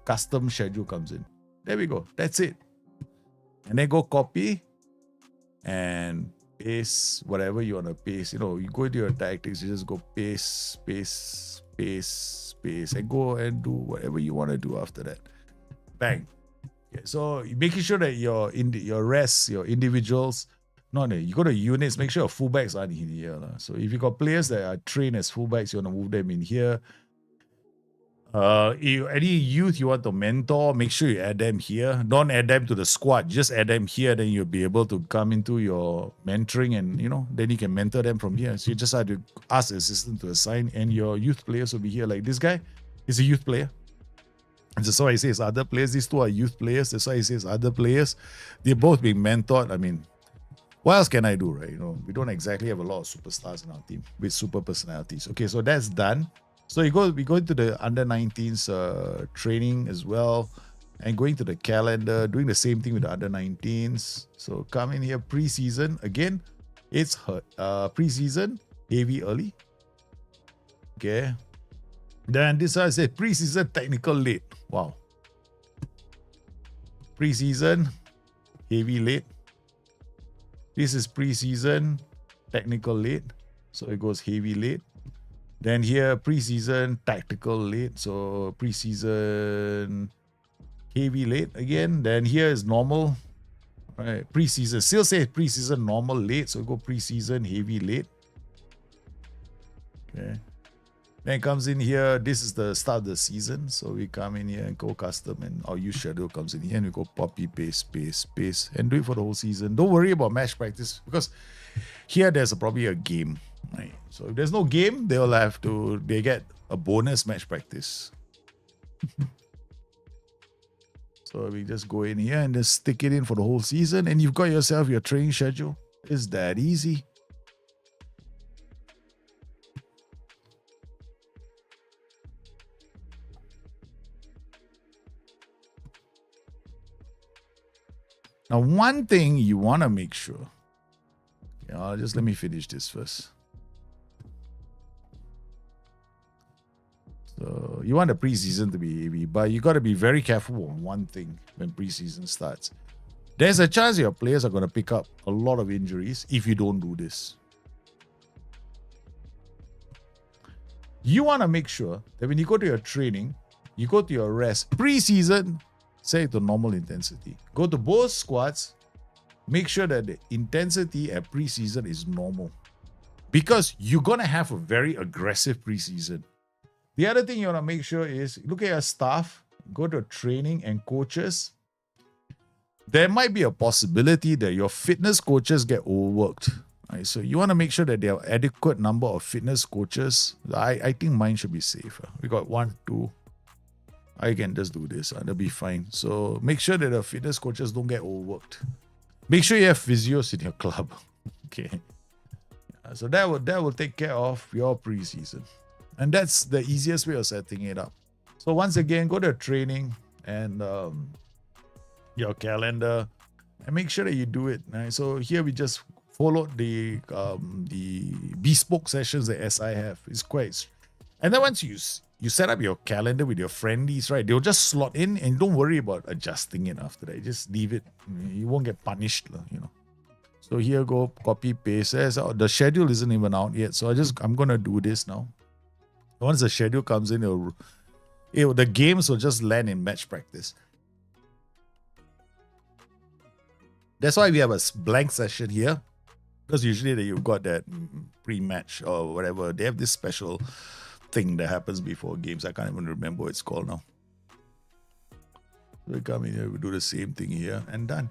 custom schedule comes in. There we go. That's it. And then go copy and paste whatever you want to paste. You go to your tactics, you just go paste, and go and do whatever you want to do after that. Bang. Okay, so making sure that your individuals, you go to units, make sure your fullbacks aren't in here. So if you got players that are trained as fullbacks, you want to move them in here. Any youth you want to mentor, make sure you add them here. Don't add them to the squad. Just add them here. Then you'll be able to come into your mentoring, and then you can mentor them from here. So you just have to ask the assistant to assign, and your youth players will be here. Like this guy is a youth player. And that's why he says other players. These two are youth players. That's why he says other players. They're both being mentored. I mean, what else can I do, right? We don't exactly have a lot of superstars in our team with super personalities. Okay, so that's done. So we go into the under 19s training as well, and going to the calendar, doing the same thing with the under 19s. So come in here, preseason again. It's preseason heavy early. Okay. Then this I said preseason technical late. Wow. Preseason heavy late. This is preseason technical late. So it goes heavy late. Then here, preseason tactical late. So preseason heavy late again. Then here is normal. All right, preseason. Still say preseason normal late. So we go preseason heavy late. Okay. Then it comes in here. This is the start of the season. So we come in here and go custom, and our use schedule comes in here, and we go copy, paste, paste, paste, and do it for the whole season. Don't worry about match practice, because here there's probably a game. Right. So if there's no game, they get a bonus match practice. So we just go in here and just stick it in for the whole season, and you've got yourself your training schedule. It's that easy. Now, one thing you want to make sure, just let me finish this first. So you want the preseason to be heavy, but you got to be very careful on one thing when preseason starts. There's a chance your players are going to pick up a lot of injuries if you don't do this. You want to make sure that when you go to your training, you go to your rest. Preseason, set it to normal intensity. Go to both squads. Make sure that the intensity at preseason is normal, because you're going to have a very aggressive preseason. The other thing you want to make sure is look at your staff, go to training and coaches. There might be a possibility that your fitness coaches get overworked. Right? So you want to make sure that there are adequate number of fitness coaches. I think mine should be safer. We got 1, 2. I can just do this. That'll be fine. So make sure that the fitness coaches don't get overworked. Make sure you have physios in your club. Okay. So that will take care of your preseason. And that's the easiest way of setting it up. So once again, go to training and your calendar and make sure that you do it. Right? So here we just followed the bespoke sessions that SI have. It's quite. And then once you set up your calendar with your friendlies, right? They'll just slot in, and don't worry about adjusting it after that. Just leave it. You won't get punished, So here go copy paste. The schedule isn't even out yet, so I'm gonna do this now. Once the schedule comes in, the games will just land in match practice. That's why we have a blank session here, because usually you've got that pre-match or whatever. They have this special thing that happens before games. I can't even remember what it's called now. We come in here, we do the same thing here, and done.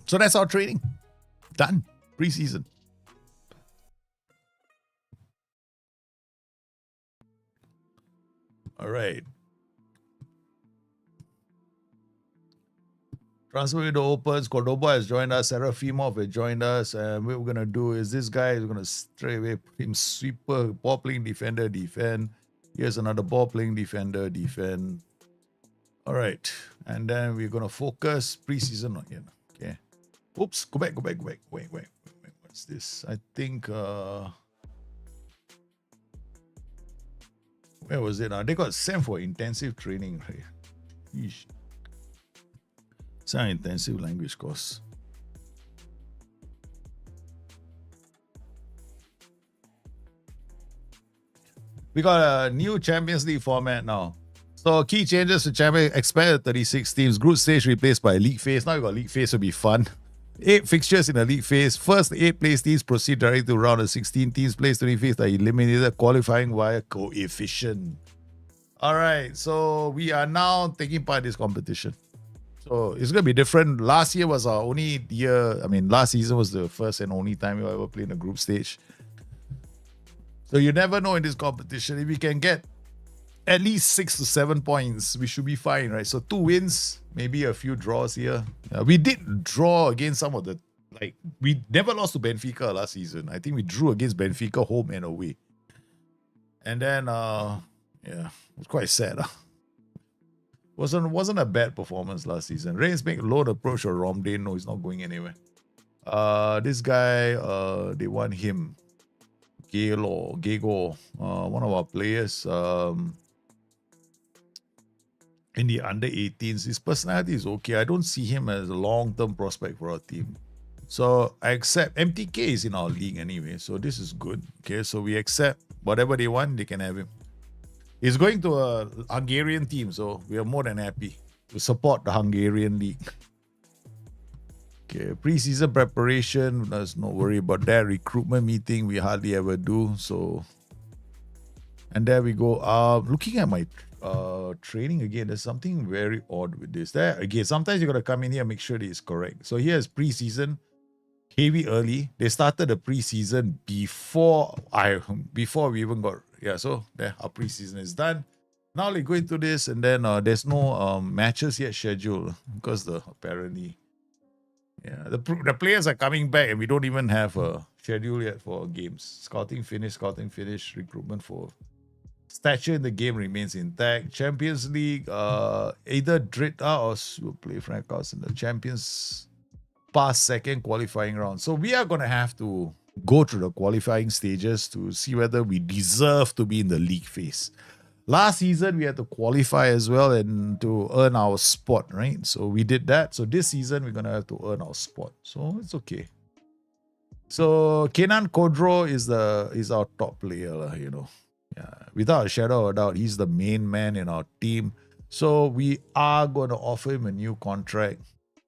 So that's our training. Done. Preseason. All right. Transfer window opens. Cordoba has joined us. Serafimov has joined us. And what we're going to do is this guy is going to straight away put him sweeper, ball playing defender, defend. Here's another ball playing defender, defend. All right. And then we're going to focus preseason on him. Okay. Oops. Go back. Wait. What's this? I think Where was it? They got sent for intensive training, right? Yeesh. Some intensive language course. We got a new Champions League format now. So key changes to Champions expanded 36 teams. Group stage replaced by league phase. Now we got league phase, will be fun. 8 fixtures in the league phase. First 8 place teams proceed directly to round of 16 teams. Placed 25th are eliminated, qualifying via coefficient. All right, so we are now taking part in this competition. So it's going to be different. Last year was our only year. I mean, last season was the first and only time we ever played in a group stage. So you never know in this competition. If we can get at least 6 to 7 points, we should be fine, right? So 2 wins, maybe a few draws here. We did draw against some of the, we never lost to Benfica last season. I think we drew against Benfica home and away. And then, yeah, it was quite sad. Wasn't a bad performance last season. Reigns make load approach or Romdane. No, he's not going anywhere. This guy, they want him. Gego, one of our players in the under 18s. His personality is okay. I don't see him as a long-term prospect for our team. So I accept. MTK is in our league anyway, so this is good. Okay, so we accept whatever they want, they can have him. He's going to a Hungarian team, so we are more than happy to support the Hungarian league. Okay, preseason preparation, there's no worry about that. Recruitment meeting, we hardly ever do. So, and there we go. Looking at my training again, there's something very odd with this. There again, sometimes you gotta come in here and make sure that it's correct. So here's preseason, heavy early. They started the preseason before we even got So there, our preseason is done. Now they go into this, and then there's no matches yet scheduled because apparently. Yeah, the players are coming back and we don't even have a schedule yet for games. Scouting finish, recruitment for stature in the game remains intact. Champions League, either Drita or will play Frankhouse in the Champions past second qualifying round. So we are going to have to go through the qualifying stages to see whether we deserve to be in the league phase. Last season, we had to qualify as well and to earn our spot, right? So we did that. So this season, we're going to have to earn our spot. So it's okay. So Kenan Kodro is our top player, Yeah, without a shadow of a doubt, he's the main man in our team. So we are going to offer him a new contract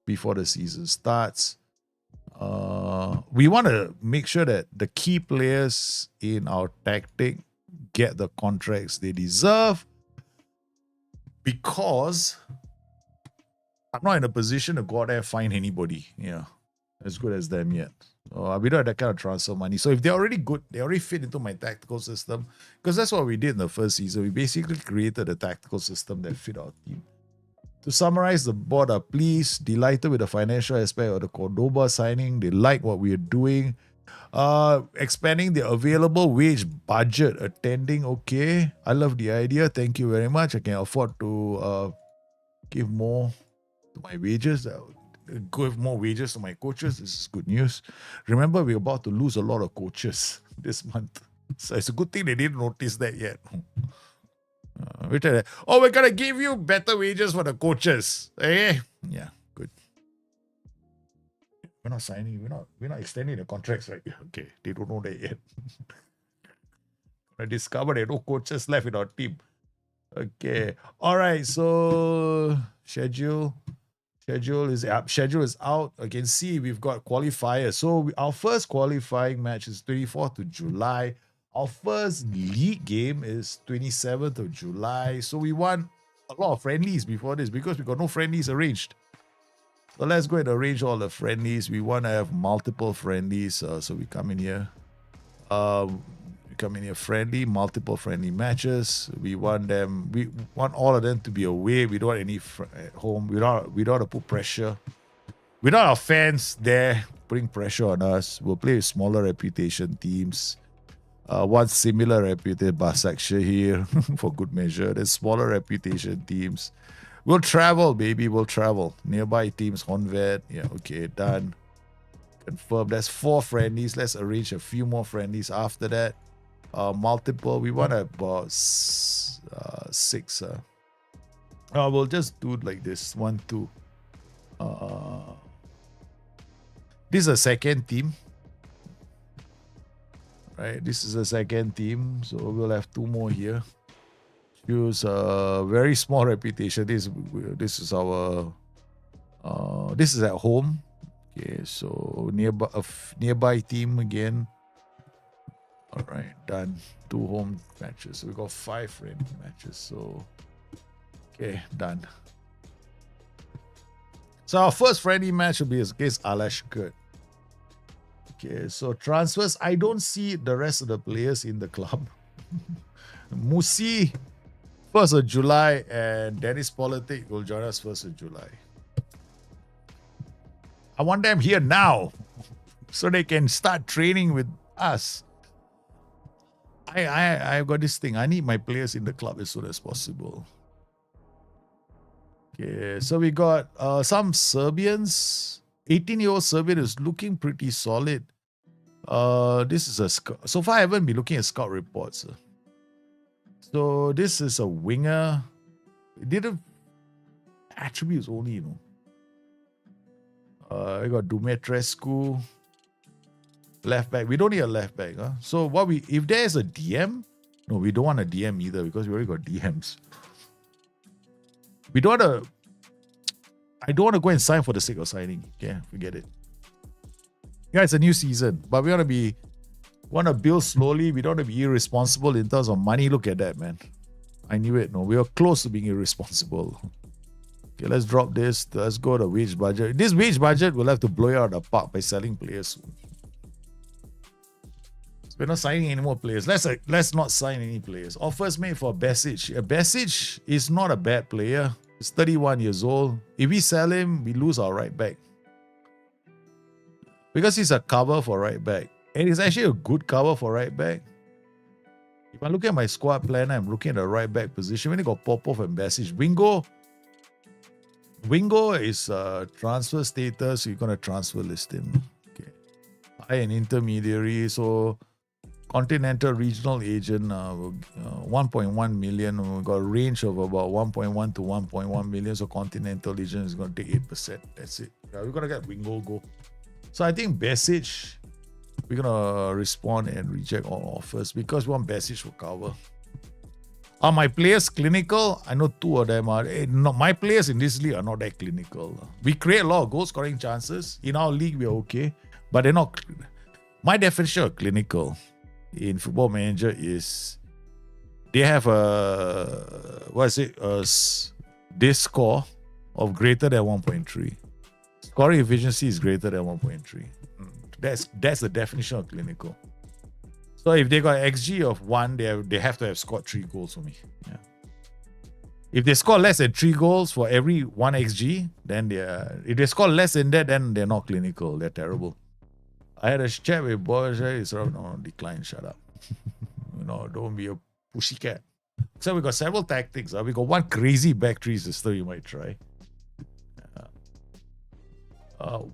before the season starts. We want to make sure that the key players in our tactic get the contracts they deserve, because I'm not in a position to go out there and find anybody, as good as them yet. We don't have that kind of transfer money. So if they're already good, they already fit into my tactical system, because that's what we did in the first season. We basically created a tactical system that fit our team. To summarize, the board are pleased, delighted with the financial aspect of the Cordoba signing. They like what we are doing. Expanding the available wage budget, attending, okay. I love the idea. Thank you very much. I can afford to give more to my wages. Give more wages to my coaches. This is good news. Remember, we're about to lose a lot of coaches this month. So it's a good thing they didn't notice that yet. We're going to give you better wages for the coaches. Eh? Yeah, good. We're not signing. We're not extending the contracts, right? Okay, they don't know that yet. I discovered there are no coaches left in our team. Okay, all right. So schedule is up. Schedule is out. I can see we've got qualifiers. So our first qualifying match is 24th of July. Our first league game is 27th of July. So we want a lot of friendlies before this because we got no friendlies arranged. So let's go and arrange all the friendlies. We want to have multiple friendlies. So we come in here. Friendly, multiple friendly matches. We want all of them to be away. We don't want any at home. We don't want to put pressure. We don't have fans there putting pressure on us. We'll play with smaller reputation teams. One similar reputed Basaksha here for good measure. There's smaller reputation teams. We'll travel, baby. We'll travel. Nearby teams, Honved. Yeah, okay, done. Confirm. That's 4 friendlies. Let's arrange a few more friendlies after that. multiple. We want about 6. We'll just do it like this. 1, 2. This is a second team. Right, this is a second team, so we'll have 2 more here. Choose a very small reputation. This is our this is at home. Okay, so nearby team again. All right, done. 2 home matches. So we got 5 friendly matches. So okay, done. So our first friendly match will be against Alashkert. Okay, so transfers. I don't see the rest of the players in the club. Musi, 1st of July, and Dennis Politic will join us 1st of July. I want them here now so they can start training with us. I've got this thing. I need my players in the club as soon as possible. Okay, so we got some Serbians. 18-year-old Serbian is looking pretty solid. This is a so far I haven't been looking at scout reports. So this is a winger. It didn't attributes only, you know. I got Dumitrescu, left back. We don't need a left back. So if there's a DM, no, we don't want a DM either because we already got DMs. We don't want to. I don't want to go and sign for the sake of signing. Okay, forget it. Yeah, it's a new season, but we want to build slowly. We don't want to be irresponsible in terms of money. Look at that, man. I knew it. No, we are close to being irresponsible. Okay, let's drop this. Let's go to wage budget. This wage budget will have to blow it out of the park by selling players soon. We're not signing any more players. Let's not sign any players. Offers made for Besic. Besic is not a bad player. He's 31 years old. If we sell him, we lose our right back. Because he's a cover for right back. And he's actually a good cover for right back. If I look at my squad plan, I'm looking at the right back position. When you got Popov and Besic. Wingo is transfer status. You're going to transfer list him. Okay. High and intermediary. So continental regional agent, 1.1 million. We've got a range of about 1.1 to 1.1 million. So continental agent is going to take 8%. That's it. Yeah, we're going to get Wingo go. So I think Besic, we're going to respond and reject all offers because we want Besic for cover. Are my players clinical? I know 2 of them are. No, my players in this league are not that clinical. We create a lot of goal scoring chances. In our league, we're okay. But they're not. My definition of clinical in Football Manager is they have this score of greater than 1.3. Scoring efficiency is greater than 1.3. That's the definition of clinical. So if they got XG of 1, they have to have scored 3 goals for me. Yeah. If they score less than 3 goals for every 1 XG, then if they score less than that, then they're not clinical. They're terrible. I had a chat with boys. It's no, decline. Shut up. Don't be a pussycat. So we got several tactics. We got one crazy back 3 system you might try.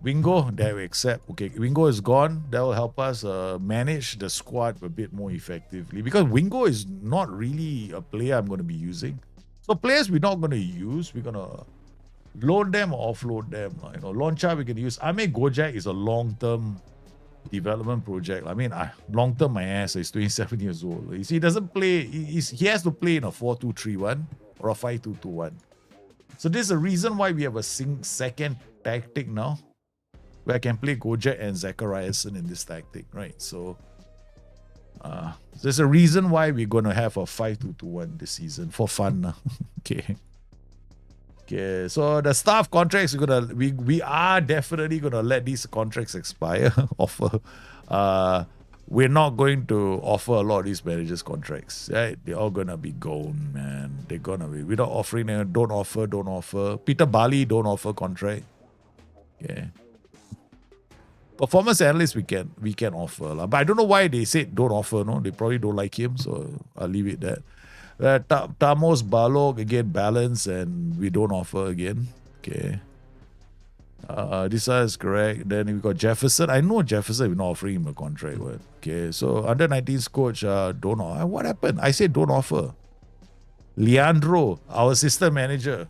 Wingo, that we accept. Okay, Wingo is gone. That will help us manage the squad a bit more effectively because Wingo is not really a player I'm going to be using. So players we're not going to use, we're going to loan them or offload them. Loncha we can use. Ame Gojek is a long-term development project. I mean, long-term my ass. He's 27 years old. You see, he doesn't play. He has to play in a 4-2-3-1 or a 5-2-2-1. So this is the reason why we have a second tactic now, where I can play Gojek and Zachariasen in this tactic, right? So there's a reason why we're going to have a 5-2-2-1 this season for fun. Okay. So the staff contracts we are definitely gonna let these contracts expire. We're not going to offer a lot of these managers contracts. Right? They're all gonna be gone, man. They're gonna be. We're not offering them. Don't offer. Peter Bali, don't offer contract. Yeah. Performance analyst we can offer. But I don't know why they said don't offer. No, they probably don't like him, so I'll leave it there. Tamos Balog again balance and we don't offer again. Okay. This is correct. Then we got Jefferson. I know Jefferson, we're not offering him a contract. But, okay, so under 19s coach, don't know. What happened? I said don't offer. Leandro, our assistant manager.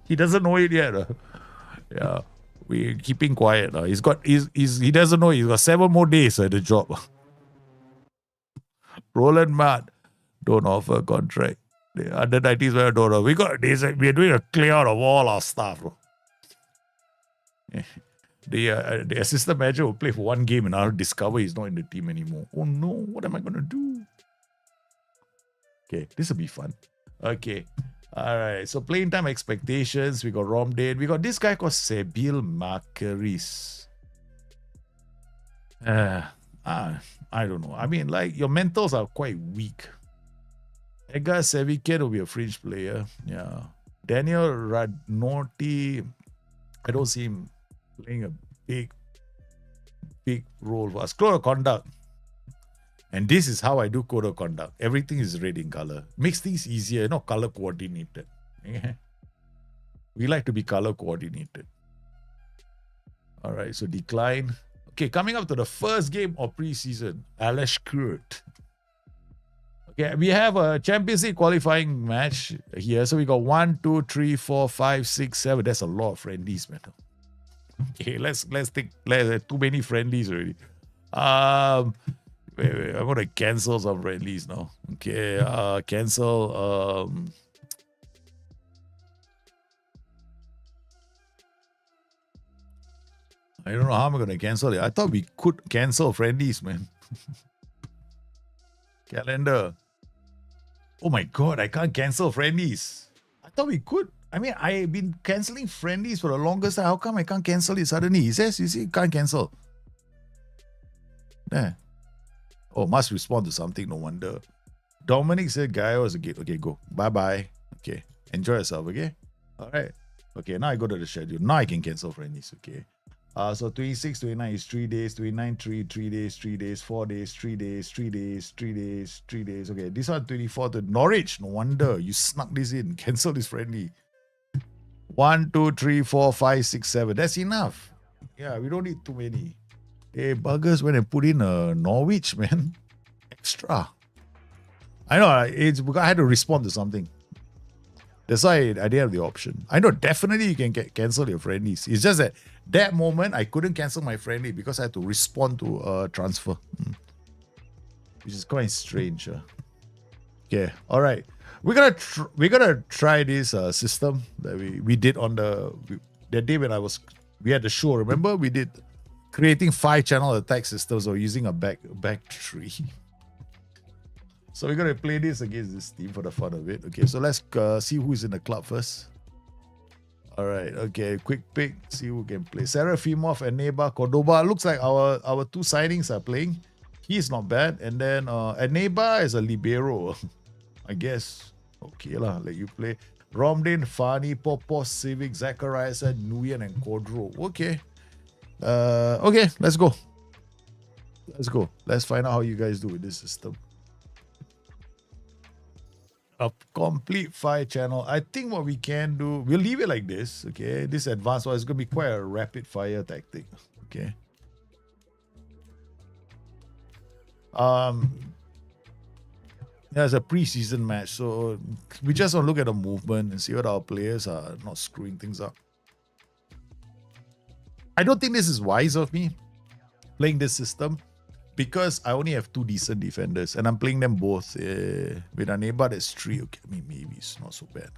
He doesn't know it yet. Yeah, we're keeping quiet. He doesn't know. He's got 7 more days at the job. Roland Matt, don't offer a contract. The under 19s don't offer. We're doing a clear out of all our staff, bro. The assistant manager will play for 1 game and I'll discover he's not in the team anymore. Oh no, what am I gonna do? Okay, this will be fun. Okay. Alright, so playing time expectations. We got Romdane. We got this guy called Sebil Makaris. I don't know. I mean, like, your mentals are quite weak. Edgar Seviken will be a fringe player. Yeah. Daniel Radnorti, I don't see him playing a big role for us. Code of conduct. And this is how I do code of conduct. Everything is red in color. Makes things easier, not color coordinated. Yeah. We like to be color coordinated. All right, so decline. Okay, coming up to the first game of preseason. Alesh Kurt. Okay, we have a Champions League qualifying match here. So we got 1, 2, 3, 4, 5, 6, 7. That's a lot of friendlies, man. Okay, let's take too many friendlies already. Wait, I'm gonna cancel some friendlies now. Okay, cancel. I don't know how I'm gonna cancel it. I thought we could cancel friendlies, man. Calendar. Oh my god, I can't cancel friendlies. I thought we could. I mean, I've been canceling friendlies for the longest time. How come I can't cancel it suddenly? He says, you see, can't cancel. There. Oh, must respond to something, no wonder. Dominic said, guy was a gate. Okay, go. Bye-bye. Okay. Enjoy yourself, okay? All right. Okay, now I go to the schedule. Now I can cancel friendlies, okay? So 26, 29 is 3 days, 29, 3 days, 3 days, 4 days, 3 days, 3 days, 3 days, 3 days. Okay, this one 24 to Norwich. No wonder you snuck this in. Cancel this friendly. 1, 2, 3, 4, 5, 6, 7. That's enough. Yeah, we don't need too many. Hey, buggers went and put in a Norwich, man. Extra. I know, it's because I had to respond to something. That's why I didn't have the option. I know definitely you can cancel your friendlies. It's just that moment I couldn't cancel my friendly because I had to respond to a transfer. Which is quite strange. Okay, all right. We're gonna try this system that we did on that day when we had the show. Remember we did creating 5-channel attack systems or using a back tree. So we're going to play this against this team for the fun of it. Okay, so let's see who's in the club first. All right, okay, quick pick. See who can play. Serafimov and Neba Cordoba. Looks like our 2 signings are playing. He's not bad. And then Neba is a libero. I guess. Okay lah, let you play. Romdane, Fani, Popos, Civic, Zacharias, Nguyen, and Cordro. Okay. Okay, let's go. Let's find out how you guys do with this system. A complete 5-channel. I think what we can do, we'll leave it like this. Okay, this advanced one is going to be quite a rapid fire tactic. Okay. There's a preseason match, so we just want to look at the movement and see what our players are not screwing things up. I don't think this is wise of me playing this system because I only have 2 decent defenders and I'm playing them both with a neighbor that's 3. Okay, I mean, maybe it's not so bad.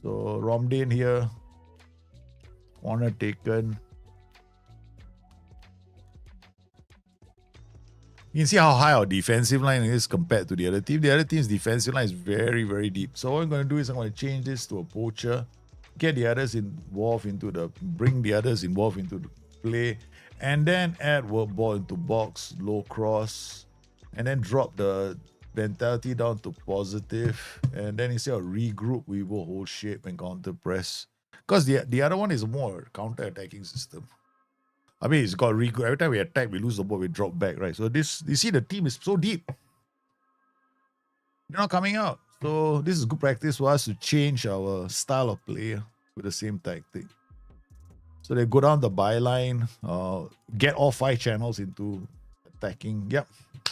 So Romdane here, corner taken. You can see how high our defensive line is compared to the other team. The other team's defensive line is very, very deep. So what I'm going to do is I'm going to change this to a poacher, get the others involved bring the others involved into the play, and then add work ball into box, low cross, and then drop the mentality down to positive. And then instead of regroup, we will hold shape and counter press. Because the other one is more counter-attacking system. I mean, it's got regroup. Every time we attack, we lose the ball, we drop back, right? So this, you see, the team is so deep. They're not coming out. So this is good practice for us to change our style of play with the same tactic. So they go down the byline, get all 5 channels into attacking. Yep,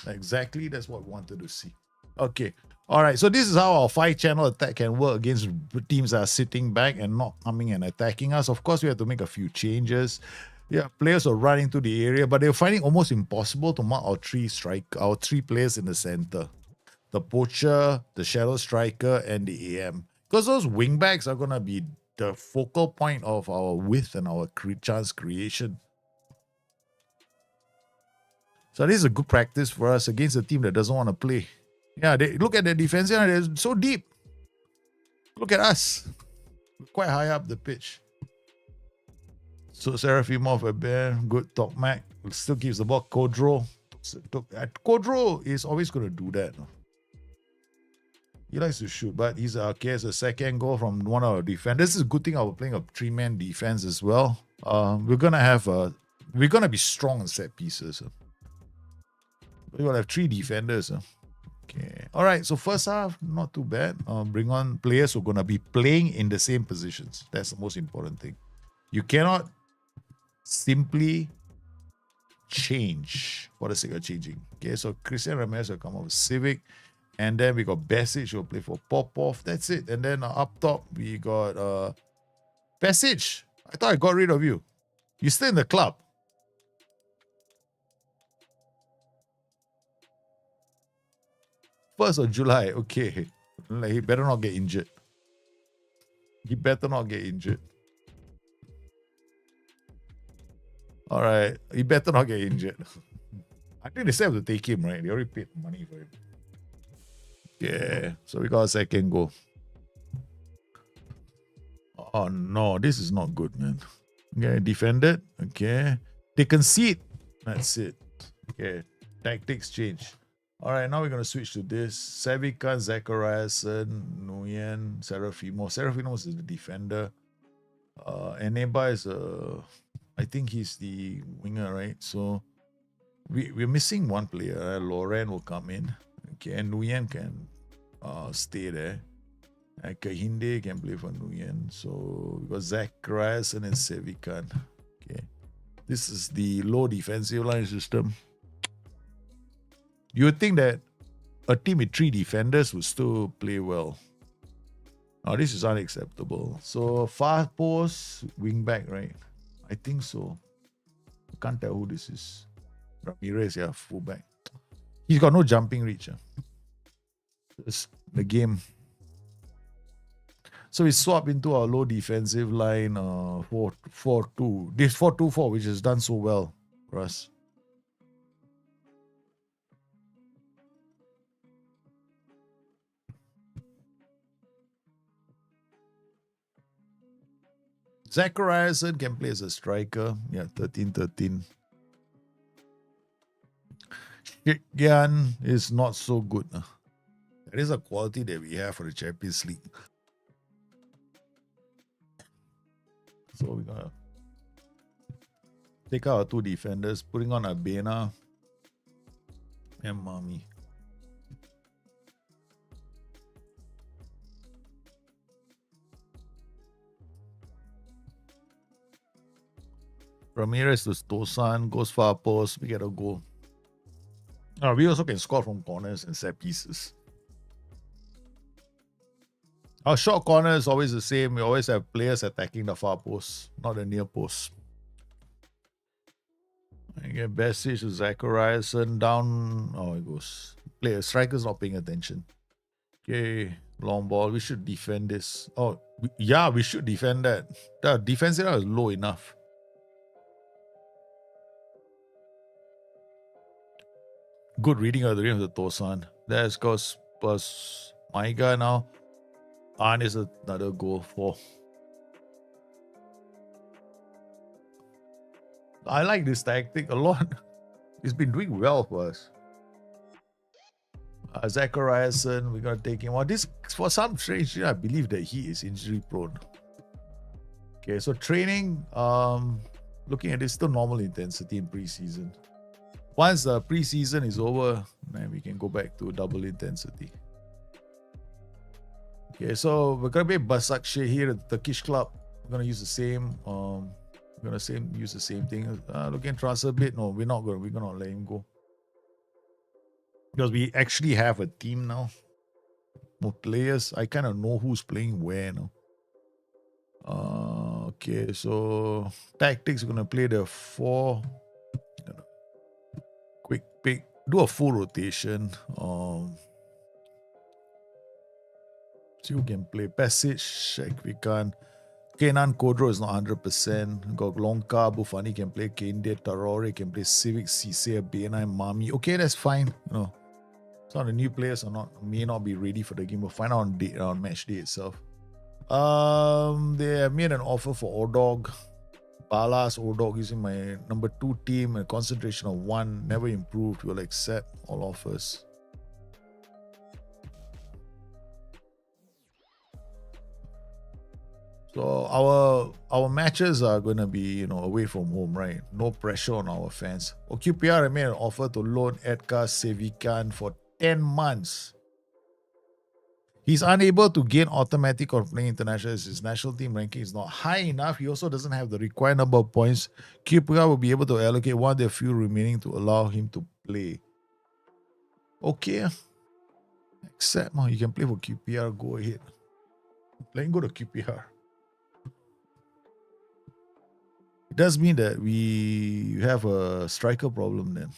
exactly. That's what we wanted to see. Okay. All right. So this is how our 5-channel attack can work against teams that are sitting back and not coming and attacking us. Of course, we have to make a few changes. Yeah, players will run into the area, but they're finding almost impossible to mark our 3 players in the center. The poacher, the shadow striker, and the AM. Because those wingbacks are gonna be the focal point of our width and our chance creation. So this is a good practice for us against a team that doesn't want to play. Yeah, they look at the defense, yeah, they're so deep. Look at us. We're quite high up the pitch. So Serafimov, a bear, good top Mac. Still keeps the ball. Kodro. Kodro is always going to do that. He likes to shoot, but he's has a second goal from one of our defenders. This is a good thing. We're playing a 3-man defense as well. We're gonna be strong in set pieces. We're gonna have 3 defenders. Okay. All right. So first half, not too bad. Bring on players who are gonna be playing in the same positions. That's the most important thing. You cannot simply change for the sake of changing. Okay. So Christian Ramirez will come up with Civic. And then we got Besic who will play for Popov. That's it. And then up top, we got Besic. I thought I got rid of you. You're still in the club. First of July. Okay. He better not get injured. He better not get injured. All right. He better not get injured. I think they still have to take him, right? They already paid money for him. Yeah, so we got a second goal. Oh no, this is not good, man. Okay, defended. Okay, they concede. That's it. Okay, tactics change. All right, now we're gonna switch to this. Savikan, Zachariasen, Nguyen, Serafimo. Serafimo is the defender. Eneba is I think he's the winger, right? So we're missing one player. Loren will come in. Okay, and Nguyen can stay there. And Kahinde can play for Nguyen. So we got Zachariasen and Sevikan. Okay. This is the low defensive line system. You would think that a team with 3 defenders would still play well. Now this is unacceptable. So far post, wing back, right? I think so. I can't tell who this is. Ramirez, yeah, fullback. He's got no jumping reach. It's the game. So we swap into our low defensive line 4-4-2. This 4-2-4, which has done so well for us. Zachariasen can play as a striker. Yeah, 13-13. Shikyan is not so good. That is a quality that we have for the Champions League. So we're going to take out our 2 defenders, putting on Abena and Mami. Ramirez to Tosan, goes far post, we get a goal. We also can score from corners and set pieces. Our short corner is always the same. We always have players attacking the far post, not the near post. Again, Besic to Zachariasen down. Oh, it goes. Striker's not paying attention. Okay, long ball. We should defend this. Oh, yeah, we should defend that. The defense area is low enough. Good reading of the game of the Tosan. That's goes plus Maiga now. And is another goal for. I like this tactic a lot. It's been doing well for us. Zachariasen, we're gonna take him. This for some strange reason, I believe that he is injury prone. Okay, so training, looking at this, still normal intensity in preseason. Once the preseason is over, then we can go back to double intensity. Okay, so we're gonna be Basaksehir at the Turkish club. We're gonna use the same We're gonna use the same thing. Looking trust a bit. No, we're not gonna. We're gonna let him go because we actually have a team now. More players. I kind of know who's playing where now. Okay, so tactics. We're gonna play the 4. Quick pick. Do a full rotation. See who can play. Passage. Check we can. Kenan Kodro is not 100%. Got Lonka, Bufani can play. Kende, Tarore can play. Civic, Cisse, BNI, Mami. Okay, that's fine. Some of the new players may not be ready for the game. We'll find out on match day itself. They have made an offer for Ordog. Balas Ordog using my number 2 team. A concentration of 1. Never improved. We'll accept all offers. So our matches are going to be, away from home, right? No pressure on our fans. QPR made an offer to loan Edgar Sevikan for 10 months. He's unable to gain automatic or playing international as his national team ranking is not high enough. He also doesn't have the required number of points. QPR will be able to allocate one of their few remaining to allow him to play. Okay. Accept. You can play for QPR. Go ahead. Let him go to QPR. It does mean that we have a striker problem then.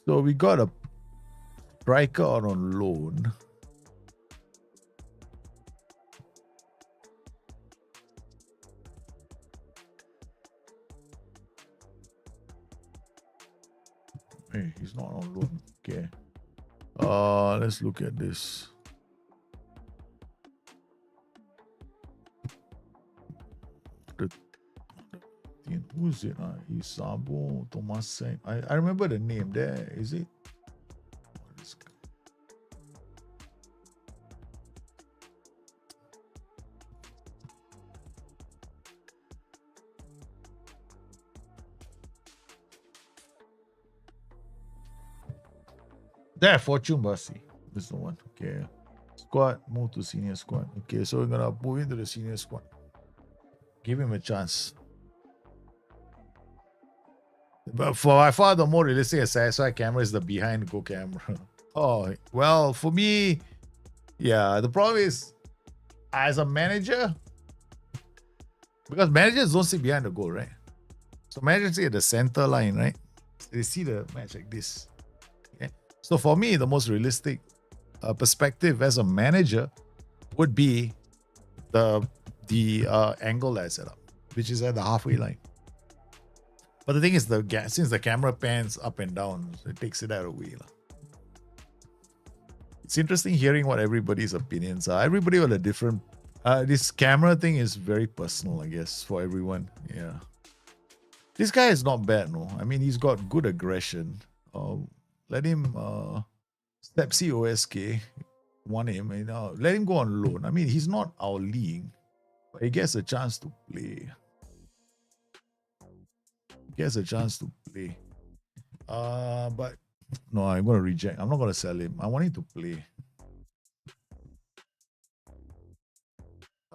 So we got a striker on loan. Hey, he's not on loan. Okay. Let's look at this. Who is it? Isabo Thomas. I remember the name there. Is it? There, Fortune Basi. This is the one. Okay. Squad, move to senior squad. Okay, so we're gonna move into the senior squad. Give him a chance. But by far the more realistic SSI camera is the behind go camera. Oh, well, for me, yeah, the problem is as a manager, because managers don't sit behind the goal, right? So managers sit at the center line, right? They see the match like this. Okay? So for me, the most realistic perspective as a manager would be the angle that I set up, which is at the halfway line. But the thing is, since the camera pans up and down, so it takes it out of the way. It's interesting hearing what everybody's opinions are. Everybody will have different. This camera thing is very personal, I guess, for everyone. Yeah. This guy is not bad, no. I mean, he's got good aggression. Let him step COSK, want him, and let him go on loan. I mean, he's not our league, but he gets a chance to play. But no, I'm going to reject. I'm not going to sell him. I want him to play.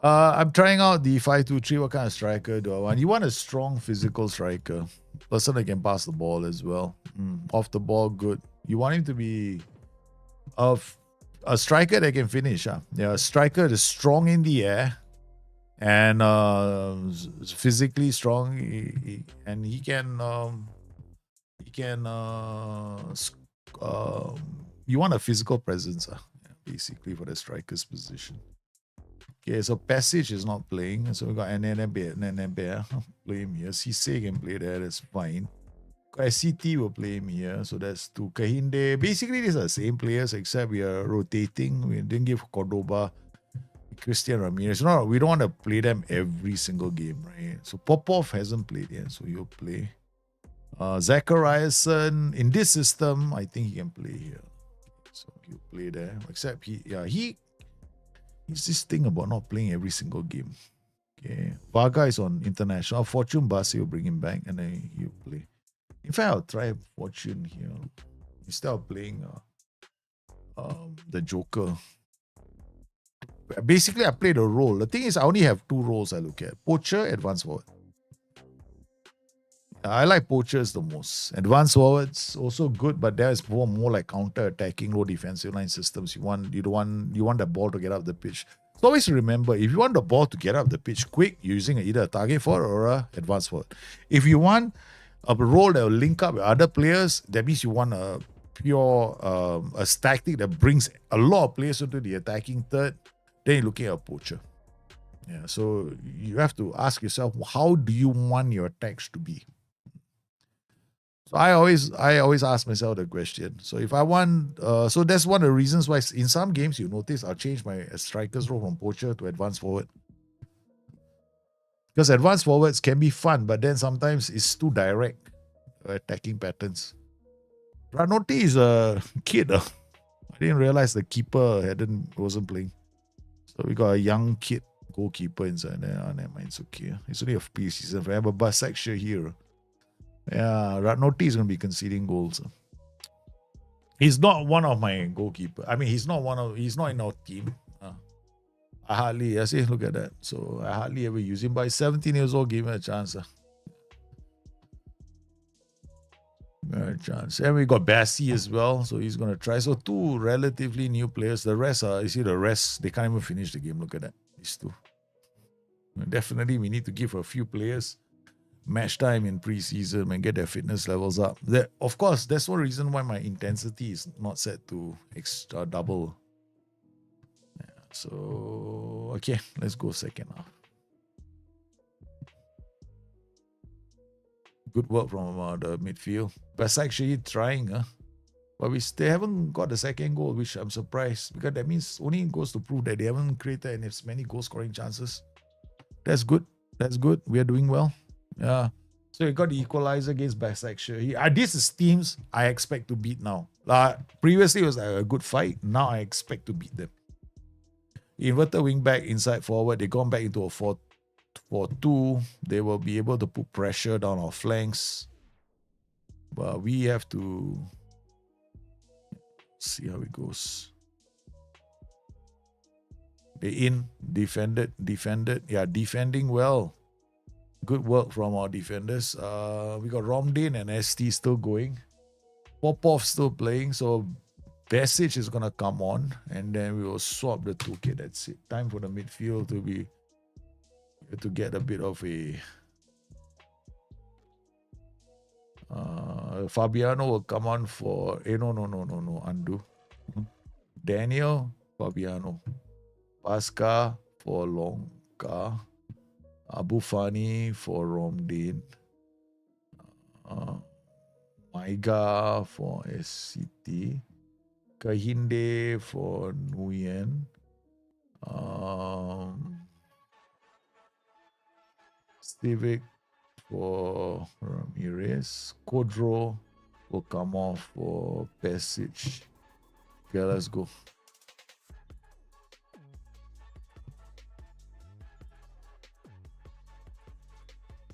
I'm trying out the 5-2-3. What kind of striker do I want? You want a strong physical striker. Person that can pass the ball as well. Off the ball, good. You want him to be a striker that can finish. Yeah, a striker that's strong in the air and physically strong. And he can you want a physical presence, basically, for the striker's position. Okay, so Passage is not playing. So we got Nenebe play him here. Cisse can play there, that's fine. SCT will play him here, so that's 2. Kahinde. Basically, these are the same players, except we are rotating. We didn't give Cordoba, Christian Ramirez. No, we don't want to play them every single game, right? So Popov hasn't played yet, so he'll play. Zachariason, in this system, I think he can play here. So he'll play there. Except he's this thing about not playing every single game. Okay. Vaga is on international. Fortune Basi will bring him back and then he'll play. In fact, I'll try fortune here instead of playing the Joker. Basically, I played a role. The thing is, I only have two roles I look at: poacher, advanced forward. I like poachers the most. Advanced forwards also good, but there's more like counter-attacking, low defensive line systems. You want the ball to get up the pitch. So always remember, if you want the ball to get up the pitch quick, you're using either a target forward or a advanced forward. If you want a role that will link up with other players, that means you want a pure a tactic that brings a lot of players into the attacking third. Then you're looking at a poacher. Yeah, so you have to ask yourself, how do you want your attacks to be? So I always ask myself the question. So if I want, so that's one of the reasons why in some games you notice I'll change my striker's role from poacher to advanced forward. Because advanced forwards can be fun, but then sometimes it's too direct attacking patterns. Ranoti is a kid. I didn't realize the keeper wasn't playing. So we got a young kid goalkeeper inside there. Oh, never mind, it's okay. It's only a pre-season. I have a Bustthenet here. Yeah, Ratnoti is going to be conceding goals. He's not one of my goalkeeper. I mean, he's not in our team. I say, look at that. So I hardly ever use him. But he's 17 years old, give him a chance. A chance. And we got Bassi as well, so he's going to try. So two relatively new players. The rest they can't even finish the game. Look at that. These two. Definitely, we need to give a few players match time in preseason and get their fitness levels up. Of course, that's one reason why my intensity is not set to extra double. Yeah, so, okay, let's go second half. Good work from the midfield. But actually trying, but they haven't got the second goal, which I'm surprised, because that means only goes to prove that they haven't created as many goal scoring chances. That's good. That's good. We are doing well. Yeah. So you got the equalizer against Basak. This is teams I expect to beat now. Previously it was a good fight. Now I expect to beat them. Inverted wing back, inside forward. They gone back into a 4-4-2. They will be able to put pressure down our flanks. But we have to see how it goes. They defended. Yeah, defending well. Good work from our defenders. We got Romdin and ST still going. Popov still playing. So Besic is going to come on. And then we will swap the two. Okay, that's it. Time for the midfield to get a bit of a... Fabiano will come on for... No. Undo. Daniel, Fabiano. Pasca for Longka. Abu Fani for Romdin. Maiga for SCT. Kahinde for Nguyen. Civic for Ramirez. Kodro will come off for Pesic. Okay, let's go.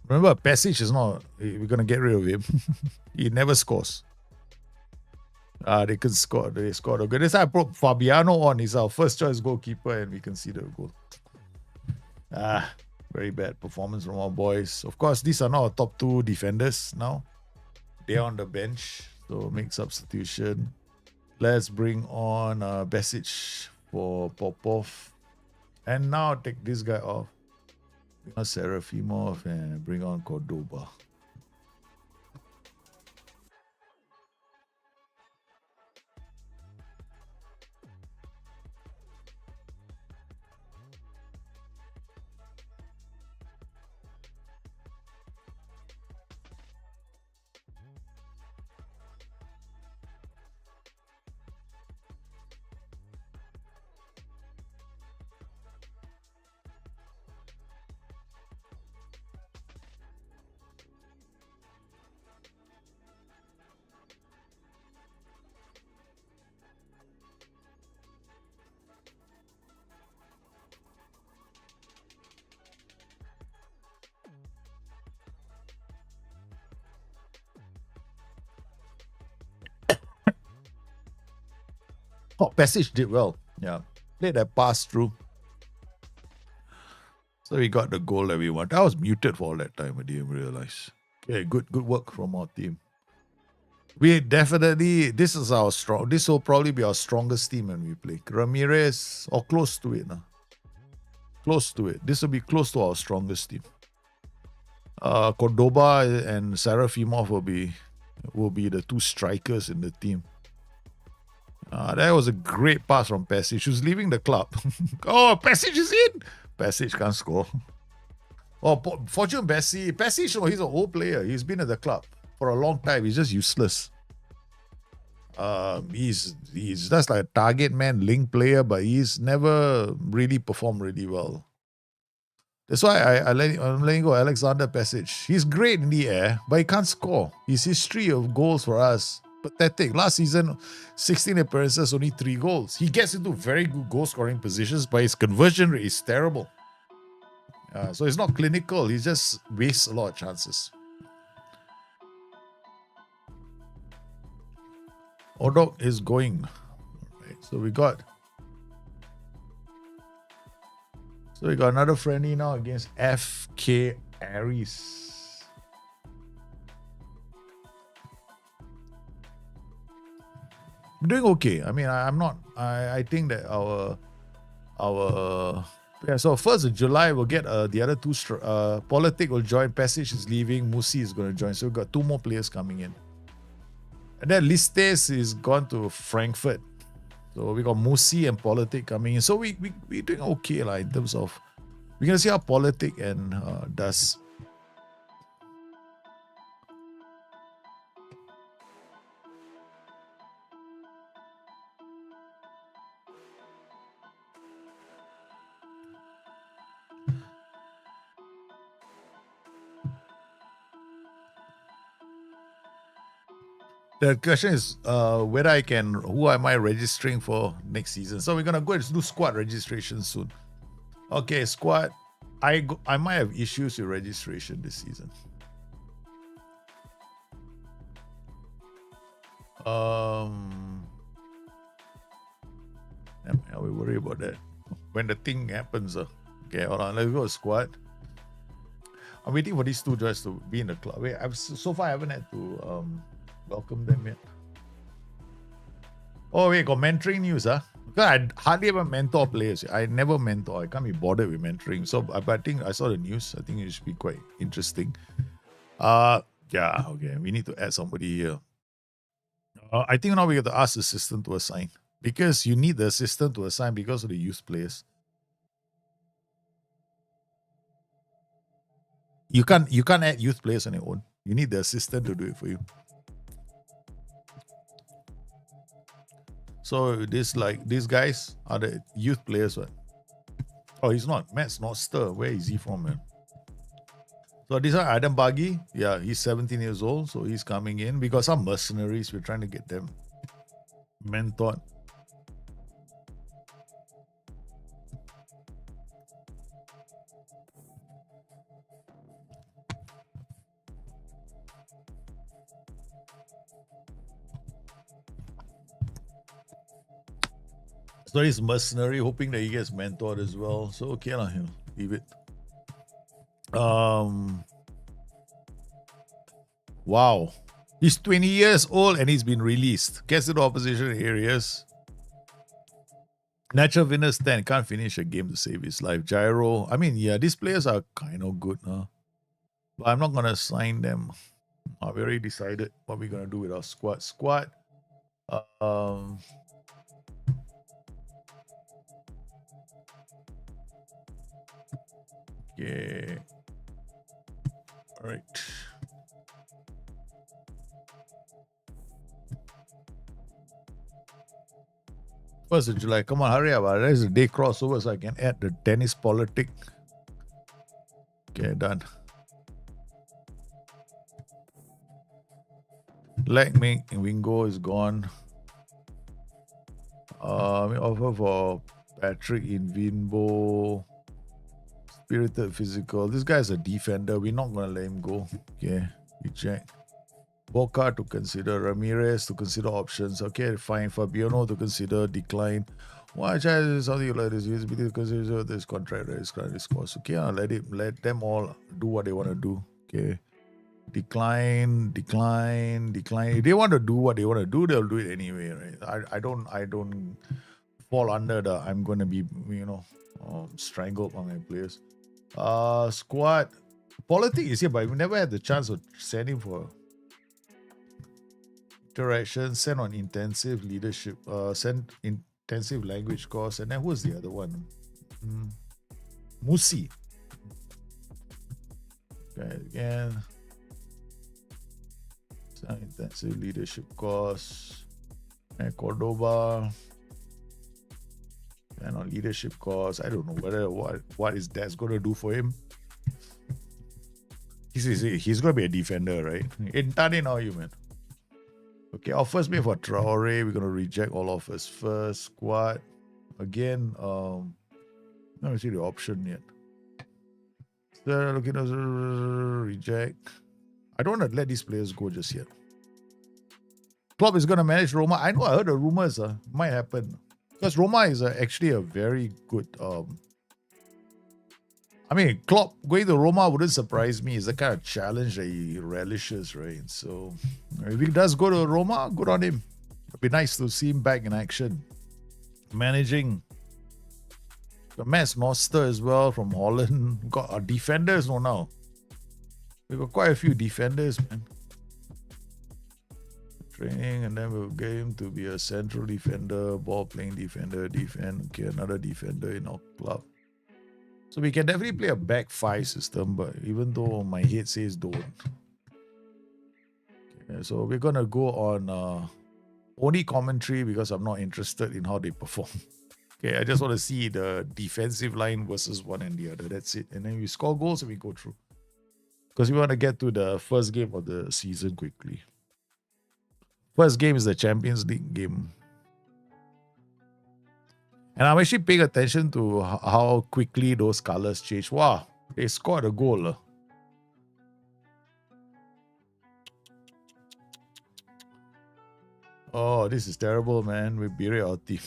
Remember, Pesic is not... We're going to get rid of him. He never scores. They could score. They scored a good. That's why I put Fabiano on. He's our first choice goalkeeper and we conceded a goal. Very bad performance from our boys. Of course, these are not our top two defenders now. They're on the bench. So make substitution. Let's bring on Besic for Popov. And now take this guy off. Bring on Serafimov and bring on Cordoba. Oh, Passage did well. Yeah. Played that pass through. So we got the goal that we want. I was muted for all that time. I didn't realize. Okay, good work from our team. We definitely, this is our strong, this will probably be our strongest team when we play. Ramirez, or close to it. Close to it. This will be close to our strongest team. Cordoba and Serafimov will be the two strikers in the team. That was a great pass from Passage, who's leaving the club. Oh, Passage is in! Passage can't score. Oh, Fortune Passage, he's an old player. He's been at the club for a long time. He's just useless. He's just like a target man, link player, but he's never really performed really well. That's why I'm letting go Alexander Passage. He's great in the air, but he can't score. His history of goals for us, pathetic. Last season, 16 appearances, only 3 goals. He gets into very good goal-scoring positions, but his conversion rate is terrible. So he's not clinical. He just wastes a lot of chances. Odok is going. Right, so we got another friendly now against FK Aries. I'm doing okay. I mean, I'm not. I think that our so 1st of July we'll get the other two. Politic will join. Passage is leaving. Musi is going to join. So we've got 2 more players coming in. And then Listes is gone to Frankfurt. So we got Musi and Politic coming in. So we're doing okay in terms of, we're going to see how Politic and does. The question is whether who am I registering for next season? So we're going to go and do squad registration soon. Okay, squad. I might have issues with registration this season. We worry about that when the thing happens. Okay, hold on. Let's go squad. I'm waiting for these 2 guys to be in the club. Wait, so far I haven't had to welcome them yet. Oh wait, got mentoring news, Because I hardly ever mentor players. I never mentor. I can't be bothered with mentoring. So I think I saw the news. I think it should be quite interesting. Yeah, okay. We need to add somebody here. I think now we have to ask the assistant to assign. Because you need the assistant to assign because of the youth players. You can't add youth players on your own. You need the assistant to do it for you. So these guys are the youth players, right? Oh, he's not. Matt's not stir. Where is he from, man? So this one, Adam Bagi. Yeah, he's 17 years old, so he's coming in. We got some mercenaries. We're trying to get them mentored. So he's mercenary, hoping that he gets mentored as well. So okay lah, leave it. Wow. He's 20 years old and he's been released. Gets into opposition areas. Natural Venus 10 can't finish a game to save his life. Gyro. I mean, yeah, these players are kind of good, but I'm not gonna sign them. We already decided what we're gonna do with our squad. Yeah. All right. First of July. Come on, hurry up. There's a day crossover so I can add the tennis politic. Okay, done. Lightning Wingo is gone. We offer for Patrick Invimbo. Spirited Physical. This guy's a defender. We're not going to let him go. Okay, reject. Boca to consider, Ramirez to consider options. Okay, fine. Fabiano to consider, decline. Why is something like this? Because this contract is this cost. Okay, let them all do what they want to do. Okay. Decline. If they want to do what they want to do, they'll do it anyway, right? I don't fall under the I'm gonna be strangled by my players. Squad politics is here, but we never had the chance of sending for interaction, send on intensive leadership, send intensive language course, and then who's the other one? Musi. Okay, again. Send intensive leadership course. And Cordoba. And on leadership course, I don't know what is that's gonna do for him. He's gonna be a defender, right? Intani now, you man. Okay, offers made for Traore. We're gonna reject all offers first. Squad. Again, not see the option yet. So looking at reject. I don't want to let these players go just yet. Klopp is gonna manage Roma. I know, I heard the rumors might happen. Because Roma is actually a very good. I mean, Klopp going to Roma wouldn't surprise me. It's the kind of challenge that he relishes, right? So, if he does go to Roma, good on him. It'd be nice to see him back in action. Managing. Mats Noster as well from Holland. We've got our defenders now. We've got quite a few defenders, man. Training, and then we'll get him to be a central defender, ball playing defender, defend. Okay, another defender in our club. So we can definitely play a back five system, but even though my head says don't. Okay, so we're gonna go on only commentary because I'm not interested in how they perform. Okay, I just want to see the defensive line versus one and the other. That's it. And then we score goals and we go through. Because we want to get to the first game of the season quickly. First game is the Champions League game. And I'm actually paying attention to how quickly those colors change. Wow, they scored a goal. Oh, this is terrible, man. We beat our team.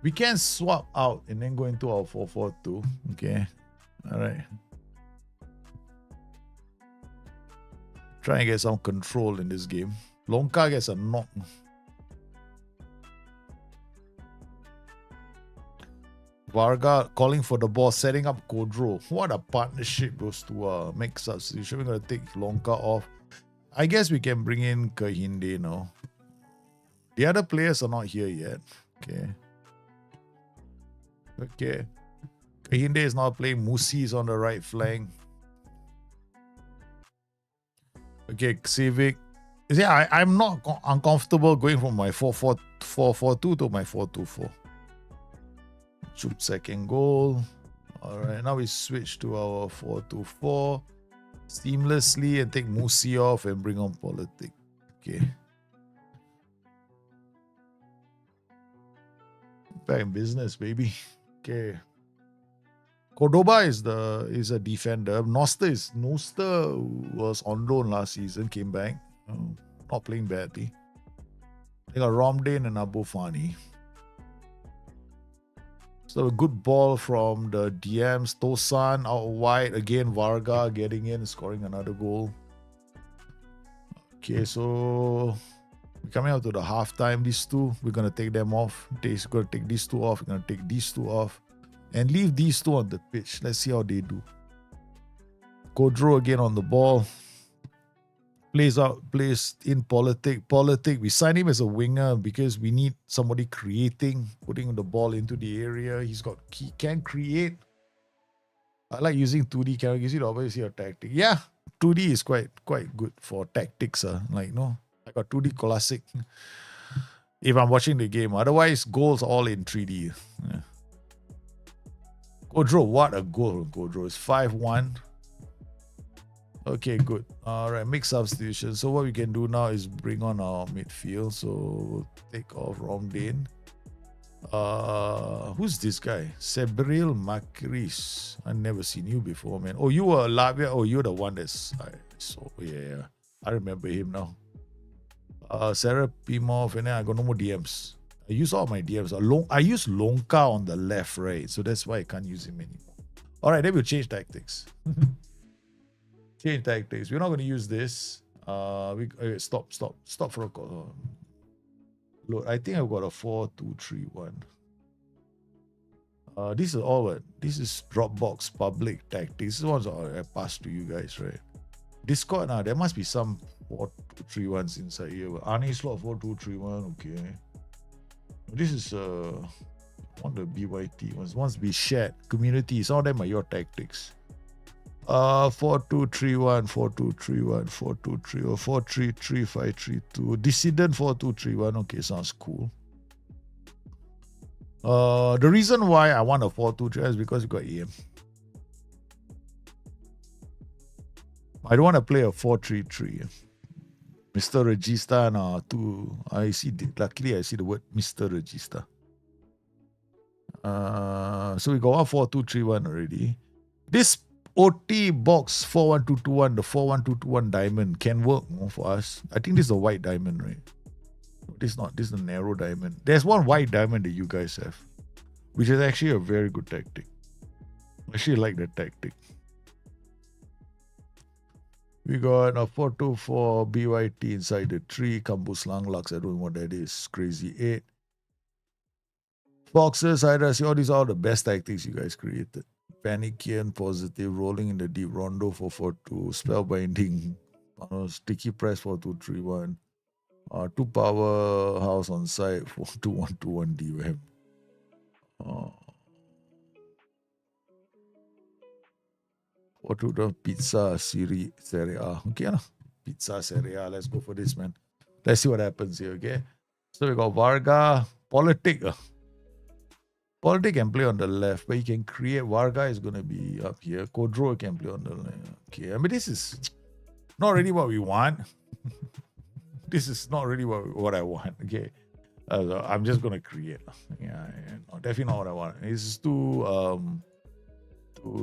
We can swap out and then go into our 4-4-2. Okay. All right. Try and get some control in this game. Lonka gets a knock. Varga calling for the ball, setting up Kodro. What a partnership those two are. Make substitution. We're going to take Lonka off. I guess we can bring in Kahinde now. The other players are not here yet. Okay. Kahinde is now playing. Musi is on the right flank. Okay, Civic. See, I'm not uncomfortable going from my 4-4-2 to my 4-2-4. Shoot second goal. All right, now we switch to our 4-2-4 seamlessly and take Musi off and bring on Politic. Okay. Back in business, baby. Okay. Cordoba is a defender. Noster was on loan last season, came back. Not playing badly. They got Romdane and Abu Fani. So a good ball from the DMs. Tosan out wide. Again, Varga getting in, scoring another goal. Okay, so we're coming out to the halftime. These two, we're going to take them off. We're going to take these two off. We're going to take these two off. And leave these two on the pitch. Let's see how they do. Kodro again on the ball. Plays in Politic. We sign him as a winger because we need somebody creating, putting the ball into the area. He can create. I like using 2D. Can I use it obviously a tactic? Yeah, 2D is quite good for tactics. I got 2D classic. If I'm watching the game, otherwise goals all in 3D. Yeah. Kodro, what a goal! Kodro is 5-1. Okay, good. All right, mix substitution. So what we can do now is bring on our midfield. So we'll take off Romdane. Who's this guy? Sebril Macris. I never seen you before, man. Oh, you were Lavia. Oh, you're the one that's yeah. I remember him now. Sarah Pimov, and then I got no more DMs. I use all my DMs. I use Lonka on the left, right? So that's why I can't use him anymore. All right, then we'll change tactics. Change tactics. We're not going to use this. Stop for a call. Look, I think I've got a 4-2-3-1. This is all what? This is Dropbox public tactics. This is ones I passed to you guys, right? Discord now, there must be some 4-2-3-1s inside here. Arnie slot 4-2-3-1, okay. This is one of the BYT ones. Once be shared community. Some of them are your tactics. 4-2-3-1, 4-2-3-1, 4-2-3 or 4-3-3-5-3-2. Dissident 4-2-3-1. Okay, sounds cool. The reason why I want a 4-2-3 is because you got AM. I don't want to play a 4-3-3. Mr. Regista luckily I see the word Mr. Regista. So we got 4-2-3-1 already. This OT box 4-1-2-2-1, the 4-1-2-2-1 diamond can work for us. I think this is a white diamond, right? This is a narrow diamond. There's one white diamond that you guys have, which is actually a very good tactic. I actually like that tactic. We got a 4-2-4 BYT inside the 3. Campus Lang Lux. I don't know what that is. Crazy 8. Foxes, Hydra. See, all these are all the best tactics you guys created. Panikian, positive, rolling in the deep, rondo 4-4-2, spellbinding, sticky press 4-2-3-1, 2 power house on site 4-2-1-2-1 DWAM. 4-2 pizza Serie A. Okay, nah. Pizza Serie A. Let's go for this, man. Let's see what happens here, okay? So we got Varga, Politic. Politic can play on the left, but he can create. Varga is going to be up here. Kodro can play on the left. Okay, I mean, this is not really what we want. This is not really what I want, okay? I'm just going to create. Yeah, no, definitely not what I want. It's too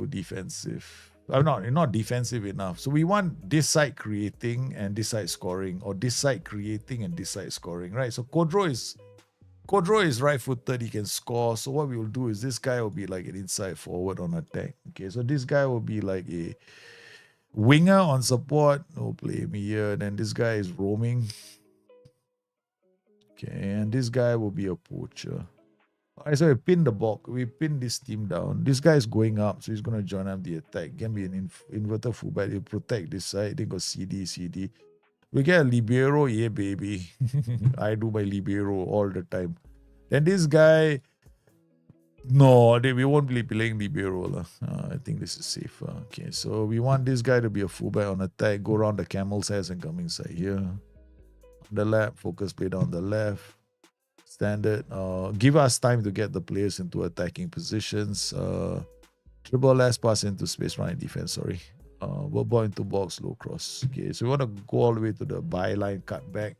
defensive. I'm not defensive enough. So we want this side creating and this side scoring, or this side creating and this side scoring, right? So Kodro is right-footed. He can score. So what we will do is this guy will be like an inside forward on attack. Okay, so this guy will be like a winger on support. No, play me here. Then this guy is roaming. Okay, and this guy will be a poacher. Alright, so we pin the block. We pin this team down. This guy is going up, so he's going to join up the attack. Can be an inverter fullback. He'll protect this side. They got CD. We get a libero, yeah, baby. I do my libero all the time. Then this guy, no, we won't be playing libero. I think this is safer. Okay, so we want this guy to be a fullback on attack, go around the camel's heads and come inside here. On the left, focus play down the left. Standard. Give us time to get the players into attacking positions. Dribble last pass into space, running defense, sorry. Ball into box, low cross. Okay, so we want to go all the way to the byline, cut back.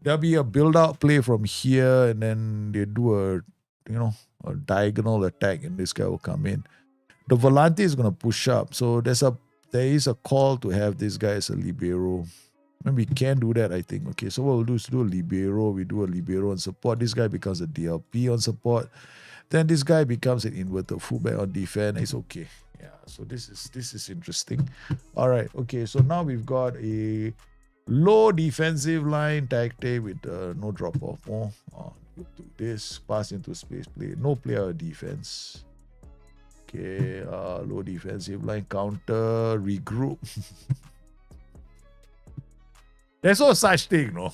There'll be a build-out play from here, and then they do a diagonal attack, and this guy will come in. The Volante is going to push up, so there is a call to have this guy as a libero. And we can do that, I think. Okay, so what we'll do is do a libero. We do a libero on support. This guy becomes a DLP on support. Then this guy becomes an inverted fullback on defense. It's okay. Yeah, so this is interesting. All right, okay, so now we've got a low defensive line tactic with no drop off. Do this, pass into space play, no player defense. Okay, low defensive line, counter, regroup. There's no such thing, no.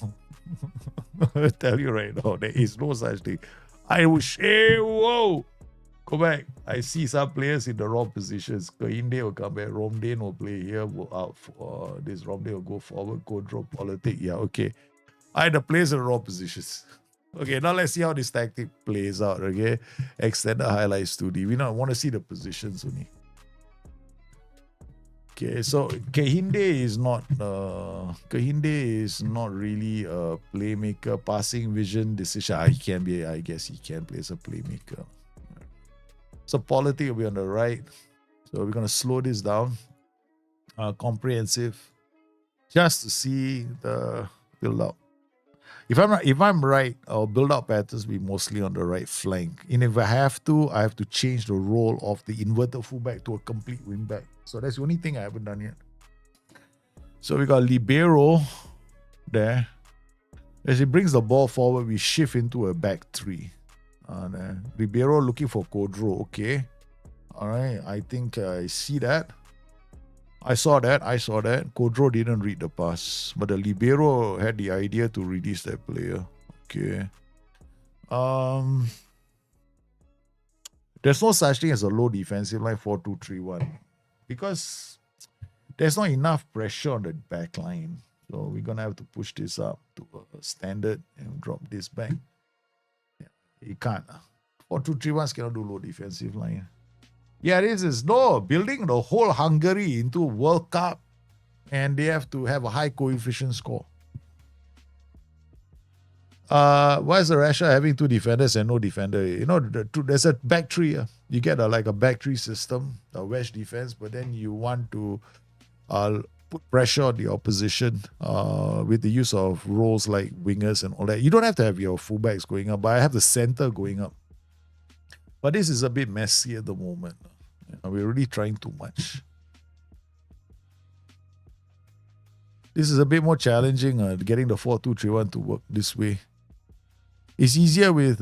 I'll tell you right now, there is no such thing. I wish, hey, whoa, go back. I see some players in the wrong positions. Inde will come back. Romdane will play here. Will out for this. Romdane will go forward. Go drop politic. Yeah, okay. The players in the wrong positions. Okay, now let's see how this tactic plays out. Okay, extended highlights 2D. We don't want to see the positions only. Okay, so Kehinde is not really a playmaker. Passing vision decision. He can be. I guess he can play as a playmaker. So Polity will be on the right. So we're gonna slow this down. Comprehensive, just to see the build up. If I'm right, our build up patterns will be mostly on the right flank. And if I have to change the role of the inverted fullback to a complete wingback. So that's the only thing I haven't done yet. So we got libero there. As he brings the ball forward, we shift into a back three. Libero looking for Kodro. Okay. All right. I think I see that. I saw that. Kodro didn't read the pass, but the libero had the idea to release that player. Okay. There's no such thing as a low defensive line 4-2-3-1 because there's not enough pressure on the back line. So we're gonna have to push this up to a standard and drop this back. Yeah, you can't. 4-2-3-1s cannot do low defensive line. Yeah, this is building the whole Hungary into a World Cup, and they have to have a high coefficient score. Why is the Russia having two defenders and no defender? There's a back three. You get like a back three system, a wedge defense, but then you want to put pressure on the opposition with the use of roles like wingers and all that. You don't have to have your fullbacks going up, but I have the center going up. But this is a bit messy at the moment. We're really trying too much. This is a bit more challenging, getting the 4-2-3-1 to work this way. It's easier with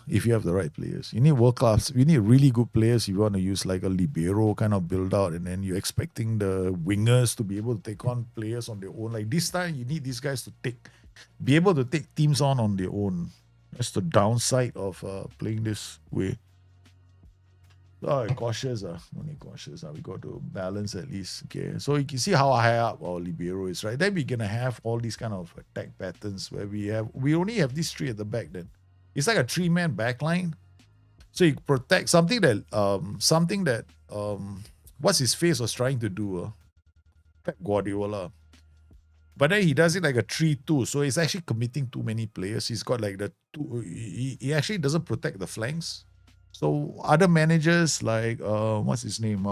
if you have the right players. You need world class. You need really good players. You want to use like a libero kind of build out, and then you're expecting the wingers to be able to take on players on their own. Like this time, you need these guys to be able to take teams on their own. That's the downside of playing this way. Cautious. Only cautious. We got to balance at least. Okay. So you can see how high up our libero is, right? Then we're gonna have all these kind of attack patterns where we only have these three at the back. Then it's like a 3-man back line. So you protect something that what's his face was trying to do, Pep Guardiola. But then he does it like a 3-2. So he's actually committing too many players. He's got like the two. He actually doesn't protect the flanks. So other managers like what's his name?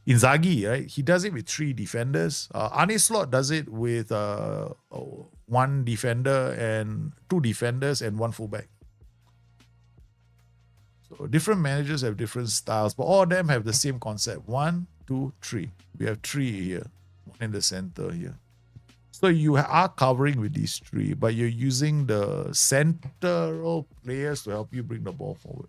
Inzaghi, right? He does it with 3 defenders. Arne Slot does it with 1 defender and 2 defenders and 1 fullback. So different managers have different styles, but all of them have the same concept. 1, 2, 3. We have 3 here. 1 in the center here. So you are covering with these 3, but you're using the central players to help you bring the ball forward.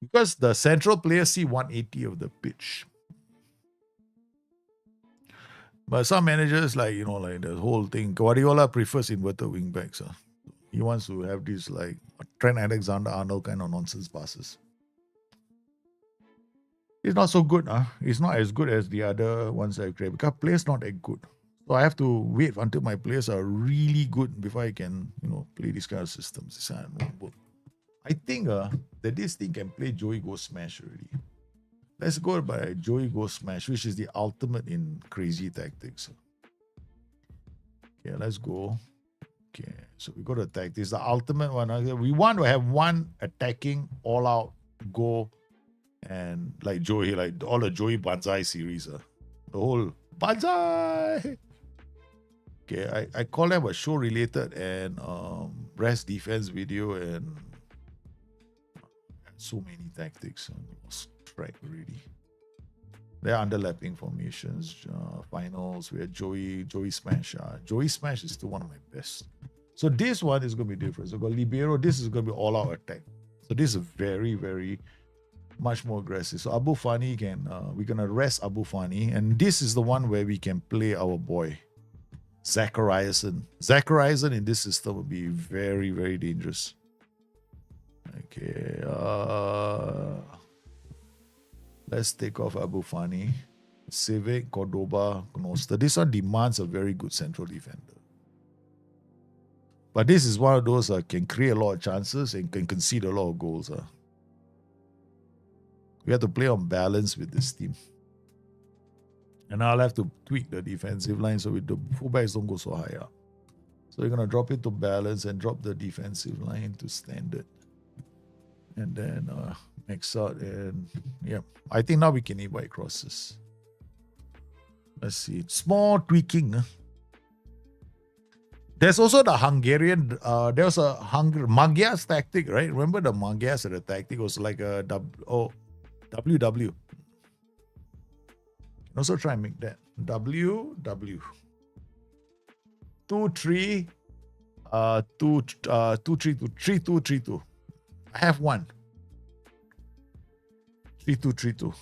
Because the central players see 180 of the pitch. But some managers, like the whole thing, Guardiola prefers inverted wing backs. He wants to have these like Trent Alexander-Arnold kind of nonsense passes. It's not so good. It's not as good as the other ones I've created because players not that good. So I have to wait until my players are really good before I can, play these kind of systems. This won't work. I think that this thing can play Joey Go Smash already. Let's go by Joey Go Smash, which is the ultimate in crazy tactics. Okay, let's go. Okay, so we go to tactics. The ultimate one. We want to have one attacking, all out, go, and like Joey, like all the Joey Banzai series. The whole Banzai. Okay, I call them a show related and rest defense video and so many tactics. Lost track already. They're underlapping formations. Finals. We had Joey Smash. Joey Smash is still one of my best. So this one is going to be different. So we got Libero. This is going to be all out attack. So this is very, very much more aggressive. So Abu Fani we're going to rest Abu Fani. And this is the one where we can play our boy, Zachariasen. Zachariasen in this system would be very, very dangerous. Okay, let's take off Abu Fani. Civic, Cordoba, Gnosta. This one demands a very good central defender. But this is one of those that can create a lot of chances and can concede a lot of goals. We have to play on balance with this team. And I'll have to tweak the defensive line so the fullbacks don't go so high up. So we're going to drop it to balance and drop the defensive line to standard. And then max out. And yeah, I think now we can invite crosses. Let's see. Small tweaking. There's also the Hungarian, there's a Magyar's tactic, right? Remember the Magyars the tactic was like a WW. Also try and make that WW. 2-3 2-3-2 3-2-3-2. I have one. 3-2-3-2.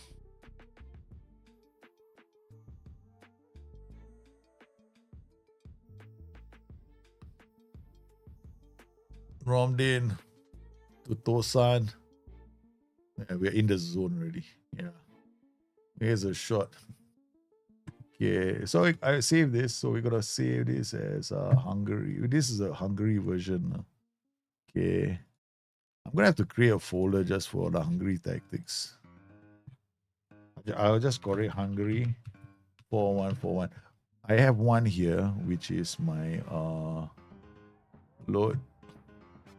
Romdin to Tosan. Yeah, we're in the zone already. Yeah. Here's a shot. Okay, so I save this. So we're gonna save this as Hungary. This is a Hungary version. Okay. I'm gonna have to create a folder just for the Hungary tactics. I'll just call it Hungary 4141. I have one here, which is my load.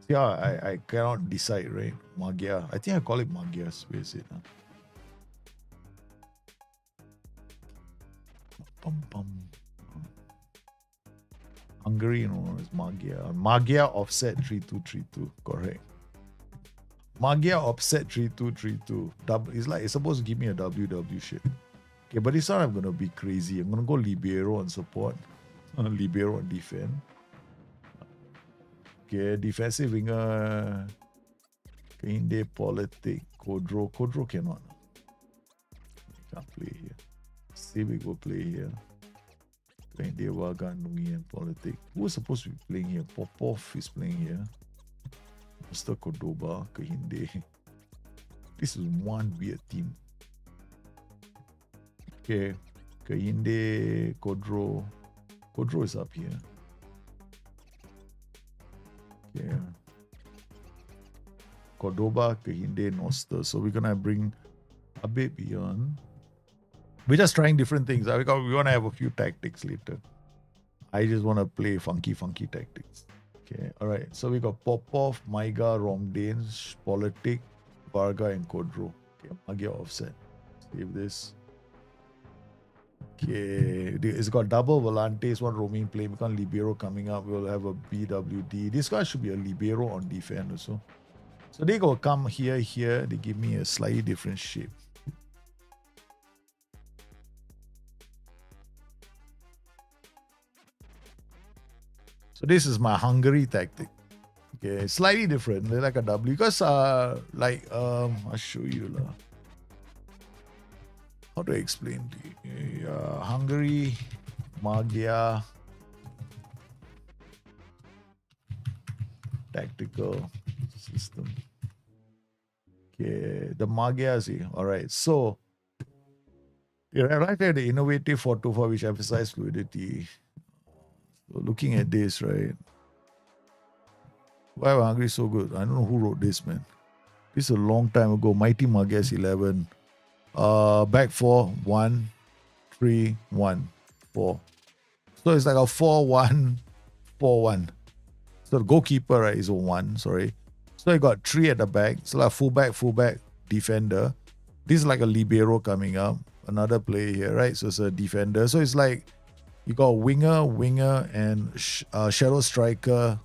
Yeah, I cannot decide, right? Magyar. I think I call it Magyars. Where is it? Hungary, no, it's Magyar. Magyar offset 3232. Correct. Magyar offset 3232. It's like it's supposed to give me a WW shit. Okay, but this time I'm gonna be crazy. I'm gonna go Libero on support. Libero on defense. Okay, defensive winger. Kahinde, Politic, Kodro. Kodro cannot. Can't play here. Civic will play here. Kahinde, Waga, Nungi, and Politic. Who's supposed to be playing here? Popov is playing here. Mr. Cordoba, Kahinde. This is one weird team. Okay. Kahinde, Kodro. Kodro is up here. Yeah. Cordoba, Kahinde, Noster. So we're gonna bring a bit beyond. We're just trying different things. We wanna have a few tactics later. I just wanna play funky tactics. Okay, alright. So we got Popov, Maiga, Romdane, Politic, Varga, and Kodro. Okay, Magyar offset. Save this. Okay, it's got double volantes, one roaming play, because Libero coming up. We'll have a BWD. This guy should be a Libero on defense also. So they go come here. They give me a slightly different shape. So this is my Hungary tactic. Okay, slightly different. They're like a W because I'll show you lah. How do I explain to you? Hungary, Magyar, tactical system. Okay, the Magyars. All right, so right there, the innovative 424, which emphasize fluidity. So looking at this, right? Why are Hungary so good? I don't know who wrote this, man. This is a long time ago. Mighty Magyars 11. Back 4, 1, 3, 1, 4. So it's like a 4-1, 4-1. So the goalkeeper, right, is a 1, sorry. So you got 3 at the back. So like fullback, defender. This is like a libero coming up. Another player here, right? So it's a defender. So it's like you got winger, and shadow striker.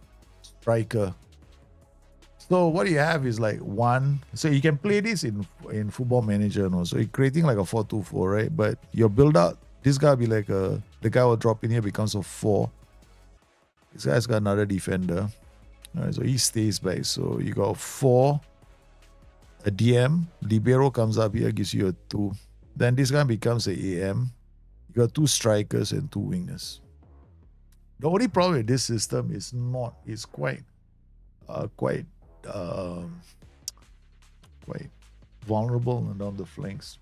So what you have is like 1. So you can play this in Football Manager, no? So you're creating like a 4-2-4, right? But your build out, this guy will be like the guy will drop in here, becomes a 4. This guy's got another defender. All right, so he stays back. So you got 4, a DM, libero comes up here, gives you a 2. Then this guy becomes a AM. You got 2 strikers and 2 wingers. The only problem with this system is quite vulnerable down the flanks.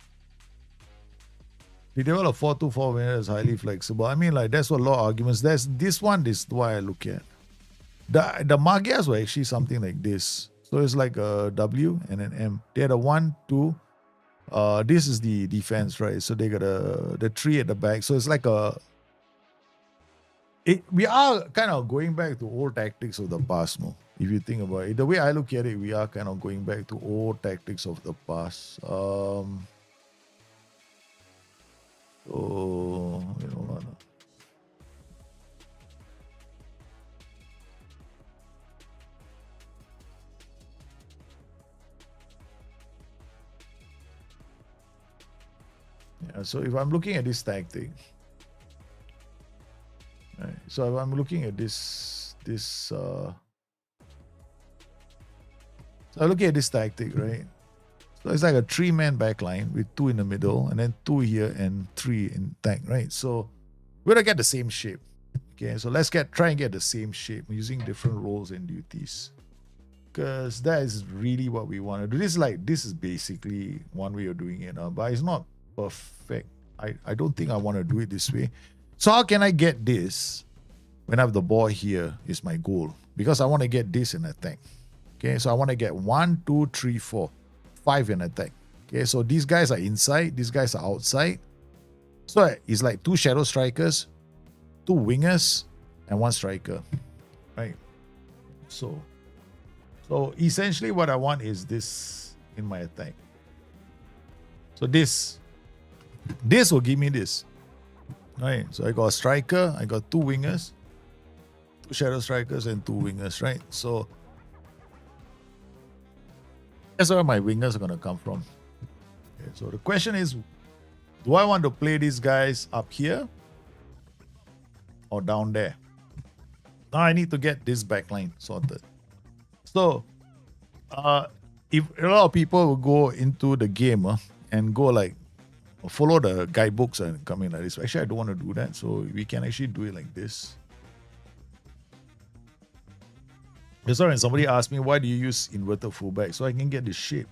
The develop 4-2-4 winner is highly flexible. I mean, like there's a lot of arguments. This is why I look at. The Magyars were actually something like this. So it's like a W and an M. They had a 1, 2, This is the defense, right? So they got the tree at the back. So it's like we are kind of going back to old tactics of the past, no? If you think about it, the way I look at it, we are kind of going back to old tactics of the past. So you know, yeah. So if I'm looking at this tactic, right? So if I'm looking at so I'm looking at this tactic, right? So it's like a 3-man backline with 2 in the middle and then 2 here and 3 in tank, right? So we're gonna get the same shape. Okay, so let's try and get the same shape using different roles and duties. Because that is really what we want to do. This is basically one way of doing it, but it's not perfect. I don't think I want to do it this way. So how can I get this when I have the ball here is my goal? Because I want to get this in attack. Okay, so I want to get 1, 2, 3, 4, 5 in attack. Okay, so these guys are inside, these guys are outside. So it's like 2 shadow strikers, 2 wingers, and 1 striker. Right? So essentially what I want is this in my attack. So this will give me this. Right? So I got a striker, I got 2 wingers, 2 shadow strikers, and 2 wingers, right? So that's where my wingers are going to come from. Okay, so the question is, do I want to play these guys up here or down there? Now I need to get this backline sorted. So, if a lot of people will go into the game and go like, follow the guidebooks and come in like this. Actually, I don't want to do that. So we can actually do it like this. That's why when somebody asks me, why do you use inverted fullback? So I can get this shape.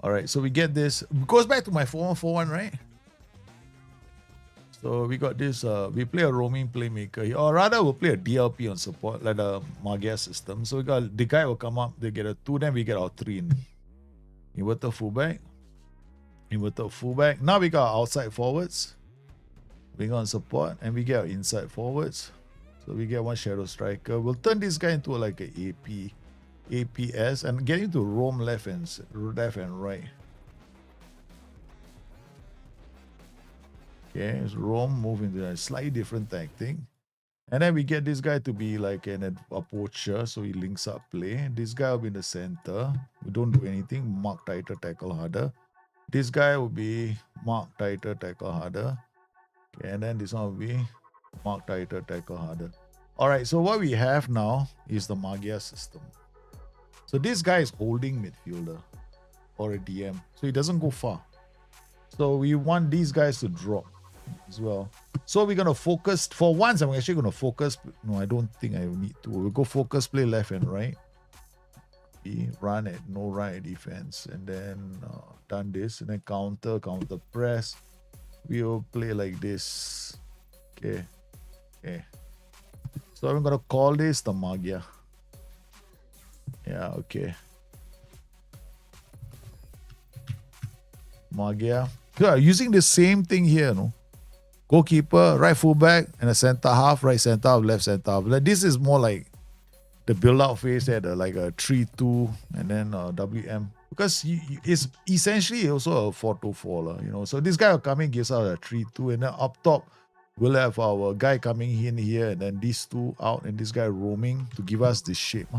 All right, so we get this. It goes back to my 4-1-4-1, right? So we got this. We play a roaming playmaker here. Or rather, we'll play a DLP on support, like the Magia system. So we got the guy will come up, they get a 2, then we get our 3 in. Inverted fullback. Inverted fullback. Now we got our outside forwards. We got on support, and we get our inside forwards. So we get 1 shadow striker. We'll turn this guy into like a APS and get him to roam left and right. Okay, so roam, move into a slightly different tactic. And then we get this guy to be like a poacher, so he links up play. This guy will be in the center. We don't do anything. Mark tighter, tackle harder. This guy will be mark tighter, tackle harder. Okay, and then this one will be mark tighter, tackle harder. All right, so what we have now is the Magia system. So this guy is holding midfielder or a DM, so he doesn't go far. So we want these guys to drop as well. So we're going to focus, for once I'm actually going to focus, no, I don't think I need to. We'll go focus play left and right. We run at no right defense, and then done this, and then counter press. We'll play like this. Okay. So I'm going to call this the Magia. Yeah, okay. Magia. Yeah, using the same thing here, no? Goalkeeper, right fullback, and a center half, right center half, left center half. Like, this is more like the build-out phase at like a 3-2 and then WM. Because it's essentially also a 4-2-4, you know. So this guy will come in, gives out a 3-2, and then up top, we'll have our guy coming in here, and then these 2 out, and this guy roaming to give us this shape.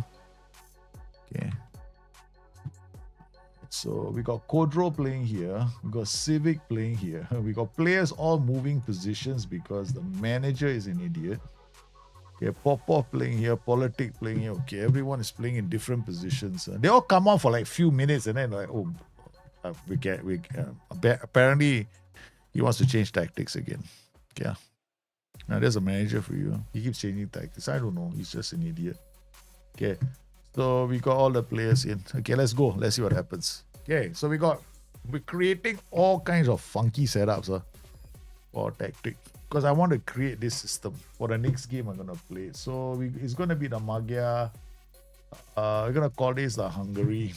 Okay. So we got Kodro playing here. We got Civic playing here. We got players all moving positions because the manager is an idiot. Okay, Popov playing here, Politic playing here. Okay, everyone is playing in different positions. They all come on for like few minutes and then like, apparently he wants to change tactics again. Yeah. Now there's a manager for you. He keeps changing tactics. I don't know. He's just an idiot. Okay. So we got all the players in. Okay, let's go. Let's see what happens. Okay, so we're creating all kinds of funky setups for tactic. Because I want to create this system for the next game I'm gonna play. So it's gonna be the Magia. We're gonna call this the Hungary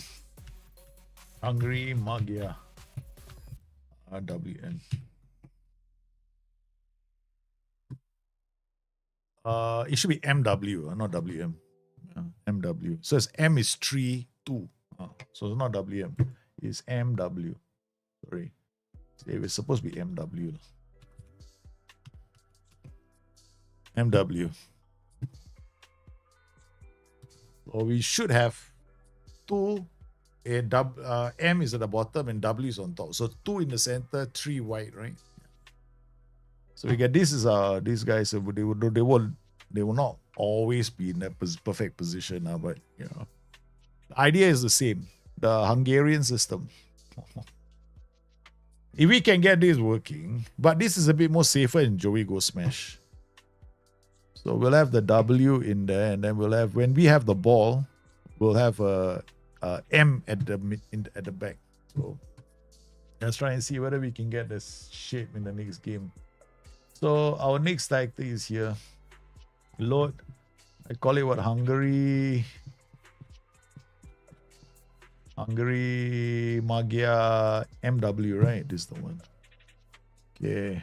Magia. RWM. It should be MW, not WM. MW. So it's M is 3, 2. So it's not WM. It's MW. Sorry. It was supposed to be MW. MW. So we should have 2. M is at the bottom and W is on top. So 2 in the center, 3 wide, right? So we get this is these guys they will not always be in that perfect position, but you know, the idea is the same. The Hungarian system. If we can get this working, but this is a bit more safer in Joey Go Smash. So we'll have the W in there, and then we'll have, when we have the ball, we'll have a M at the back. So let's try and see whether we can get this shape in the next game. So our next tactic is here. Load. I call it what? Hungary, Magyar, MW, right? This is the one. Okay.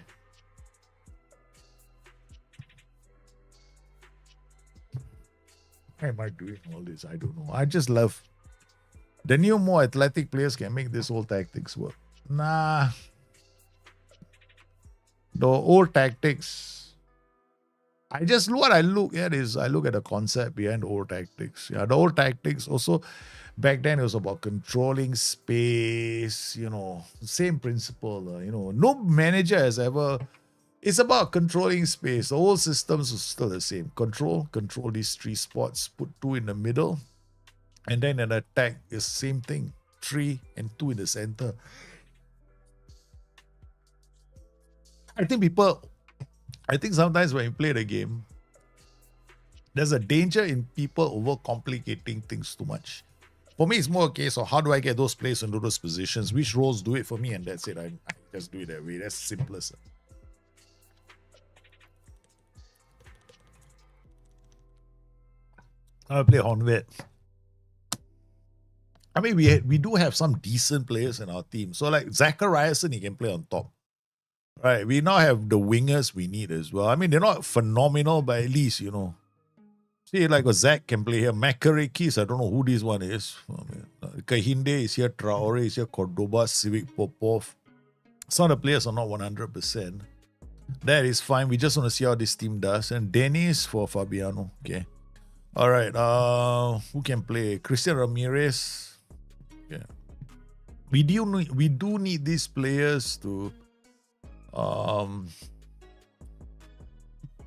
Why am I doing all this? I don't know. I just love the new, more athletic players can make this old tactics work. Nah. The old tactics. What I look at is I look at the concept behind the old tactics. Yeah, the old tactics also back then it was about controlling space, you know, same principle. You know, no manager has ever. It's about controlling space. The whole systems are still the same. Control these 3 spots, put 2 in the middle, and then an attack is same thing. 3 and 2 in the center. I think sometimes when you play the game, there's a danger in people overcomplicating things too much. For me, it's more a case of how do I get those players into those positions, which roles do it for me, and that's it. I just do it that way. That's simplest. I play Honvet. I mean, we do have some decent players in our team. So like Zachariason, he can play on top. Right, we now have the wingers we need as well. I mean, they're not phenomenal, but at least, you know. See, like a Zach can play here. Makarekis, I don't know who this one is. Kahinde is here, Traore is here, Cordoba, Civic Popov. Some of the players are not 100%. That is fine. We just want to see how this team does. And Dennis for Fabiano. Okay. All right. Who can play? Christian Ramirez. Yeah. We do need these players to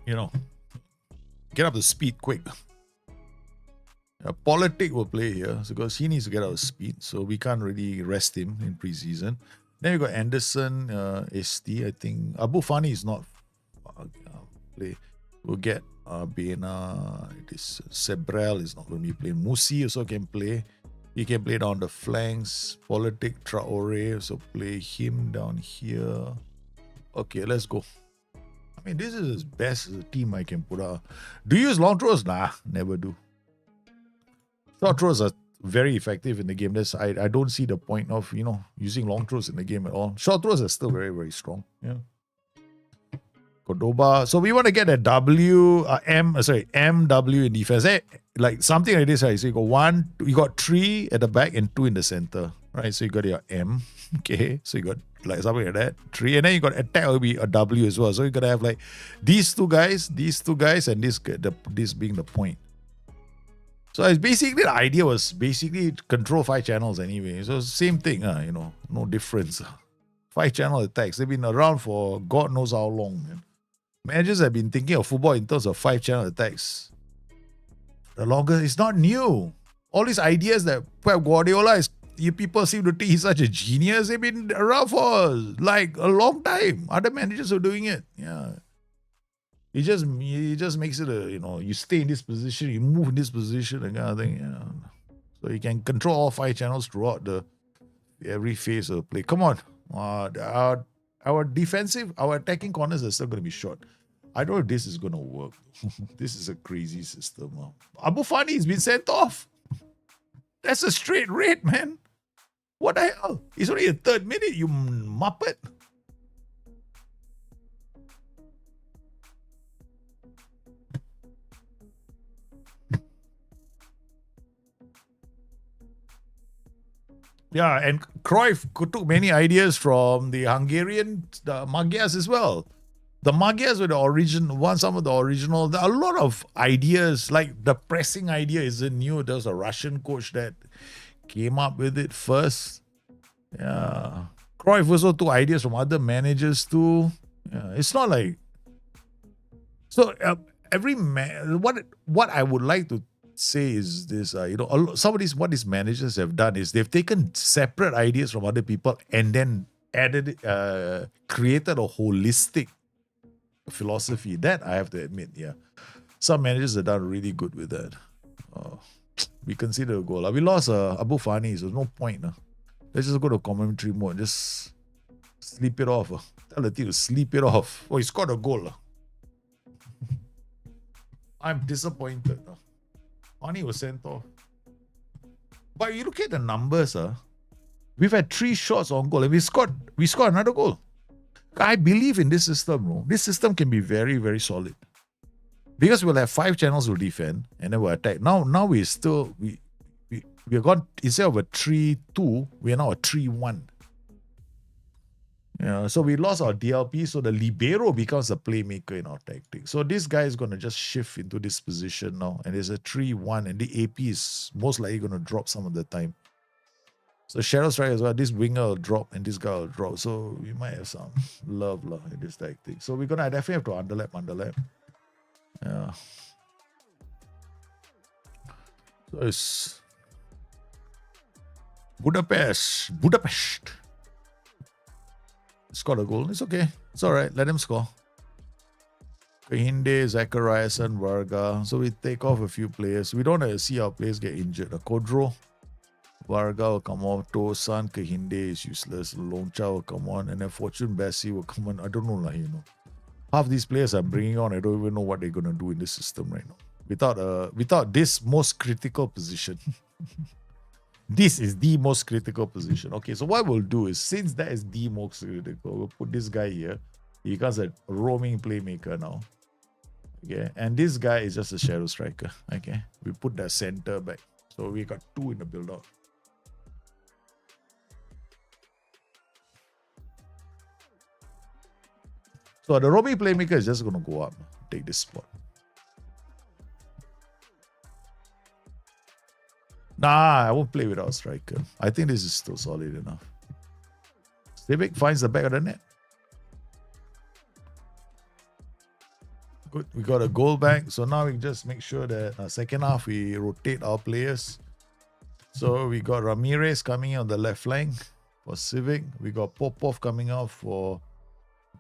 you know, get up to speed quick. Politic will play here because he needs to get up to speed, so we can't really rest him in preseason. Then we got Anderson, ST. I think Abu Fani is not play. We'll get Bena. This Sebrel is not going to be playing. Musi also can play. He can play down the flanks. Politic, Traore, so play him down here. Okay, let's go. I mean, this is as best as a team I can put out. Do you use long throws? Nah, never do. Short throws are very effective in the game. I don't see the point of, you know, using long throws in the game at all. Short throws are still very, very strong. Yeah. Cordoba. So we want to get a MW in defense. Like something like this, right? So you got 3 at the back and 2 in the center. Right? So you got your M. Okay. So you got like something like that. 3. And then you got attack will be a W as well. So you gotta have like these two guys, and this being the point. So it's basically the idea was basically control 5 channels anyway. So same thing, you know, no difference. 5 channel attacks. They've been around for God knows how long, man. Managers have been thinking of football in terms of 5 channel attacks. The longest, it's not new. All these ideas that Pep Guardiola people seem to think he's such a genius. They've been around for like a long time. Other managers are doing it. Yeah. It just makes it you stay in this position, you move in this position, and kind of thing. Yeah. So you can control all 5 channels throughout every phase of play. Come on. Our attacking corners are still going to be short. I don't know if this is going to work. This is a crazy system. Abu Fani has been sent off. That's a straight red, man. What the hell? It's only the third minute, you muppet. Yeah, and Cruyff took many ideas from the Magyars as well. The Magyars were the origin, some of the original. There are a lot of ideas, like the pressing idea isn't new. There was a Russian coach that came up with it first. Yeah. Cruyff also took ideas from other managers too. Yeah, it's not like so. What I would like to say is this: some of what these managers have done is they've taken separate ideas from other people and then created a holistic philosophy. That I have to admit, yeah, some managers have done really good with that. We consider a goal. We lost Abu Fani, so there's no point. Let's just go to commentary mode. Just sleep it off. Tell the team to sleep it off. Oh, he scored a goal. I'm disappointed. Fani was sent off. But you look at the numbers. We've had 3 shots on goal and we scored another goal. I believe in this system. No? This system can be very, very solid. Because we'll have 5 channels to defend and then we'll attack. Now we are gone, instead of a 3-2, we are now a 3-1. Yeah, so we lost our DLP, so the libero becomes a playmaker in our tactic. So this guy is going to just shift into this position now, and there's a 3-1, and the AP is most likely going to drop some of the time. So Shadow Strike as well, this winger will drop, and this guy will drop. So we might have some love in this tactic. So we're going to definitely have to underlap. Yeah. So it's Budapest. Scored a goal. It's okay. It's all right. Let him score. Kahinde, Zachariason, Varga. So we take off a few players. We don't see our players get injured. Kodro, Varga will come off. Tosan, Kahinde is useless. Longcha will come on. And then Fortune Bessie will come on. I don't know. Half these players I'm bringing on, I don't even know what they're going to do in this system right now. Without this most critical position. This is the most critical position. Okay, so what we'll do is, since that is the most critical, we'll put this guy here. He becomes a roaming playmaker now. Okay, and this guy is just a shadow striker. Okay, we put the center back. So we got 2 in the build-up. So the roaming playmaker is just going to go up, take this spot. Nah, I won't play without striker. I think this is still solid enough. Civic finds the back of the net. Good. We got a goal back. So now we just make sure that second half we rotate our players. So we got Ramirez coming in on the left flank for Civic. We got Popov coming out for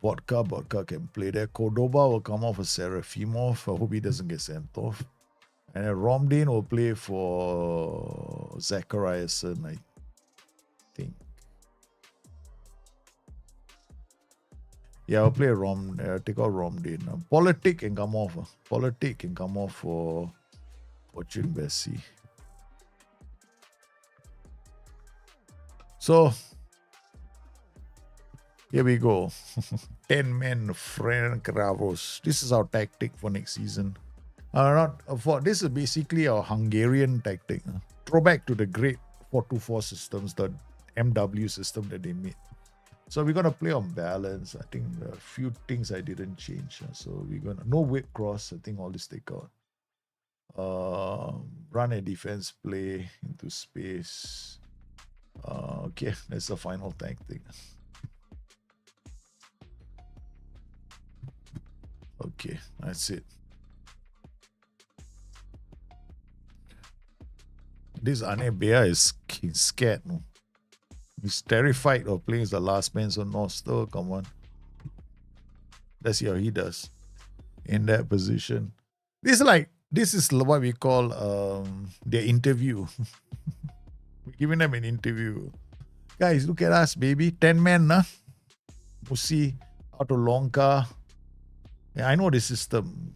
Vodka. Vodka can play there. Cordoba will come off for Serafimov. I hope he doesn't get sent off. And then Romdin will play for Zachariason, I think. Yeah, I'll play take out Romdin. Politic can come off. Politic can come off for Fortune Bessie. So, here we go. 10 men, Frank Kravos. This is our tactic for next season. This is basically our Hungarian tactic. Throwback to the great 4-2-4 systems, the MW system that they made. So we're gonna play on balance. I think a few things I didn't change. So we're gonna no whip cross. I think all this take out. Run a defense play into space. Okay, that's the final tactic. Okay, that's it. This Ane Bea is scared. No? He's terrified of playing as the last man, so no, still, come on. Let's see how he does in that position. This is what we call their interview. We're giving them an interview. Guys, look at us, baby. 10 men, nah? Musi, out to Lonka. Yeah, I know the system.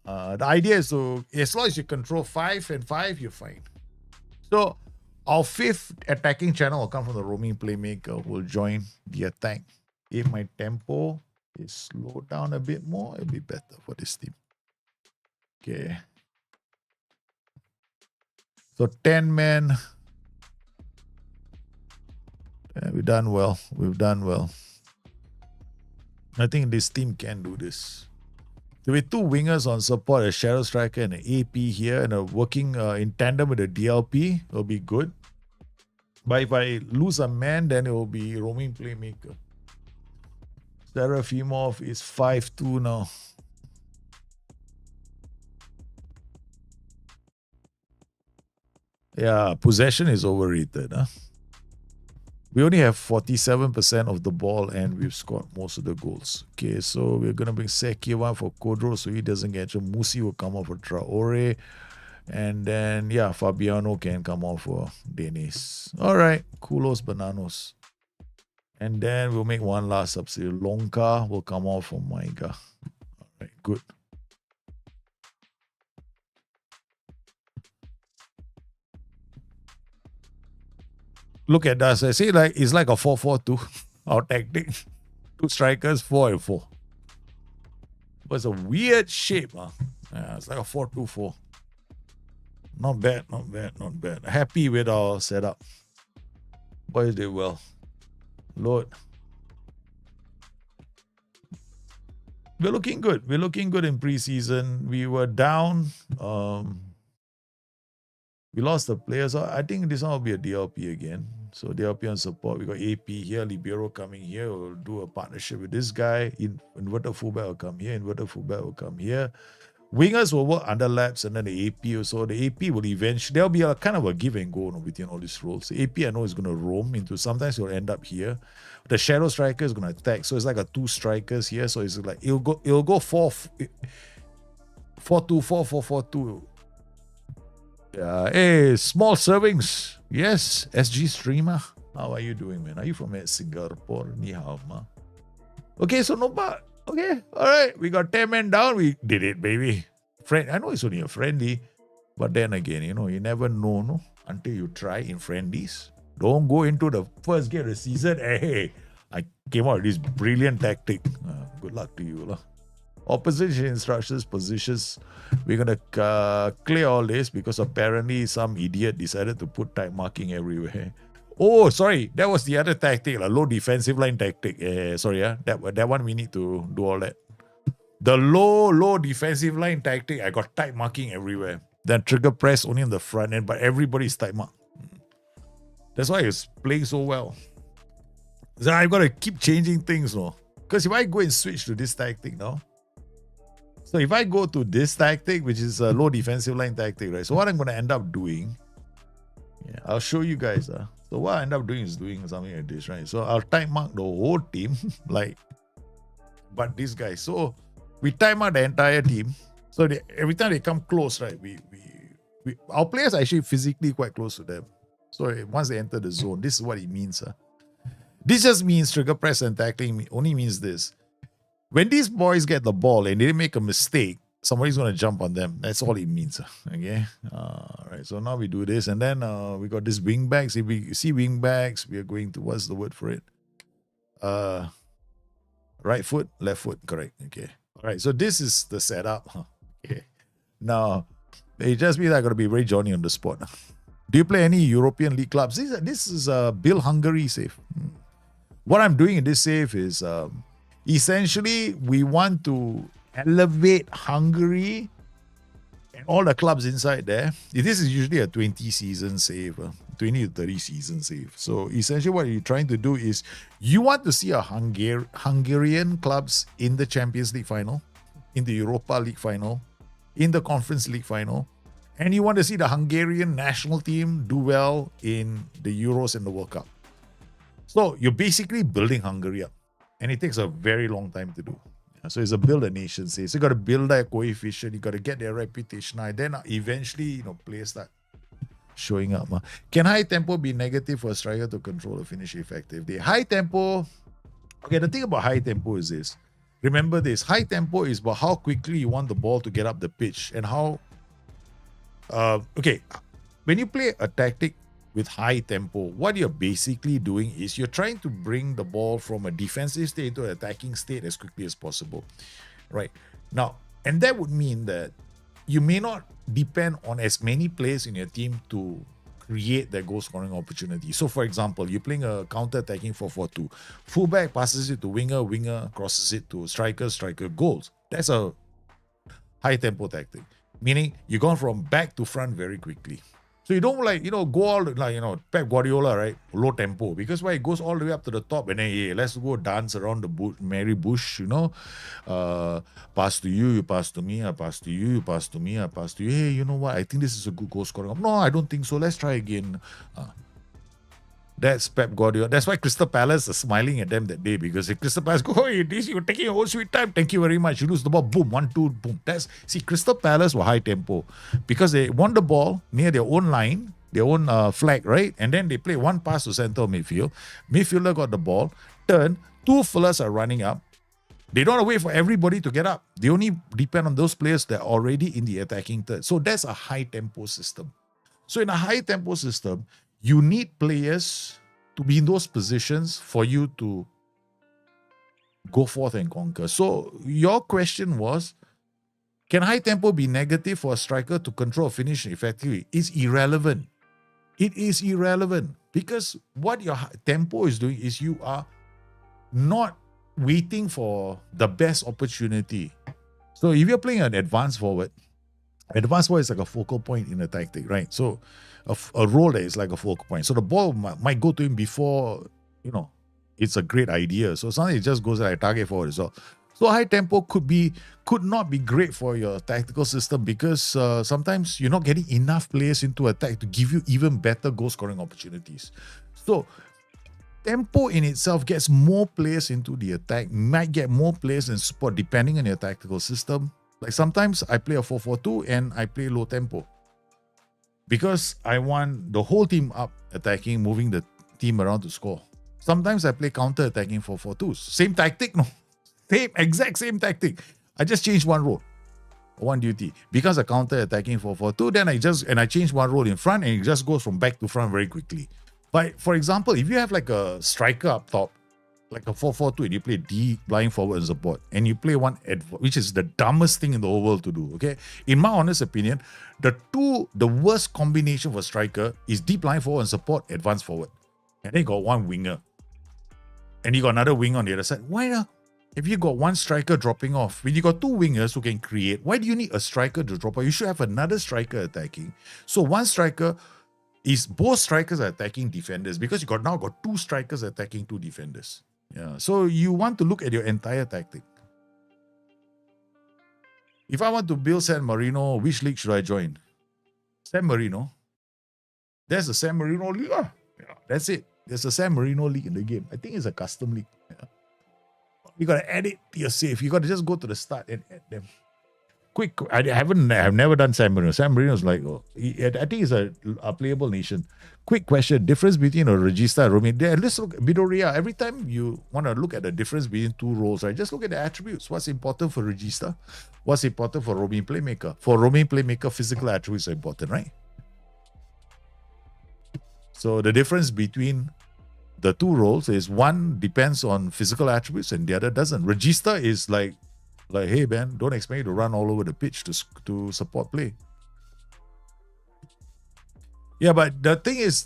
The idea is to, as long as you control 5 and 5, you're fine. So Our fifth attacking channel will come from the roaming playmaker, will join the attack. If my tempo is slowed down a bit more, it'll be better for this team. Okay. So 10 men. We've done well. We've done well. I think this team can do this. There will be two wingers on support, a shadow striker and an AP here, and a working in tandem with the DLP will be good. But if I lose a man, then it will be roaming playmaker. Serafimov is 5'2" now. Yeah, possession is overrated. Huh? We only have 47% of the ball and we've scored most of the goals. Okay, so we're going to bring Sekiwa for Kodro so he doesn't get you. Musi will come off for Traore. And then, yeah, Fabiano can come off for Denis. All right, Kulos Bananos. And then we'll make one last substitute. Lonka will come off for Maiga. All right, good. Look at us. I say like it's like a 4-4-2. Our tactic. Two strikers, 4 and 4. But it's a weird shape. Huh? Yeah, it's like a 4-2-4. Not bad, not bad, not bad. Happy with our setup. Boys did well. Load. We're looking good. We're looking good in preseason. We were down. We lost the players. So I think this one will be a DLP again. So DLP on support. We got AP here. Libero coming here. We'll do a partnership with this guy. Inverted fullback will come here. Inverted fullback will come here. Wingers will work under laps and then the AP also. The AP will eventually, there'll be a kind of a give and go between all these roles. The AP I know is going to roam into, sometimes he'll end up here. The shadow striker is going to attack. So it's like a two strikers here. So it's like, it'll go 4-4-2, 4-4-2. Yeah, hey, small servings. Yes, SG streamer. How are you doing, man? Are you from Singapore? Ni hao, ma. Okay, so no bad. Okay, all right. We got 10 men down. We did it, baby. Friend, I know it's only a friendly, but then again, you never know, no, until you try in friendlies. Don't go into the first game of the season. Hey, I came out with this brilliant tactic. Good luck to you, lah. Opposition instructions, positions. We're going to clear all this because apparently some idiot decided to put type marking everywhere. Oh, sorry. That was the other tactic, low defensive line tactic. Sorry, that one we need to do all that. The low defensive line tactic, I got type marking everywhere. Then trigger press only on the front end, but everybody's type mark. That's why it's playing so well. So I've got to keep changing things, no? Because if I go and switch to this tactic now, so if I go to this tactic, which is a low defensive line tactic, right? So what I'm going to end up doing, I'll show you guys. So what I end up doing is doing something like this, right? So I'll type mark the whole team, but this guy. So we time mark the entire team. So every time they come close, right? Our players are actually physically quite close to them. So once they enter the zone, this is what it means. This just means trigger press and tackling only means this. When these boys get the ball and they make a mistake, somebody's going to jump on them. That's all it means. Okay? All right. So now we do this. And then we got this wing backs. If we see wing backs, we are going to, what's the word for it? Right foot, left foot. Correct. Okay. All right. So this is the setup. Okay. Now, it just means I got to be very Johnny on the spot. Do you play any European league clubs? This is Bill Hungary save. What I'm doing in this save is essentially we want to elevate Hungary and all the clubs inside there. This is usually a 20 season save, 20 to 30 season save. So essentially what you're trying to do is you want to see a Hungarian clubs in the Champions League final, in the Europa League final, in the Conference League final, and you want to see the Hungarian national team do well in the Euros and the World Cup. So you're basically building Hungary up. And it takes a very long time to do. So it's a build a nation save. So you got to build that coefficient. You got to get their reputation. Then eventually, players start showing up. Can high tempo be negative for a striker to control the finish effectively? High tempo. Okay, the thing about high tempo is this. Remember this. High tempo is about how quickly you want the ball to get up the pitch and how. Okay, when you play a tactic with high tempo, what you're basically doing is you're trying to bring the ball from a defensive state to an attacking state as quickly as possible, right? Now, and that would mean that you may not depend on as many players in your team to create that goal scoring opportunity. So, for example, you're playing a counter-attacking 4-4-2. Fullback passes it to winger, winger crosses it to striker, striker goals. That's a high tempo tactic, meaning you're going from back to front very quickly. So you don't go all like, Pep Guardiola, right? Low tempo. Because why? It goes all the way up to the top and then, hey, let's go dance around the bush, Mary Bush, pass to you, you pass to me, I pass to you, you pass to me, I pass to you. Hey, you know what? I think this is a good goal scoring. No, I don't think so. Let's try again. That's Pep Guardiola. That's why Crystal Palace are smiling at them that day, because if Crystal Palace go, hey, this, you're taking your own sweet time. Thank you very much. You lose the ball, boom, 1-2, boom. Crystal Palace were high tempo because they won the ball near their own line, their own flag, right? And then they play one pass to center midfield. Midfielder got the ball, turn, two fellas are running up. They don't wait for everybody to get up. They only depend on those players that are already in the attacking third. So that's a high tempo system. So in a high tempo system, you need players to be in those positions for you to go forth and conquer. So your question was, can high tempo be negative for a striker to control finish effectively? It's irrelevant. It is irrelevant because what your tempo is doing is you are not waiting for the best opportunity. So if you're playing an advanced forward is like a focal point in a tactic, right? So a role that is like a focal point. So the ball might go to him before, it's a great idea. So sometimes it just goes like a target forward as well. So high tempo could not be great for your tactical system because sometimes you're not getting enough players into attack to give you even better goal scoring opportunities. So tempo in itself gets more players into the attack, might get more players in support depending on your tactical system. Like sometimes I play a 4-4-2 and I play low tempo because I want the whole team up attacking, moving the team around to score. Sometimes I play counter-attacking 4-4-2s. Same tactic, no. Exact same tactic. I just changed one role, one duty. Because a counter-attacking 4-4-2, then I change one role in front and it just goes from back to front very quickly. But for example, if you have like a striker up top, like a 4-4-2, and you play D lying forward and support, and you play one which is the dumbest thing in the whole world to do, okay? In my honest opinion, the worst combination for striker is deep lying forward and support, advanced forward. And then you got one winger. And you got another winger on the other side. Why not? If you got one striker dropping off, when you got two wingers who can create, why do you need a striker to drop off? You should have another striker attacking. So one striker is both strikers are attacking defenders because you now got two strikers attacking two defenders. Yeah. So you want to look at your entire tactic. If I want to build San Marino, which league should I join? San Marino. There's a San Marino league. Yeah, that's it. There's a San Marino league in the game. I think it's a custom league. Yeah. You got to add it to your save. You got to just go to the start and add them. Quick, I've never done San Marino. San Marino is like, I think it's a playable nation. Quick question, difference between a Regista and Romain. Let's look at Midoriya. Every time you want to look at the difference between two roles, right? Just look at the attributes. What's important for Regista? What's important for Romain Playmaker? For Romain Playmaker, physical attributes are important, right? So the difference between the two roles is one depends on physical attributes and the other doesn't. Regista is like, hey man, don't expect me to run all over the pitch to support play. Yeah, but the thing is,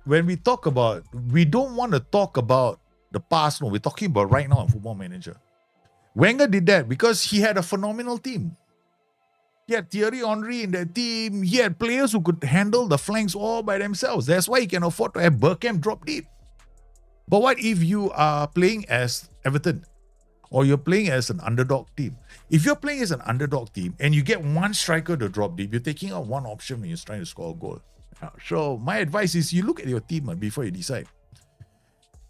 when we talk about, we don't want to talk about the past. No, we're talking about right now in Football Manager. Wenger did that because he had a phenomenal team. He had Thierry Henry in the team. He had players who could handle the flanks all by themselves. That's why he can afford to have Bergkamp drop deep. But what if you are playing as Everton? Or you're playing as an underdog team. If you're playing as an underdog team and you get one striker to drop deep, you're taking out one option when you're trying to score a goal. So my advice is you look at your team before you decide.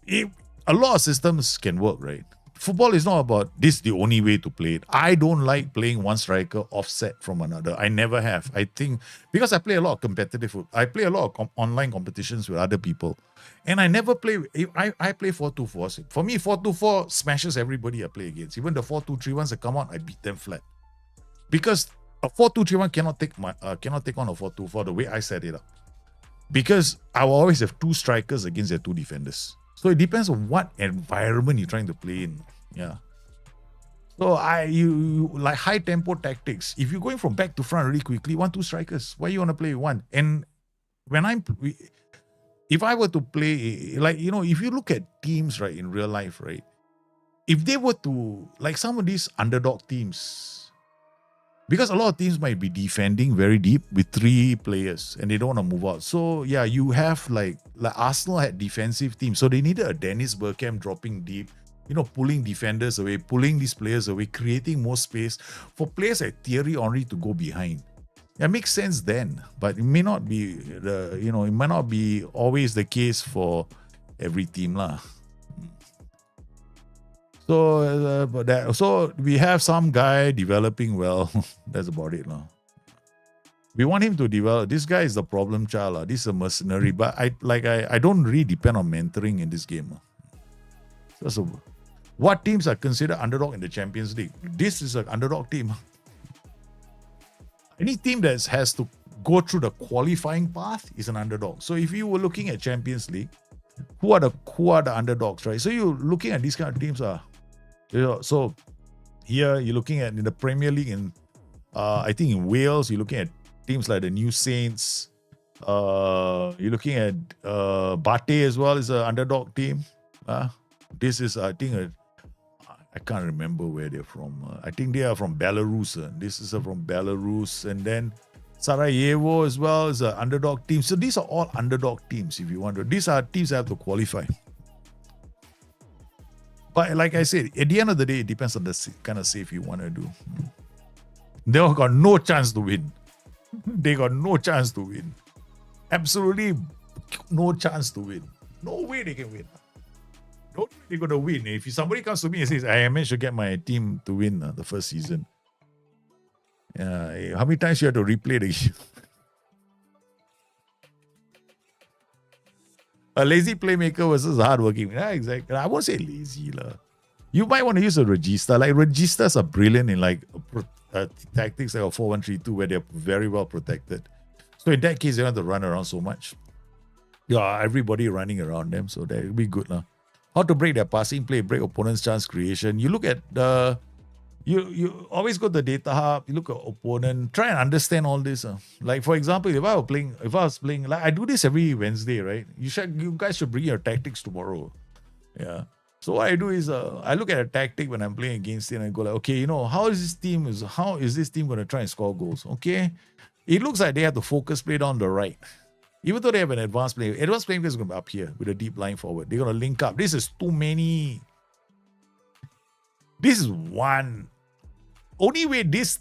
A lot of systems can work, right? Football is not about this is the only way to play it. I don't like playing one striker offset from another. I never have. I think because I play a lot of competitive football. I play a lot of online competitions with other people. And I never play, I play 4-2-4. For me, 4-2-4 smashes everybody I play against. Even the 4-2-3 ones that come out, I beat them flat. Because a 4-2-3-1 cannot take on a 4-2-4 the way I set it up. because I will always have two strikers against their two defenders. So it depends on what environment you're trying to play in. Yeah. So you like high tempo tactics. If you're going from back to front really quickly, 1-2 strikers. Why you want to play one? And if I were to play, like, if you look at teams, right, in real life, right, if they were to, like some of these underdog teams, because a lot of teams might be defending very deep with 3 players and they don't want to move out. So yeah, you have like Arsenal had defensive teams. So they needed a Dennis Bergkamp dropping deep, pulling defenders away, pulling these players away, creating more space for players like Thierry Henry to go behind. It makes sense then, but it may not be it might not be always the case for every team lah. So we have some guy developing well. That's about it lah. We want him to develop. This guy is the problem child lah. This is a mercenary, but I don't really depend on mentoring in this game lah. So what teams are considered underdog in the Champions League? This is an underdog team. Any team that has to go through the qualifying path is an underdog. So if you were looking at Champions League, who are the underdogs, right? So you're looking at these kind of teams. So here you're looking at in the Premier League in I think in Wales, you're looking at teams like the New Saints. You're looking at Bate as well is an underdog team. This is, I think, I can't remember where they're from. I think they are from Belarus. This is from Belarus. And then Sarajevo as well is an underdog team. So these are all underdog teams, if you want to. These are teams that have to qualify. But like I said, at the end of the day, it depends on the kind of save you want to do. They got no chance to win. They got no chance to win. Absolutely no chance to win. No way they can win. No, they're going to win. If somebody comes to me and says, I managed to get my team to win the first season. How many times you have to replay the game? A lazy playmaker versus hardworking. Yeah, exactly. I won't say lazy. You might want to use a regista. Like registas are brilliant in tactics like a 4-1-3-2 where they're very well protected. So in that case, they don't have to run around so much. Yeah, everybody running around them. So that will be good. How to break their passing play, break opponent's chance creation. You look at you always go to the data hub, you look at opponent, try and understand all this. Like for example, if I was playing, like I do this every Wednesday, right? You guys should bring your tactics tomorrow. Yeah. So what I do is I look at a tactic when I'm playing against it and I go like, okay, how is this team going to try and score goals? Okay. It looks like they have to focus play down the right. Even though they have an advanced player is going to be up here with a deep line forward. They're going to link up. This is too many. This is one. Only way this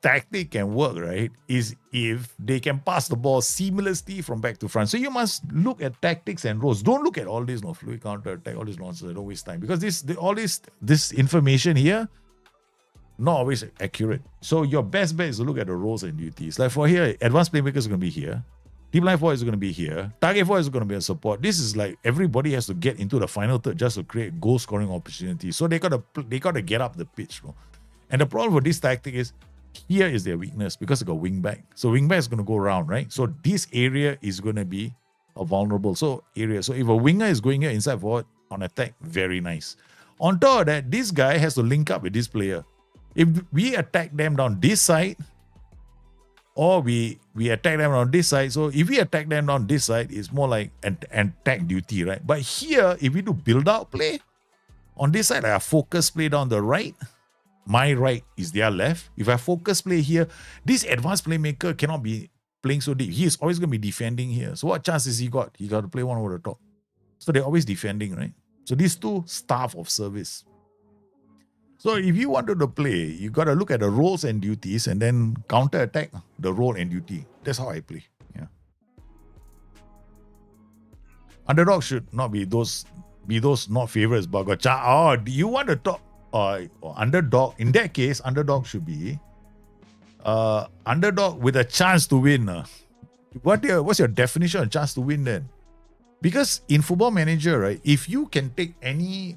tactic can work, right, is if they can pass the ball seamlessly from back to front. So you must look at tactics and roles. Don't look at all this fluid counter attack, all this nonsense. Don't waste time because this information here not always accurate. So your best bet is to look at the roles and duties. Like for here, advanced playmaker is going to be here. Deep line forward is going to be here. Target forward is going to be a support. This is like everybody has to get into the final third just to create goal scoring opportunities. So they got to get up the pitch. And the problem with this tactic is here is their weakness because they got wing back. So wing back is going to go around, right? So this area is going to be a vulnerable area. So if a winger is going here inside forward on attack, very nice. On top of that, this guy has to link up with this player. If we attack them down this side, or we attack them on this side. So if we attack them on this side, it's more like an attack duty, right? But here, if we do build-out play, on this side, I have focus play down the right. My right is their left. If I focus play here, this advanced playmaker cannot be playing so deep. He is always going to be defending here. So what chances he got? He got to play one over the top. So they're always defending, right? So these two staff of service. So if you wanted to play, you got to look at the roles and duties and then counter-attack the role and duty. That's how I play. Yeah. Underdog should not be those not favorites, but got do you want to talk underdog? In that case, underdog should be underdog with a chance to win. What's your definition of chance to win then? Because in Football Manager, right, if you can take any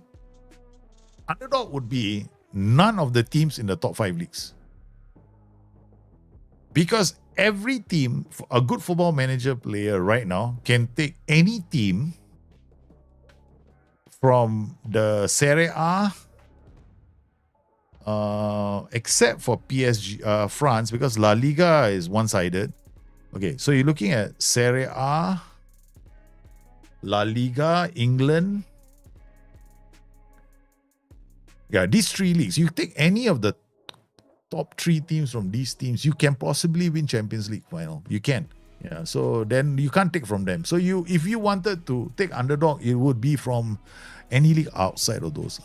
underdog would be none of the teams in the top 5 leagues. Because every team, a good football manager player right now can take any team from the Serie A, except for PSG, France, because La Liga is one-sided. Okay, so you're looking at Serie A, La Liga, England. Yeah, these three leagues. You take any of the top three teams from these teams, you can possibly win Champions League final. You can. Yeah, so then you can't take from them. So if you wanted to take underdog, it would be from any league outside of those.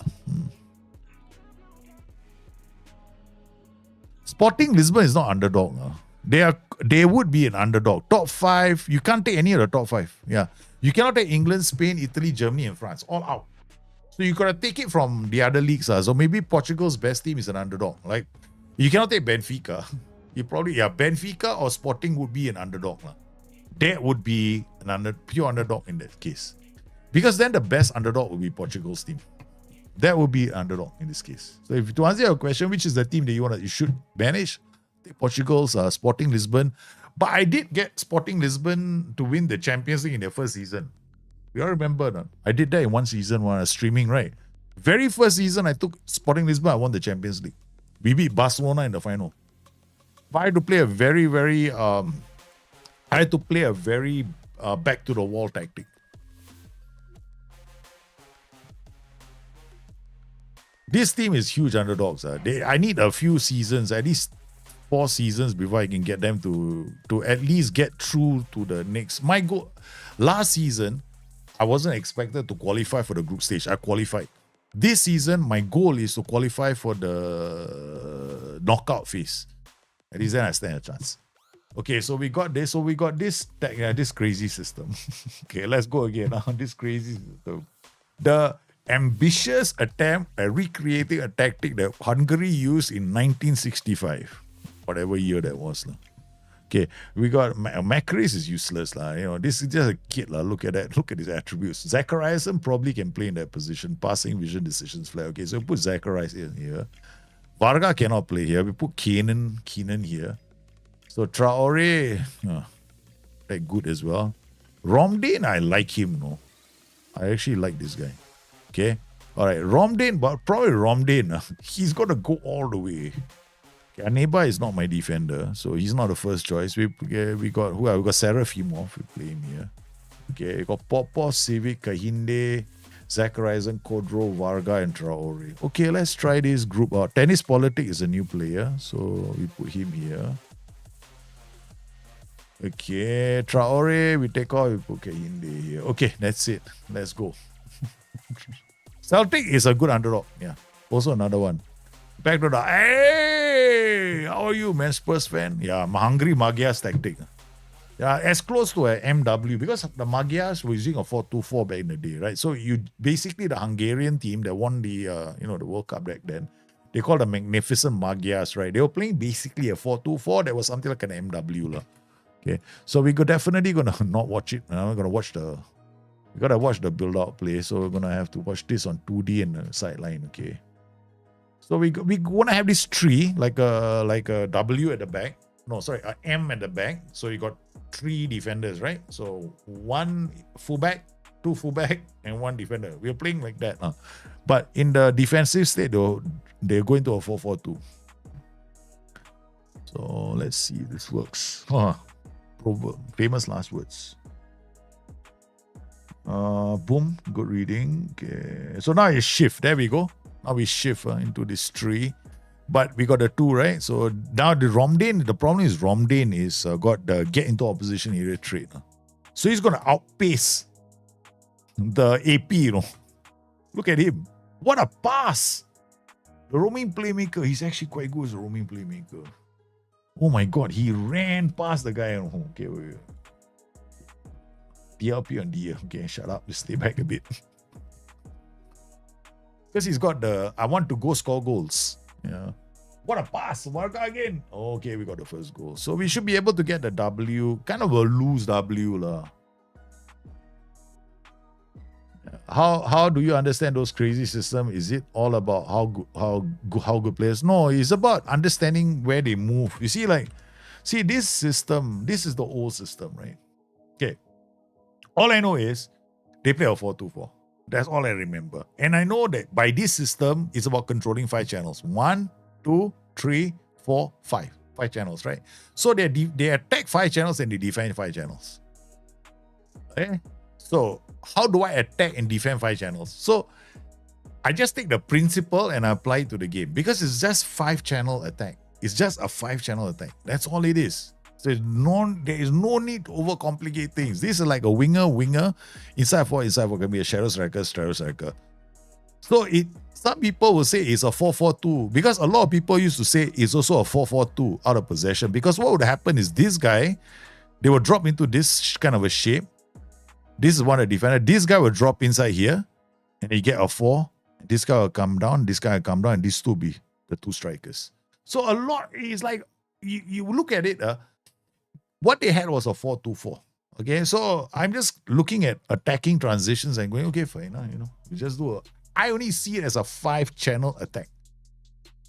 Sporting Lisbon is not underdog. They would be an underdog. Top 5, you can't take any of the top 5. Yeah. You cannot take England, Spain, Italy, Germany, and France. All out. So you gotta take it from the other leagues. So maybe Portugal's best team is an underdog. Like, you cannot take Benfica. You probably, Benfica or Sporting would be an underdog. That would be an pure underdog in that case. Because then the best underdog would be Portugal's team. That would be underdog in this case. So if to answer your question, which is the team that you should manage, take Portugal's Sporting Lisbon. But I did get Sporting Lisbon to win the Champions League in their first season. You all remember, no? I did that in one season when I was streaming, right? Very first season I took Sporting Lisbon, I won the Champions League. We beat Barcelona in the final. But I had to play a very back to the wall tactic. This team is huge underdogs. I need a few seasons, at least 4 seasons before I can get them to at least get through to the next. My goal last season, I wasn't expected to qualify for the group stage. I qualified. This season, my goal is to qualify for the knockout phase. At least then I stand a chance. Okay, so we got this. So we got this crazy system. Okay, let's go again. This crazy system. The ambitious attempt at recreating a tactic that Hungary used in 1965, whatever year that was. Okay, we got Macris is useless. This is just a kid. Look at that. Look at his attributes. Zachariasen probably can play in that position. Passing, vision, decisions, flair. Okay, so we put Zacharias in here. Varga cannot play here. We put Keenan here. So Traore, that good as well. Romdane, I like him, no. I actually like this guy. Okay. All right. Romdane, but probably Romdane, he's got to go all the way. Okay, Aneba is not my defender, so he's not the first choice. We got who? We got Serafimov. We play him here. Okay. We got Popov, Civic, Kahinde, Zachariasen, Kodro, Varga, and Traore. Okay, let's try this group out. Tennis Politic is a new player, so we put him here. Okay, Traore, we take off, we put Kahinde here. Okay, that's it. Let's go. Celtic is a good underdog. Yeah. Also another one. Back to the hey, how are you, man? Spurs fan? Yeah, Hungary Magyar's tactic. Yeah, as close to an MW because the Magyars were using a 4-2-4 back in the day, right? So you basically the Hungarian team that won the the World Cup back then, they called the Magnificent Magyars, right? They were playing basically a 4-2-4 that was something like an MW. Okay. So we could definitely gonna not watch it. We're gonna watch we gotta watch the build-out play, so we're gonna have to watch this on 2D and the sideline. Okay. So we wanna have this tree like a W at the back. No, sorry, a M at the back. So you got 3 defenders, right? So 1 fullback, 2 fullback, and 1 defender. We're playing like that. But in the defensive state, they're going to a 4-4-2. So let's see if this works. Famous last words. Boom, good reading. Okay. So now it's shift. There we go. Now we shift into this tree. But we got the 2, right? So now the Romdane, the problem is Romdane is got the get into opposition area trait. So he's going to outpace the AP, Look at him. What a pass. The roaming playmaker, he's actually quite good as a roaming playmaker. Oh my God, he ran past the guy. Okay, wait. DLP on D. Okay, shut up. Just stay back a bit. Because he's got the, I want to go score goals. Yeah. What a pass. Varga again. Okay, we got the first goal. So we should be able to get the W. Kind of a loose W. How do you understand those crazy systems? Is it all about how good players? No, it's about understanding where they move. You see, like See, this system, this is the old system, right? Okay. All I know is they play a 4-2-4. That's all I remember. And I know that by this system, it's about controlling 5 channels. 1, 2, 3, 4, 5. 5 channels, right? So they attack 5 channels and they defend 5 channels. Okay? So how do I attack and defend 5 channels? So I just take the principle and I apply it to the game because it's just 5 channel attack. It's just a 5 channel attack. That's all it is. So there is no need to overcomplicate things. This is like a winger, inside 4 can be a shadow striker. So some people will say it's a 4-4-2 because a lot of people used to say it's also a 4-4-2 out of possession because what would happen is this guy, they will drop into this kind of a shape. This is one of the defender. This guy will drop inside here and you get a 4. This guy will come down, this guy will come down, and these two be the 2 strikers. So a lot is like, you look at it, what they had was a 4-2-4. Okay, so I'm just looking at attacking transitions and going, okay, fine, you just do I only see it as a 5-channel attack.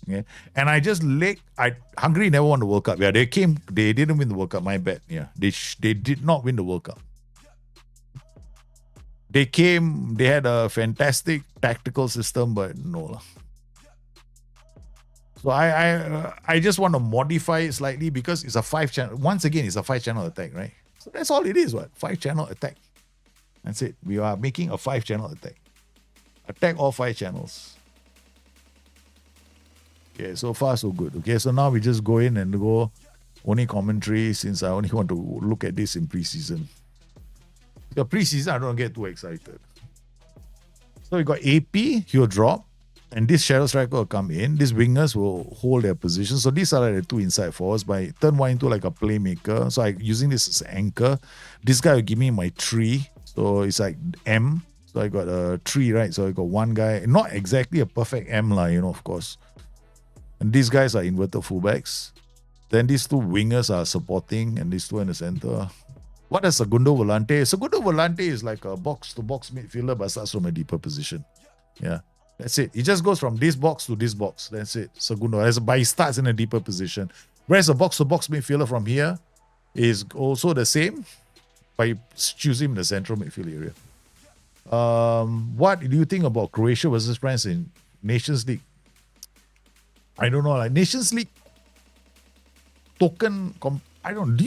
Okay, and I just Hungary never won the World Cup. Yeah, they didn't win the World Cup. My bad. Yeah, they did not win the World Cup. They had a fantastic tactical system, but no lah. So I just want to modify it slightly because it's a 5-channel. Once again, it's a 5-channel attack, right? So that's all it is, 5-channel attack. That's it. We are making a 5-channel attack. Attack all 5 channels. Okay, so far so good. Okay, so now we just go in and go only commentary since I only want to look at this in preseason. The preseason, I don't get too excited. So we got AP, he'll drop, and this shadow striker will come in. These wingers will hold their position. So these are like the 2 inside forwards. By turn 1 into like a playmaker. So I'm using this as anchor. This guy will give me my 3. So it's like M. So I got a 3, right? So I got one guy, not exactly a perfect M line, of course. And these guys are inverted fullbacks. Then these 2 wingers are supporting, and these 2 in the center. What is Segundo Volante? Segundo Volante is like a box-to-box midfielder, but starts from a deeper position. Yeah, that's it. He just goes from this box to this box. That's it. Segundo. But he starts in a deeper position. Whereas a box-to-box midfielder from here is also the same, but you choose him in the central midfield area. What do you think about Croatia versus France in Nations League? I don't know. Like Nations League token. I don't.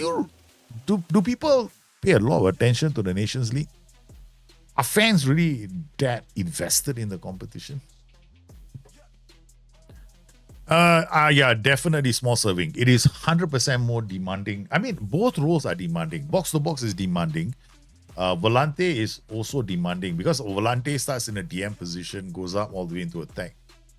Do people pay a lot of attention to the Nations League? Are fans really that invested in the competition? Yeah, definitely small serving. It is 100% more demanding. I mean, both roles are demanding. Box to box is demanding. Volante is also demanding because Volante starts in a DM position, goes up all the way into attack.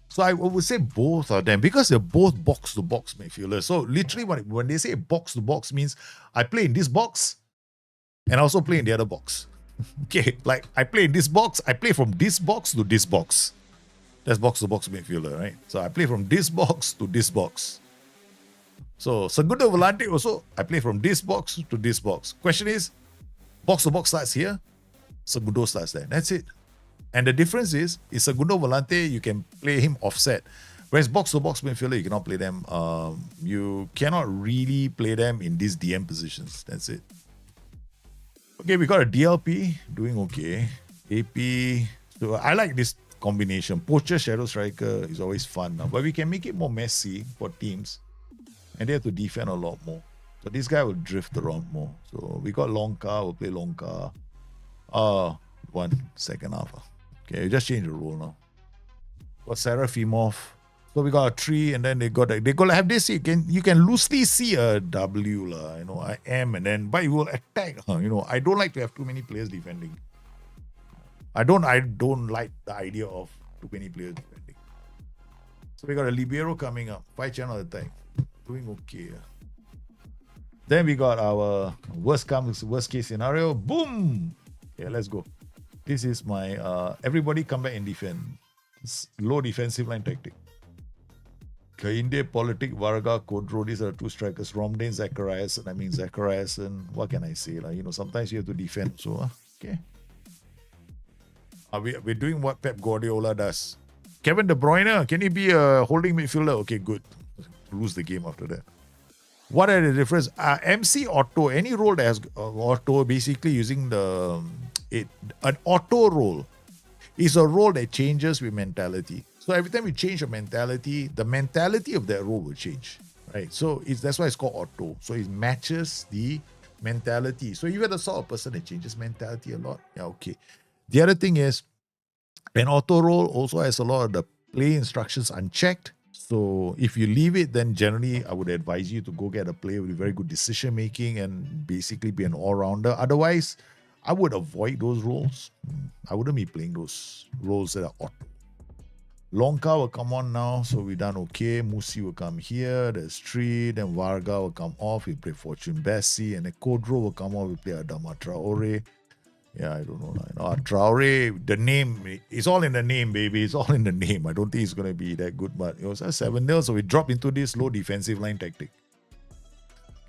So I would say both of them because they're both box-to-box midfielders. So literally when they say box-to-box means I play in this box and I also play in the other box. Okay, like I play in this box, I play from this box to this box. That's box-to-box midfielder, right? So I play from this box to this box. So Segundo Volante also, I play from this box to this box. Question is, box-to-box starts here, Segundo starts there. That's it. And the difference is Segundo Volante, you can play him offset. Whereas box-to-box midfielder, you cannot play them. You cannot really play them in these DM positions. That's it. Okay, we got a DLP doing okay. AP. So I like this combination. Poacher, Shadow Striker is always fun now. But we can make it more messy for teams. And they have to defend a lot more. So this guy will drift around more. So we got Lonka, we'll play Lonka. 1 second half. Okay, we just change the rule now. Got Serafimov. So we got a 3, and then they got have this. You can loosely see a W, a M, and then but it will attack. I don't like to have too many players defending. I don't like the idea of too many players defending. So we got a Libero coming up, 5-channel attack, doing okay. Then we got our worst case scenario. Boom. Okay, let's go. This is my everybody come back and defend. It's low defensive line tactic. Kainde, Politic, Varga, Kodro, these are 2 strikers. Romdane, Zachariasen. Zachariasen. What can I say? Sometimes you have to defend. So, okay. We're doing what Pep Guardiola does. Kevin De Bruyne, can he be a holding midfielder? Okay, good. Lose the game after that. What are the difference? MC auto, any role that has auto, basically using an auto role is a role that changes with mentality. So every time you change your mentality, the mentality of that role will change, right? So that's why it's called auto. So it matches the mentality. So you're the sort of person that changes mentality a lot. Yeah, okay. The other thing is, an auto role also has a lot of the play instructions unchecked. So if you leave it, then generally I would advise you to go get a player with very good decision making and basically be an all-rounder. Otherwise, I would avoid those roles. I wouldn't be playing those roles that are auto. Longka will come on now, so we done okay. Musi will come here. There's 3. Then Varga will come off. We play Fortune Bessie. And then Kodro will come off. We play Adama Traore. Yeah, I don't know. Traore, the name, it's all in the name, baby. It's all in the name. I don't think it's going to be that good, but it was a 7-0, so we drop into this low defensive line tactic.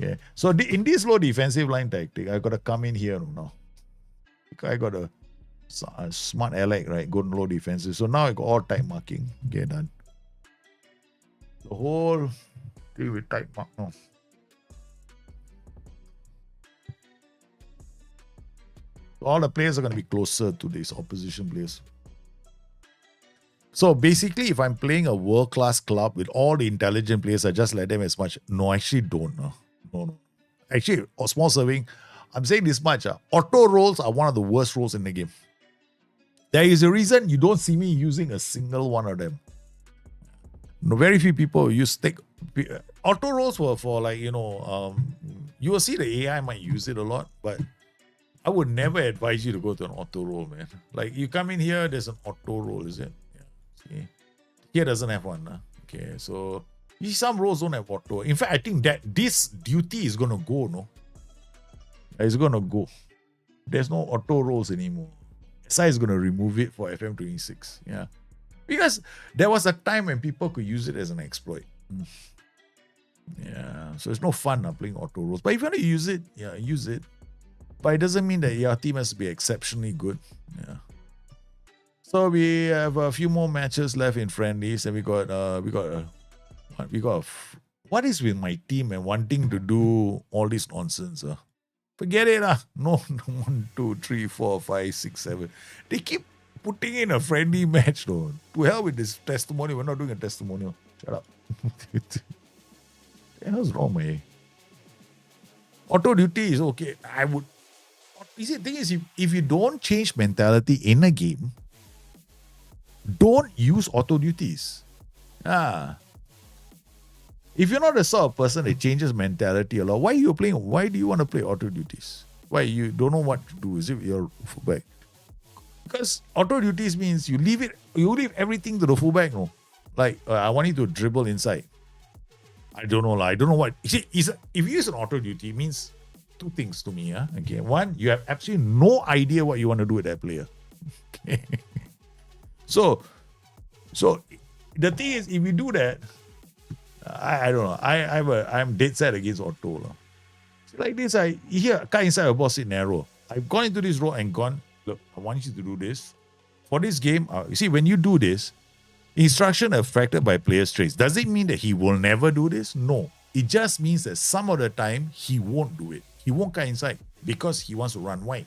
Okay, so in this low defensive line tactic, I got to come in here now. Because I got a smart Alec, right? Good low defensive. So now I got all tight marking. Okay, done. The whole thing with tight mark now. All the players are going to be closer to these opposition players. So basically, if I'm playing a world-class club with all the intelligent players, I just let them as much. No, I actually don't. No. Actually, small serving, I'm saying this much. Auto rolls are one of the worst rolls in the game. There is a reason you don't see me using a single one of them. No, very few people use auto rolls were for you will see the AI might use it a lot, but I would never advise you to go to an auto roll, man. Like you come in here, there's an auto roll, is it? Yeah. See? Here doesn't have one. Okay, so some roles don't have auto. In fact, I think that this duty is gonna go, no? It's gonna go. There's no auto rolls anymore. SI is gonna remove it for FM26. Yeah. Because there was a time when people could use it as an exploit. Yeah. So it's no fun playing auto rolls. But if you want to use it, yeah, use it. But it doesn't mean that your team has to be exceptionally good. Yeah. So we have a few more matches left in friendlies, and what is with my team and wanting to do all this nonsense? Forget it. No, 1, 2, 3, 4, 5, 6, 7. They keep putting in a friendly match though. To hell with this testimonial. We're not doing a testimonial. Shut up. What the hell's wrong, man? Auto duty is okay. The thing is, if you don't change mentality in a game, don't use auto duties. If you're not the sort of person that changes mentality a lot, why do you want to play auto duties? Why you don't know what to do? Is it your fullback? Because auto duties means you leave everything to the fullback. No, like I want you to dribble inside. I don't know. I don't know what. You see, if you use an auto duty, it means two things to me. Okay, one, you have absolutely no idea what you want to do with that player. Okay. So the thing is, if you do that, I don't know. I'm dead set against auto. Like this, car inside a boss sit narrow. I've gone into this row and gone, look, I want you to do this. For this game, you see, when you do this, instruction affected by player's traits. Does it mean that he will never do this? No. It just means that some of the time, he won't do it. He won't cut inside because he wants to run wide.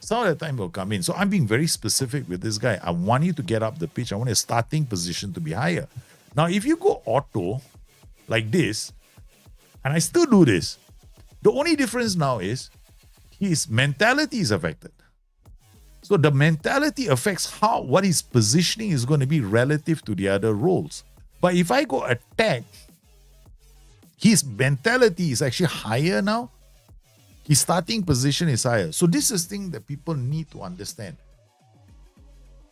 Some of the time, he'll come in. So I'm being very specific with this guy. I want you to get up the pitch. I want your starting position to be higher. Now, if you go auto like this, and I still do this, the only difference now is his mentality is affected. So the mentality affects what his positioning is going to be relative to the other roles. But if I go attack, his mentality is actually higher now. His starting position is higher. So this is the thing that people need to understand.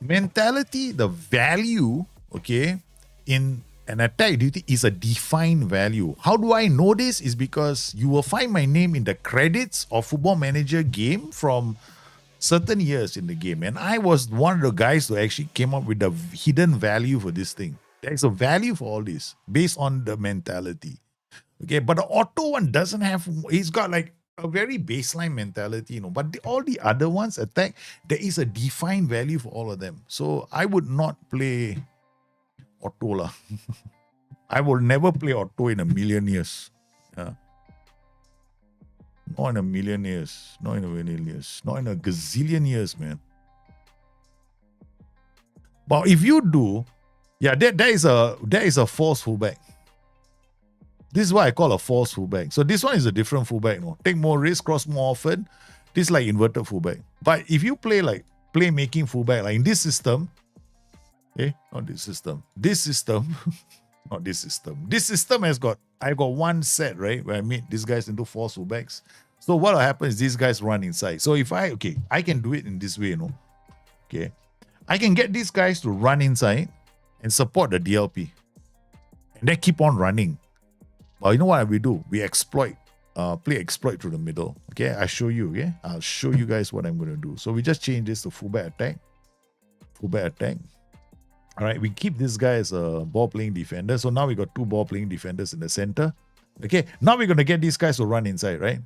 Mentality, the value, okay, in an attack duty is a defined value. How do I know this? Is because you will find my name in the credits of Football Manager game from certain years in the game. And I was one of the guys who actually came up with the hidden value for this thing. There's a value for all this based on the mentality. Okay, but the auto one doesn't have, he's got like a very baseline mentality, but all the other ones attack, there is a defined value for all of them. So I would not play auto. I will never play auto in a million years. Yeah. Not in a million years. Not in a million years. Not in a gazillion years, man. But if you do, yeah, that is a false fullback. This is what I call a false fullback. So this one is a different fullback. No? Take more risk, cross more often. This is like inverted fullback. But if you play like playmaking fullback, like in this system, not this system. This system, not this system. This system I got one set, right? Where I made these guys into false fullbacks. So what will happen is these guys run inside. So if I can do it in this way, Okay. I can get these guys to run inside and support the DLP. And they keep on running. But you know what we do? We exploit, play exploit through the middle. Okay, I'll show you. Okay, I'll show you guys what I'm going to do. So we just change this to fullback attack. Fullback attack. All right, we keep this guy as a ball-playing defender. So now we got two ball-playing defenders in the center. Okay, now we're going to get these guys to run inside, right?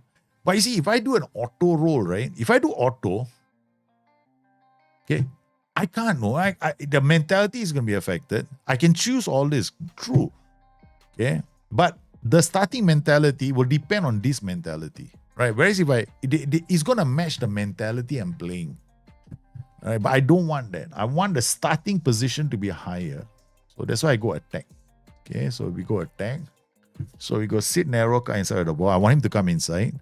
But you see, if I do an auto roll, right? If I do auto, okay, I can't know. The mentality is going to be affected. I can choose all this. True. Okay, but the starting mentality will depend on this mentality, right? Whereas if it's going to match the mentality I'm playing, right? But I don't want that. I want the starting position to be higher. So that's why I go attack. Okay, so we go attack. So we go sit narrow, cut inside the ball. I want him to come inside.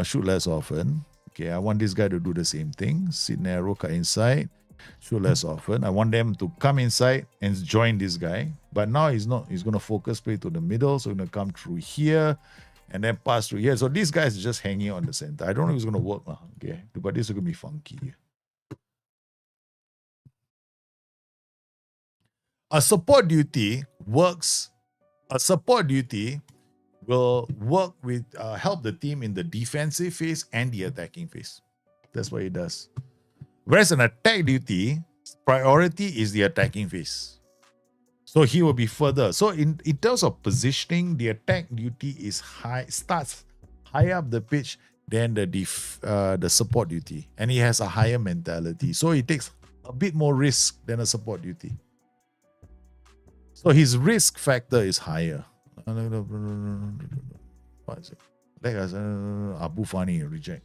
Shoot less often. Okay, I want this guy to do the same thing. Sit narrow, cut inside. Shoot less often. I want them to come inside and join this guy. But now he's not. He's going to focus play to the middle. So he's going to come through here and then pass through here. So these guys are just hanging on the center. I don't know if it's going to work now. Okay, but this is going to be funky. A support duty works. A support duty will work with help the team in the defensive phase and the attacking phase. That's what it does. Whereas an attack duty, priority is the attacking phase. So he will be further. So in terms of positioning, the attack duty is starts higher up the pitch than the support duty. And he has a higher mentality. So he takes a bit more risk than a support duty. So his risk factor is higher. What is it? Abu Fani reject.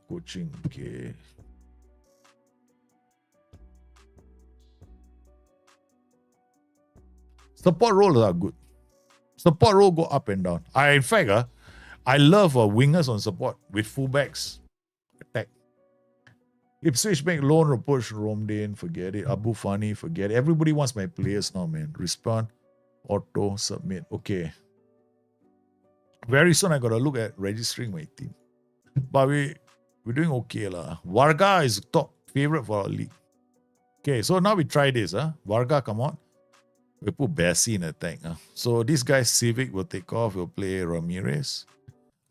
Coaching. Okay. Support roles are good. Support role go up and down. In fact, I love wingers on support with fullbacks. Attack. Ipswich make lone approach Romdane, forget it. Abu Fani, forget it. Everybody wants my players now, man. Respond, auto, submit. Okay. Very soon I gotta look at registering my team. But we're doing okay lah. Varga is top favorite for our league. Okay, so now we try this. Varga, come on. We put Bessie in attack. So this guy Civic will take off. We'll play Ramirez.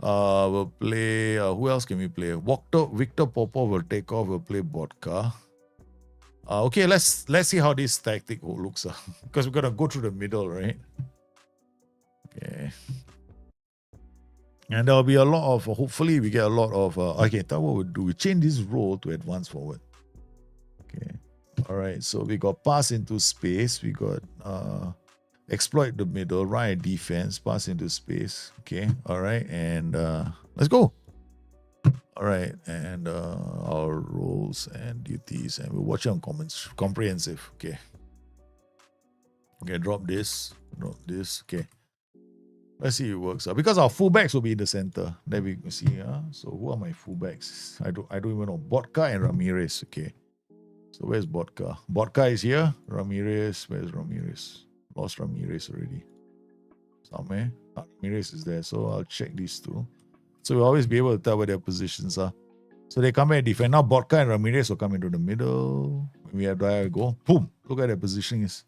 We'll play. Who else can we play? Victor Popov will take off. We'll play Bodka. Okay, let's see how this tactic looks. Because we're gonna go through the middle, right? Okay. And there'll be a lot of, hopefully we get a lot of, okay, that's what we'll do. We change this role to advance forward. Okay. All right. So we got pass into space. We got exploit the middle, right defense, pass into space. Okay. All right. And let's go. All right. And our roles and duties. And we'll watch it on comprehensive. Okay. Okay. Drop this. Drop this. Okay. Let's see if it works. Because our fullbacks will be in the center. There we see. So who are my fullbacks? I don't even know. Bodka and Ramirez. Okay. So where's Bodka? Bodka is here. Ramirez. Where's Ramirez? Lost Ramirez already. Somewhere. Ramirez is there. So I'll check these two. So we'll always be able to tell where their positions are. So they come back and defend. Now Bodka and Ramirez will come into the middle. When we have Dyer go. Boom. Look at their positioning is.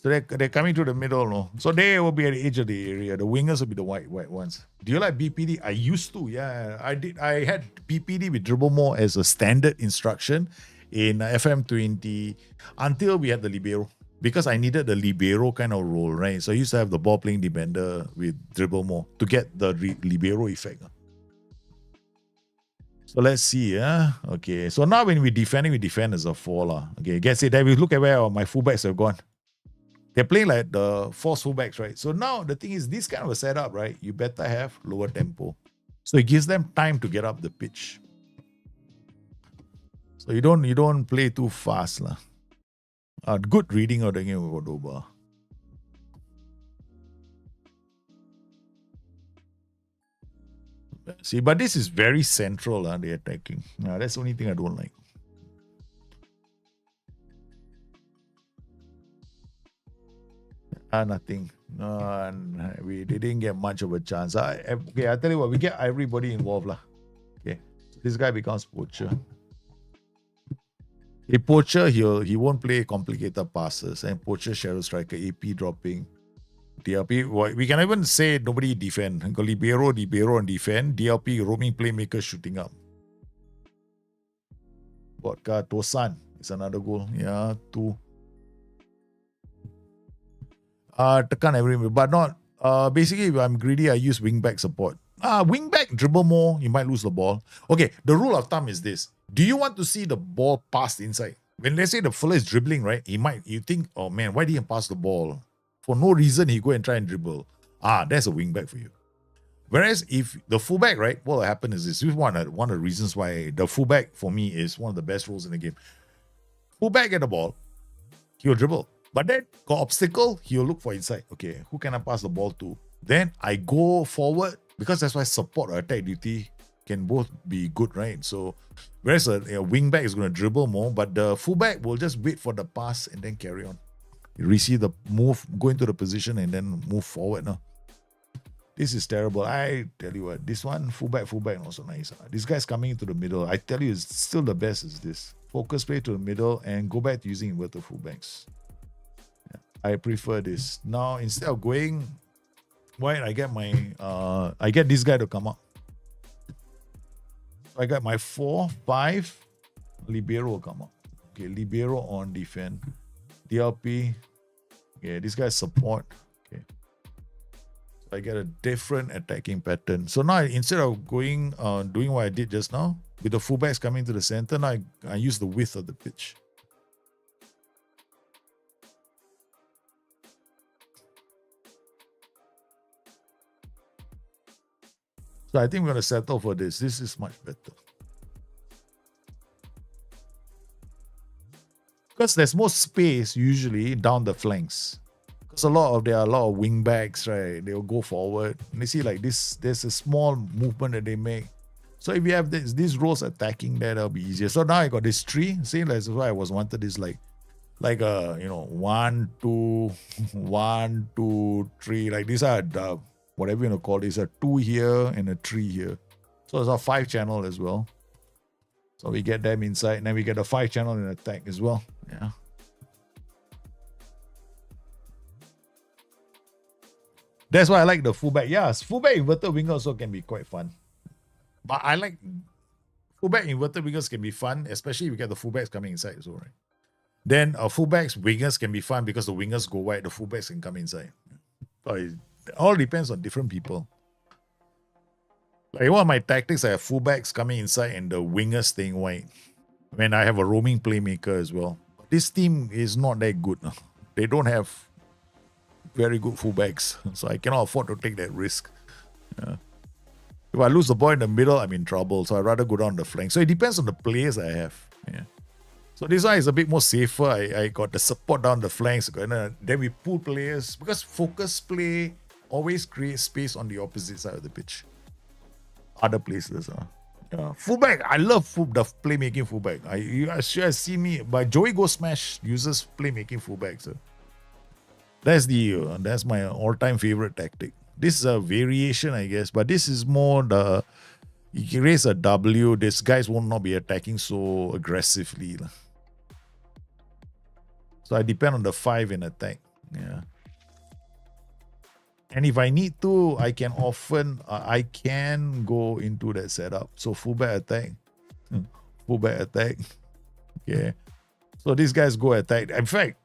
So they're coming to the middle, no? So they will be at the edge of the area. The wingers will be the white ones. Do you like BPD? I used to, yeah. I did. I had BPD with dribble more as a standard instruction in FM20 until we had the libero. Because I needed the libero kind of role, right? So I used to have the ball playing defender with dribble more to get the libero effect. So let's see. Okay. So now when we defend as a 4. Okay, guess it. Then we look at where my fullbacks have gone. They're playing like the force fullbacks, right? So now the thing is, this kind of a setup, right? You better have lower tempo. So it gives them time to get up the pitch. So you don't play too fast, lah. Good reading of the game of Cordoba. See, but this is very central, the attacking. That's the only thing I don't like. Nothing. We didn't get much of a chance. Okay, I tell you what, we get everybody involved, lah. Okay, so this guy becomes poacher. A poacher, he won't play complicated passes, and poacher shadow striker, AP dropping, DLP. We can even say nobody defend. Got libero and defend. DLP roaming playmaker shooting up. Vodka Tosan is another goal. Yeah, 2. Tekan everywhere, but not. Basically, if I'm greedy, I use wingback support. Wingback dribble more, you might lose the ball. Okay, the rule of thumb is this. Do you want to see the ball passed inside? When let's say the fella is dribbling, right? You think, oh man, why didn't he pass the ball? For no reason, he go and try and dribble. That's a wingback for you. Whereas if the fullback, right, what will happen is this. This is one of the reasons why the fullback for me is one of the best roles in the game. Fullback get the ball, he'll dribble. But then, got obstacle, he'll look for inside. Okay, who can I pass the ball to? Then I go forward, because that's why support or attack duty can both be good, right? So, whereas a wingback is going to dribble more, but the fullback will just wait for the pass and then carry on. You receive the move, go into the position and then move forward. No? This is terrible. I tell you what, this one, fullback, not so nice. This guy's coming into the middle. I tell you, it's still the best is this. Focus play to the middle and go back to using inverted fullbacks. I prefer this. Now, instead of going wide, I get this guy to come up. So I got my 4, 5, libero will come up. Okay, libero on defense. DLP. Okay, this guy's support. Okay. So I get a different attacking pattern. So now instead of going doing what I did just now, with the fullbacks coming to the center, now I use the width of the pitch. So I think we're going to settle for this. This is much better. Because there's more space usually down the flanks. Because there are a lot of wing backs, right? They'll go forward. And you see like this, there's a small movement that they make. So if you have these rows attacking there, that'll be easier. So now I got this tree. See, that's why I wanted this like 1, 2, 1, 2, 3. Like these are whatever you want to call it, is a 2 here and a 3 here. So it's a 5 channel as well. So we get them inside, and then we get a 5 channel in attack as well. Yeah. That's why I like the fullback. Yeah, fullback inverted winger also can be quite fun. But I like fullback inverted wingers can be fun, especially if you get the fullbacks coming inside as well, right? Then fullbacks, wingers can be fun because the wingers go wide, the fullbacks can come inside. So it all depends on different people. Like one of my tactics, I have fullbacks coming inside and the wingers staying wide. When I have a roaming playmaker as well. This team is not that good. They don't have very good fullbacks. So I cannot afford to take that risk. Yeah. If I lose the ball in the middle, I'm in trouble. So I'd rather go down the flank. So it depends on the players I have. Yeah. So this one is a bit more safer. I got the support down the flanks. Then we pull players. Because focus play always creates space on the opposite side of the pitch. Other places. Yeah. Fullback. I love the playmaking fullback. You sure see me. But Joey Go Smash uses playmaking fullback. So that's my all-time favorite tactic. This is a variation, I guess. But this is more you can raise a W. These guys will not be attacking so aggressively. So I depend on the 5 in attack. Yeah. And if I need to, I can go into that setup. So fullback attack. Fullback attack. Okay. So these guys go attack. In fact,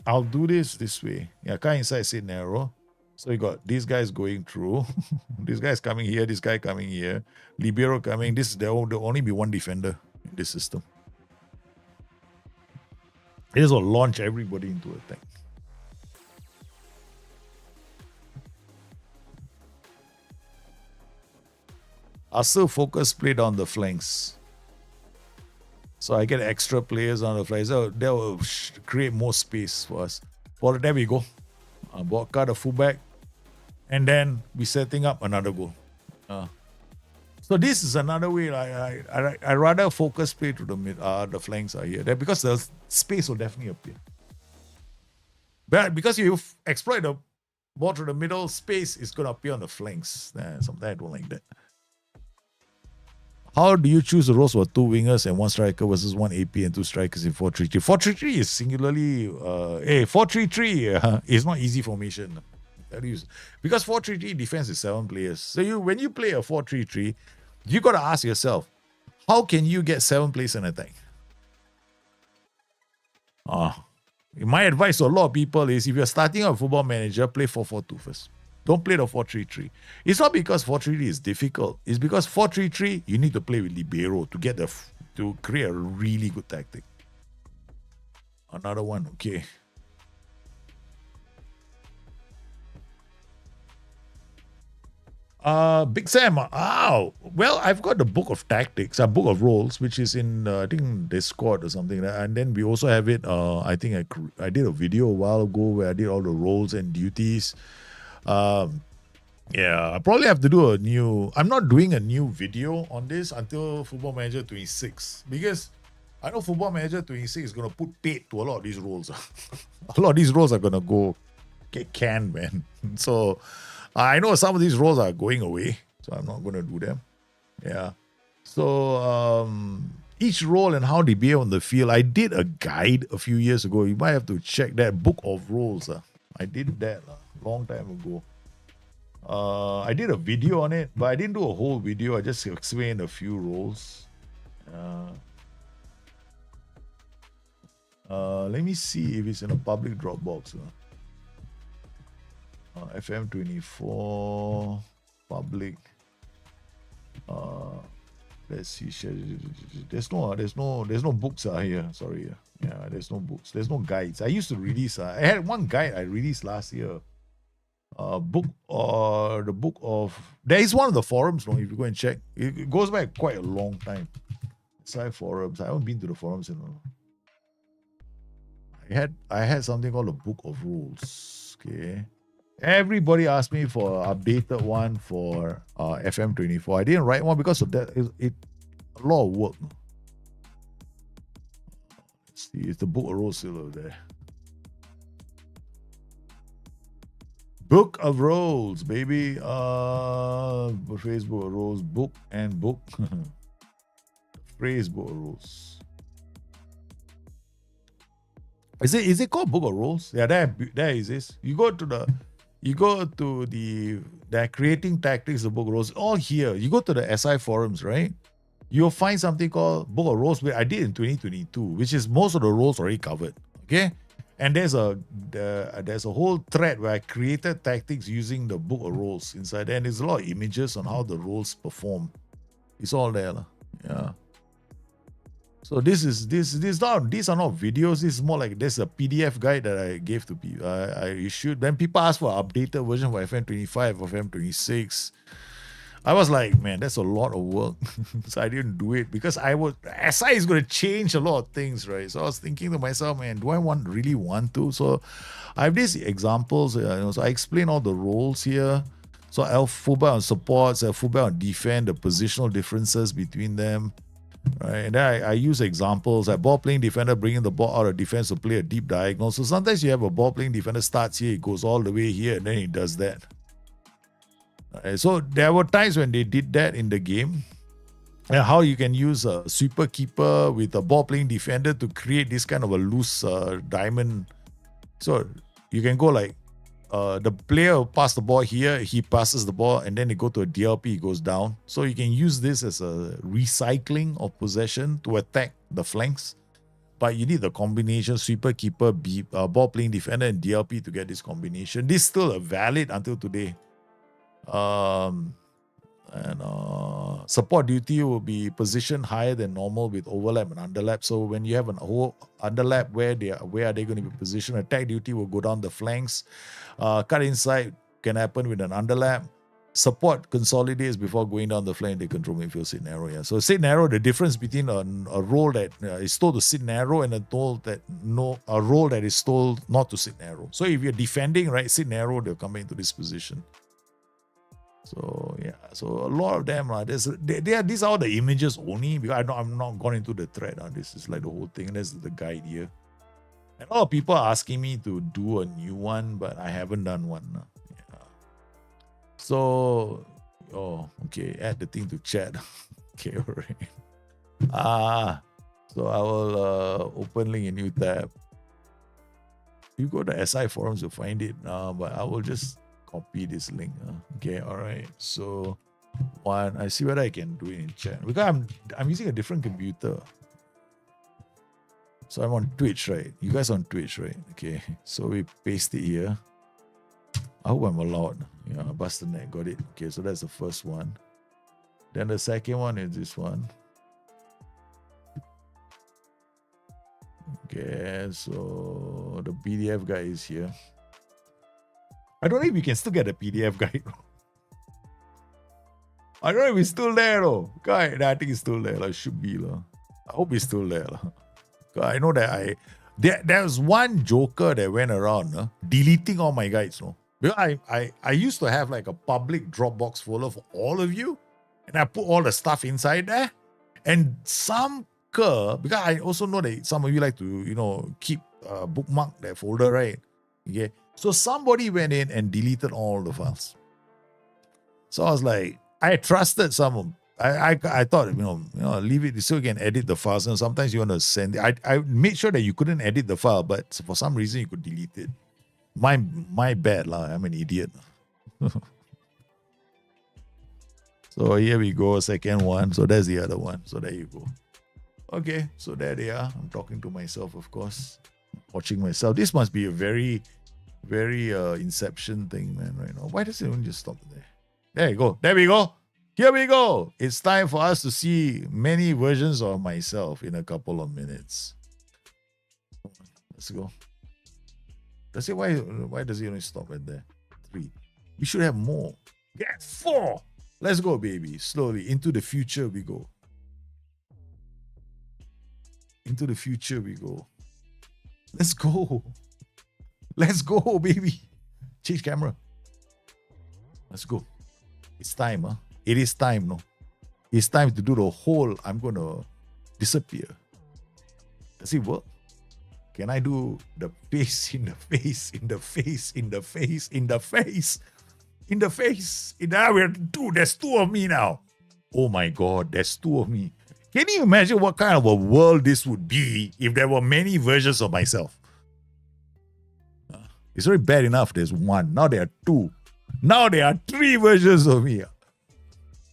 I'll do this way. Yeah, kind inside sit narrow. So you got these guys going through. This guy's coming here. This guy coming here. Libero coming. There'll only be one defender in this system. It just will launch everybody into attack. I'll still focus played on the flanks. So I get extra players on the flanks. That will create more space for us. For there we go. Vodka, the fullback. And then we setting up another goal. So this is another way. I rather focus play to the flanks are here. Because the space will definitely appear. But because you exploit the ball to the middle, space is going to appear on the flanks. Sometimes I don't like that. How do you choose the roles for two wingers and one striker versus one AP and two strikers in 4-3-3? 4-3-3 is singularly 4-3-3 is not easy formation. Because 4-3-3 defense is 7 players. So when you play a 4-3-3, you got to ask yourself, how can you get 7 players in attack? My advice to a lot of people is if you're starting a football manager, play 4-4-2 first. Don't play the 4-3-3. It's not because 4-3-3 is difficult. It's because 4-3-3, you need to play with libero to create a really good tactic. Another one, okay. Big Sam. Well, I've got the book of tactics, a book of roles, which is in I think Discord or something. And then we also have it. I think I did a video a while ago where I did all the roles and duties. I probably have to do I'm not doing a new video on this until Football Manager 26 because I know Football Manager 26 is going to put paid to a lot of these roles. A lot of these roles are going to go get canned, man. So I know some of these roles are going away, so I'm not going to do them. Yeah. So each role and how they behave on the field, I did a guide a few years ago. You might have to check that book of roles. I did that a long time ago. I did a video on it, but I didn't do a whole video. I just explained a few roles. Let me see if it's in a public Dropbox. FM24 public. Let's see. There's no books here. Sorry. Yeah, there's no books. There's no guides. I used to release. I had one guide I released last year. The book of. There is one of the forums. If you go and check, it goes back quite a long time. Side forums. I haven't been to the forums in a while. I had something called a book of rules. Okay. Everybody asked me for an updated one for FM24. I didn't write one because of that. It a lot of work. Let's see, it's the book of rules still over there. Book of Rolls, baby. Phrase book of rules, book and book. Phrase book of rules. Is it called Book of Rules? Yeah, there is this. You go to the creating tactics, the book of rules, all here. You go to the SI forums, right? You'll find something called Book of Rules, which I did in 2022, which is most of the roles already covered. Okay, and there's a whole thread where I created tactics using the Book of Rules inside there, and there's a lot of images on how the roles perform. It's all there, yeah. So these are not videos. This is more like there's a PDF guide that I gave to people. I issued. Then people asked for an updated version for FM25 or FM26. I was like, man, that's a lot of work. So I didn't do it because SI is going to change a lot of things, right? So I was thinking to myself, man, do I really want to? So I have these examples. So I explain all the roles here. So fullback on supports, fullback on defend, the positional differences between them. Right, and then I use examples like ball playing defender bringing the ball out of defense to play a deep diagonal. So sometimes you have a ball playing defender starts here, it goes all the way here, and then he does that. Right, so there were times when they did that in the game, and how you can use a sweeper keeper with a ball playing defender to create this kind of a loose diamond. So you can go like the player will pass the ball here, he passes the ball, and then they go to a DLP, he goes down. So you can use this as a recycling of possession to attack the flanks. But you need the combination sweeper, keeper, ball playing defender, and DLP to get this combination. This is still valid until today. And support duty will be positioned higher than normal with overlap and underlap. So when you have an underlap, where are they going to be positioned? Attack duty will go down the flanks. Cut inside can happen with an underlap. Support consolidates before going down the flank. They control midfield, sit narrow. Yeah. So sit narrow. The difference between a role that is told to sit narrow and a role that is told not to sit narrow. So if you're defending, right, sit narrow, they'll come into this position. So yeah, so a lot of them these are the images only because I'm not gone into the thread. This is like the whole thing. That's the guide here. And a lot of people are asking me to do a new one, but I haven't done one. Yeah. So okay, add the thing to chat. Okay, alright. So I will open link a new tab. You go to SI forums to find it, but I will just copy this link. Okay, all right. So I see whether I can do it in chat because I'm using a different computer. So I'm on Twitch, right? You guys on Twitch, right? Okay. So we paste it here. I hope I'm allowed. Yeah, Bustthenet, got it. Okay, so that's the first one. Then the second one is this one. Okay, so the PDF guide is here. I don't know if you can still get a PDF guide. I don't know if it's still there though. Guy, I think it's still there. It should be. I hope it's still there. I know that there's one joker that went around deleting all my guides. No? Because I used to have like a public Dropbox folder for all of you. And I put all the stuff inside there. And because I also know that some of you like to, keep bookmark that folder, right? Okay. So somebody went in and deleted all the files. So I was like, I trusted someone. I thought, leave it so you can edit the files. And sometimes you want to send it. I made sure that you couldn't edit the file, but for some reason you could delete it. My bad, lah. I'm an idiot. So here we go, second one. So that's the other one. So there you go. Okay, so there they are. I'm talking to myself, of course. Watching myself. This must be a very, very Inception thing, man, right now. Why does it only just stop there? There you go. There we go. Here we go. It's time for us to see many versions of myself in a couple of minutes. Let's go. Does it why does it only stop at there? 3. We should have more. Get 4. Let's go, baby. Slowly. Into the future we go. Into the future we go. Let's go. Let's go, baby. Change camera. Let's go. It's time, huh? It is time, no? It's time to do the whole I'm going to disappear. Does it work? Can I do the face in the face, in the face, in the face, in the face, in the face? There's 2 of me now. Oh my God, there's 2 of me. Can you imagine what kind of a world this would be if there were many versions of myself? It's already bad enough there's 1. Now there are 2. Now there are 3 versions of me.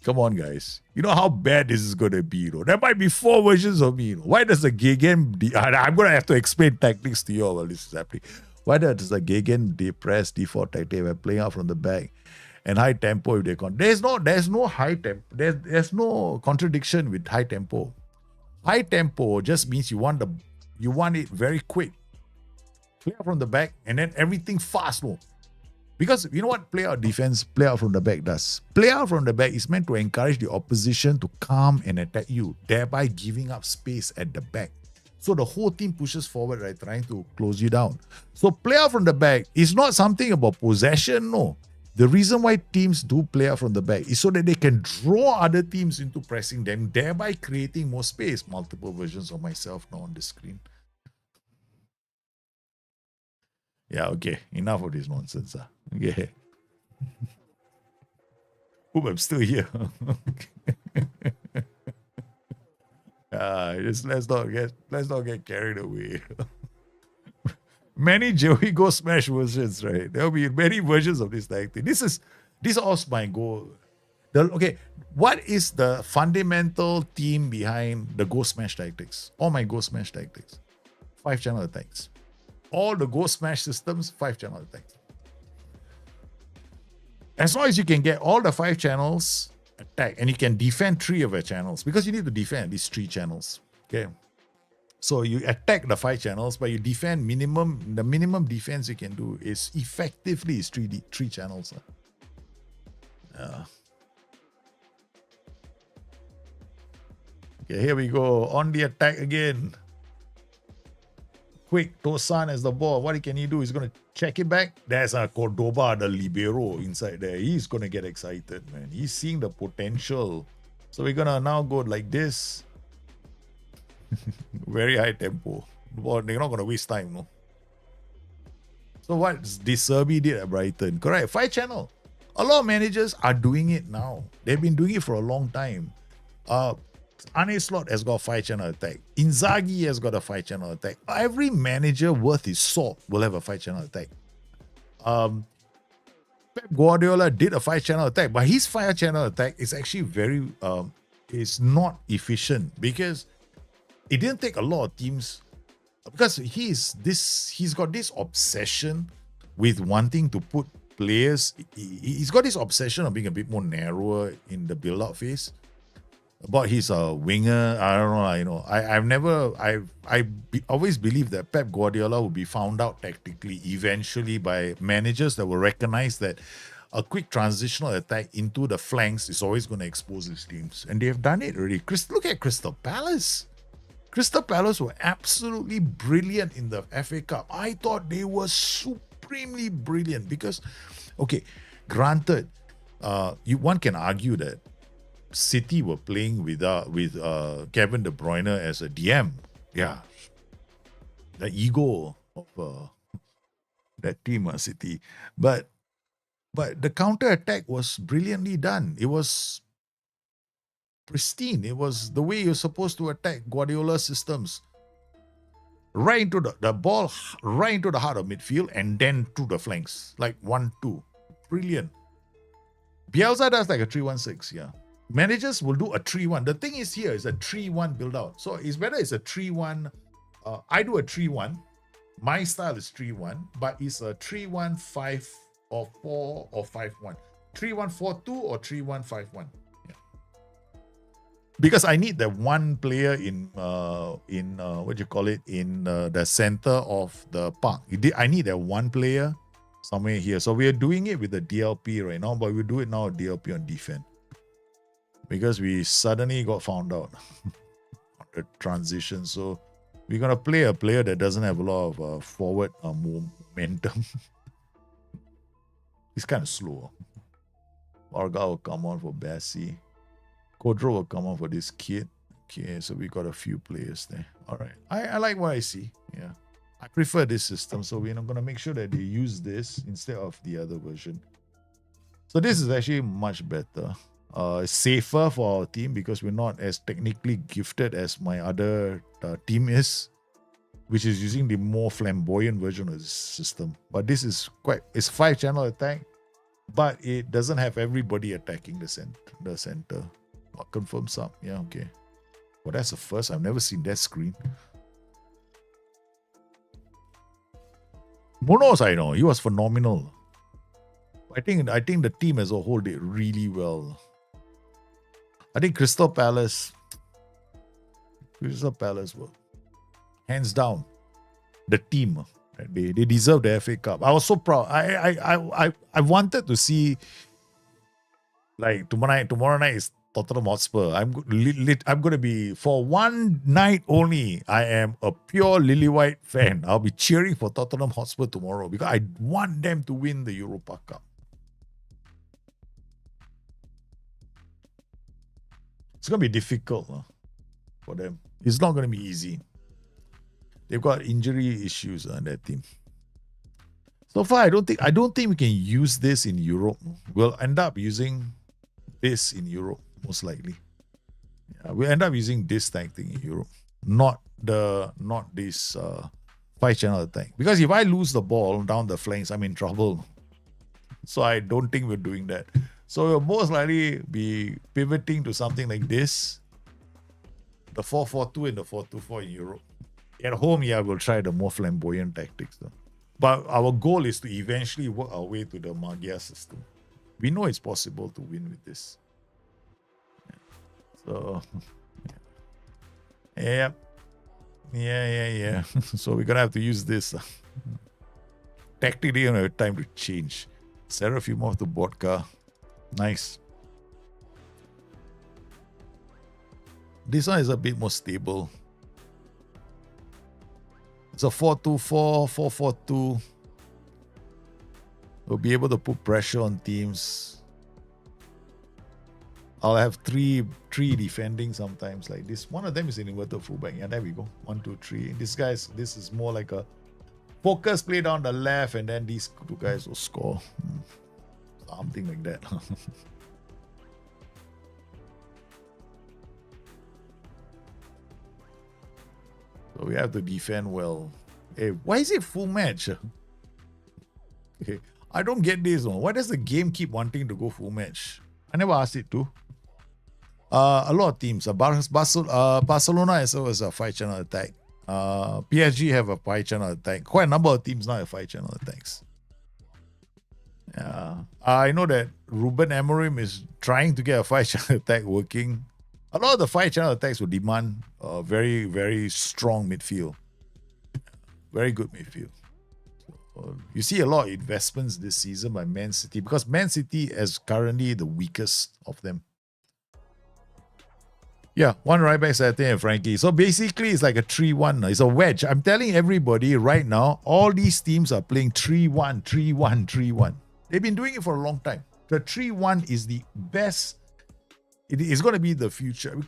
Come on, guys. You know how bad this is going to be, though. There might be 4 versions of me. Why does the Gegen... I'm going to have to explain tactics to you all while this is happening. Why does the Gegen depress default tactic when playing out from the back and high tempo if they there's no high tempo. There's no contradiction with high tempo. High tempo just means you want it very quick. Play out from the back and then everything fast, no. Because you know what play out from the back does? Play out from the back is meant to encourage the opposition to come and attack you, thereby giving up space at the back. So the whole team pushes forward, right, trying to close you down. So play out from the back is not something about possession, no. The reason why teams do play out from the back is so that they can draw other teams into pressing them, thereby creating more space. Multiple versions of myself now on the screen. Yeah, okay. Enough of this nonsense. Okay. Oop, I'm still here. Let's not get carried away. Many Joey Go Smash versions, right? There will be many versions of this tactic. This was my goal. What is the fundamental theme behind the Go Smash tactics? All my Go Smash tactics. 5-channel attacks. All the Go Smash systems, 5-channel attacks. As long as you can get all the 5 channels attack, and you can defend 3 of your channels because you need to defend these 3 channels. Okay. So you attack the 5 channels, but you defend the minimum defense you can do is effectively is 3 channels. Okay, here we go. On the attack again. Quick, Tosan has the ball. What can he do? He's going to check it back. There's a Cordoba, the libero inside there. He's going to get excited, man. He's seeing the potential. So we're going to now go like this. Very high tempo. Well, they're not going to waste time, no? So what De Zerbi did at Brighton? Correct. 5 channel. A lot of managers are doing it now. They've been doing it for a long time. Arne Slot has got a 5 channel attack. Inzaghi has got a 5 channel attack. Every manager worth his salt will have a 5 channel attack. Pep Guardiola did a 5 channel attack, but his 5 channel attack is actually very is not efficient because it didn't take a lot of teams, because he's got this obsession with wanting to put players. He's got this obsession of being a bit more narrower in the build-up phase. About his winger, I don't know. You know, I always believe that Pep Guardiola will be found out tactically eventually by managers that will recognize that a quick transitional attack into the flanks is always going to expose his teams, and they have done it already. Look at Crystal Palace. Crystal Palace were absolutely brilliant in the FA Cup. I thought they were supremely brilliant because, okay, granted, one can argue that City were playing with Kevin De Bruyne as a DM. Yeah, the ego of that team, City. But the counter attack was brilliantly done. It was pristine. It was the way you're supposed to attack Guardiola's systems. Right into the ball, right into the heart of midfield, and then to the flanks, like 1-2. Brilliant. Bielsa does like a 3-1-6. Yeah. Managers will do a 3-1. The thing is here is a 3-1 build out. So it's better it's a 3-1. I do a 3-1. My style is 3-1, but it's a 3-1, 5 or 4 or 5-1. 3-1-4-2 or 3-1-5-1. Yeah. Because I need that one player in what you call it, in the center of the park. I need that one player somewhere here. So we are doing it with the DLP right now, but we do it now DLP on defense. Because we suddenly got found out on the transition. So we're going to play a player that doesn't have a lot of forward momentum. He's kind of slow. Varga will come on for Bassi. Kodro will come on for this kid. Okay, so we got a few players there. All right. I like what I see. Yeah. I prefer this system. So we're going to make sure that they use this instead of the other version. So this is actually much better. Safer for our team because we're not as technically gifted as my other team is, which is using the more flamboyant version of this system. But this is it's 5 channel attack, but it doesn't have everybody attacking the center. I'll confirm some. Yeah, okay. Well, that's the first. I've never seen that screen. Munoz, I know. He was phenomenal. I think the team as a whole did really well. I think Crystal Palace were hands down the team. They deserve the FA Cup. I was so proud. I wanted to see, like, tomorrow night is Tottenham Hotspur. I'm going to be, for one night only, I am a pure Lily White fan. I'll be cheering for Tottenham Hotspur tomorrow because I want them to win the Europa Cup. It's going to be difficult for them. It's not going to be easy. They've got injury issues on that team. So far, I don't think we can use this in Europe. We'll end up using this in Europe, most likely. Yeah, we'll end up using this tank thing in Europe. Not this 5-channel attack. Because if I lose the ball down the flanks, I'm in trouble. So I don't think we're doing that. So we'll most likely be pivoting to something like this. The 4-4-2 and the 4-2-4 in Europe. At home, yeah, we'll try the more flamboyant tactics though. But our goal is to eventually work our way to the Magyar system. We know it's possible to win with this. So, yep. Yeah. So we're gonna have to use this. Tactically, time to change. Seraphimov to Vodka. Nice. This one is a bit more stable. It's a 4-2-4, 4-4-2. We'll be able to put pressure on teams. I'll have three defending sometimes like this. One of them is an inverted fullback. Yeah, there we go. 1, 2, 3. This is more like a focus play down the left, and then these two guys will score. Something like that. So we have to defend well. Hey, why is it full match? Okay, I don't get this one. Why does the game keep wanting to go full match? I never asked it to. A lot of teams. Barcelona has always a 5-channel attack. PSG have a 5-channel attack. Quite a number of teams now have 5-channel attacks. Yeah, I know that Ruben Amorim is trying to get a 5-channel attack working. A lot of the 5-channel attacks will demand a very, very strong midfield. Very good midfield. You see a lot of investments this season by Man City because Man City is currently the weakest of them. Yeah, one right back, Saturday and Frankie. So basically, it's like a 3-1. It's a wedge. I'm telling everybody right now, all these teams are playing 3-1, 3-1, 3-1. They've been doing it for a long time. The 3-1 is the best. It is going to be the future.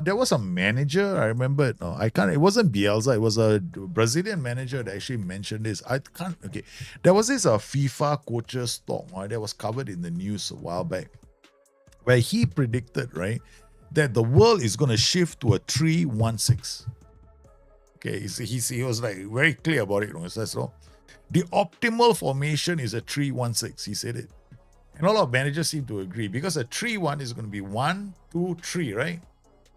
There was a manager, I remember it. No, I can't. It wasn't Bielsa. It was a Brazilian manager that actually mentioned this. I can't. Okay, there was this FIFA coaches talk that was covered in the news a while back, where he predicted that the world is going to shift to a 3-1-6. Okay, he was like very clear about it. He says so. The optimal formation is a 3-1-6. He said it. And a lot of managers seem to agree because a 3-1 is going to be 1, 2, 3, right?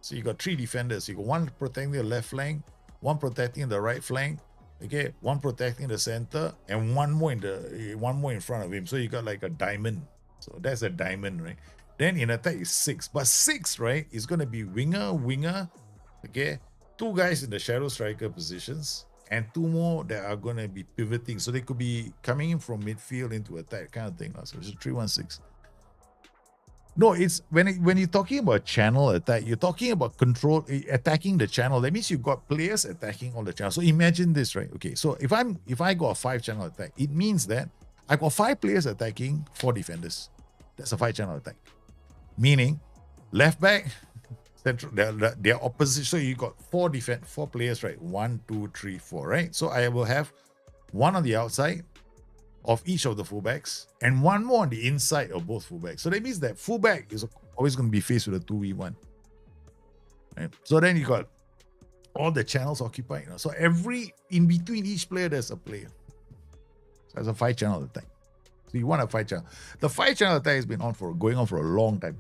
So you got 3 defenders. You got one protecting the left flank, one protecting the right flank, okay, one protecting the center, and one more in front of him. So you got like a diamond. So that's a diamond, right? Then in attack is 6. But 6, right, is going to be winger, okay, 2 guys in the shadow striker positions, and 2 more that are going to be pivoting. So they could be coming in from midfield into attack kind of thing. So it's a 3-1-6. No, it's when you're talking about channel attack, you're talking about attacking the channel. That means you've got players attacking all the channels. So imagine this, right? Okay, so if I got a 5-channel attack, it means that I've got 5 players attacking 4 defenders. That's a 5-channel attack. Meaning, left back, central, they're opposite. So you got 4 players, right? 1, 2, 3, 4, right? So I will have 1 on the outside of each of the fullbacks and 1 more on the inside of both fullbacks. So that means that fullback is always going to be faced with a 2v1. Right? So then you got all the channels occupied. So in between each player, there's a player. So that's a 5-channel attack. So you want a 5-channel. The 5-channel attack has been going on for a long time.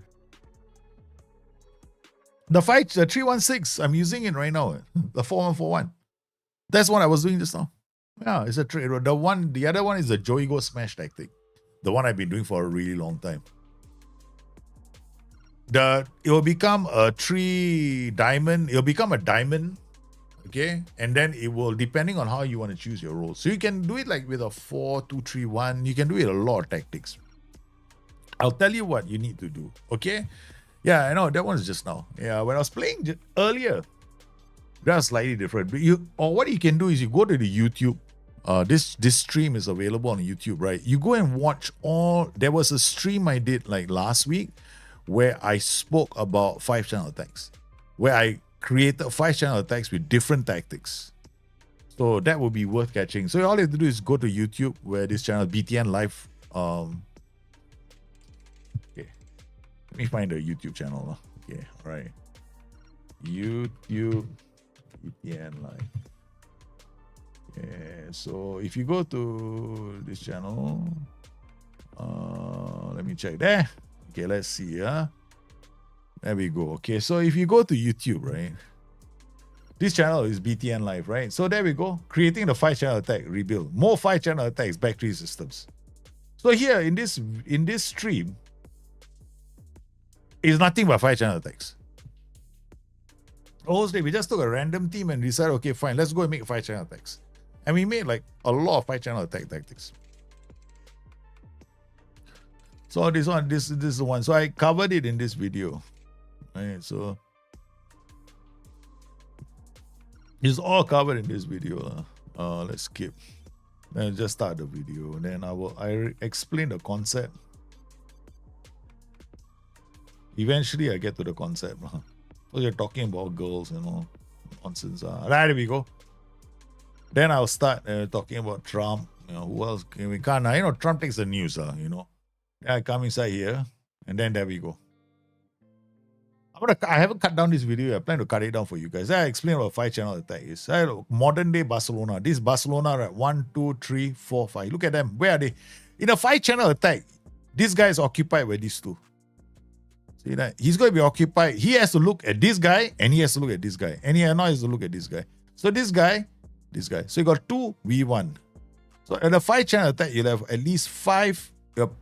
The 3-1-6, I'm using it right now. The 4-1-4-1. That's what I was doing just now. Yeah, it's a trade. The other one is the Joey Go Smash tactic. The one I've been doing for a really long time. It will become a 3 diamond. It will become a diamond. Okay. And then it will, depending on how you want to choose your role. So you can do it like with a 4-2-3-1. You can do it a lot of tactics. I'll tell you what you need to do. Okay. Yeah, I know that one is just now. Yeah, when I was playing earlier, that was slightly different. But what you can do is you go to the YouTube. This stream is available on YouTube, right? You go and watch there was a stream I did like last week where I spoke about 5-channel attacks, where I created 5-channel attacks with different tactics. So that would be worth catching. So all you have to do is go to YouTube where this channel, BTN Live. Okay. Let me find the YouTube channel. Okay, all right. YouTube BTN Live. Okay, so if you go to this channel, let me check there. Okay, let's see. There we go. Okay, so if you go to YouTube, right? This channel is BTN Live, right? So there we go. Creating the 5-channel attack, rebuild. More 5-channel attacks, back 3 systems. So here in this stream, is nothing but 5-channel attacks. Honestly, we just took a random team and decided, okay, fine, let's go and make 5-channel attacks. And we made like a lot of 5-channel attack tactics. So this is the one. So I covered it in this video. Right, so it's all covered in this video. Let's skip. Then just start the video. Then I explain the concept. Eventually I get to the concept. So you're talking about girls, nonsense. There we go. Then I'll start talking about Trump. Who else? We can't. Trump takes the news. I come inside here, and then there we go. I haven't cut down this video. I plan to cut it down for you guys. I explain what 5-channel attack is. Modern day Barcelona. This Barcelona, right? 1, 2, 3, 4, 5. Look at them. Where are they? In a 5-channel attack, this guy is occupied with these two. See that? He's going to be occupied. He has to look at this guy, and he has to look at this guy. And he has to look at this guy. So this guy. So you got 2v1. So at a 5-channel attack, you'll have at least 5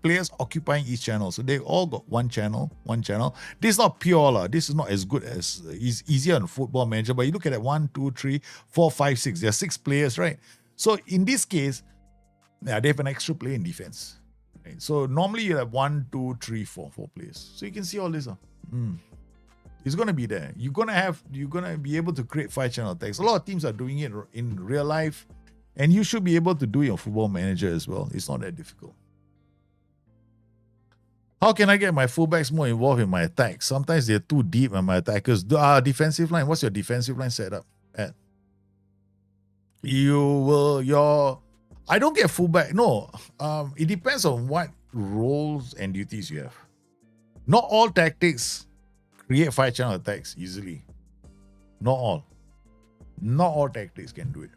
players occupying each channel. So they all got one channel. This is not pure. This is not as good as it's easier on Football Manager. But you look at it, 1, 2, 3, 4, 5, 6. There are 6 players, right? So in this case, they have an extra player in defense. Right? So normally you have 1, 2, 3, 4 players. So you can see all this. It's gonna be there. You're gonna be able to create 5-channel attacks. A lot of teams are doing it in real life, and you should be able to do it on Football Manager as well. It's not that difficult. How can I get my fullbacks more involved in my attacks? Sometimes they're too deep and my attackers. Defensive line. What's your defensive line set up at? I don't get fullback. No. It depends on what roles and duties you have. Not all tactics create 5-channel attacks easily. Not all tactics can do it.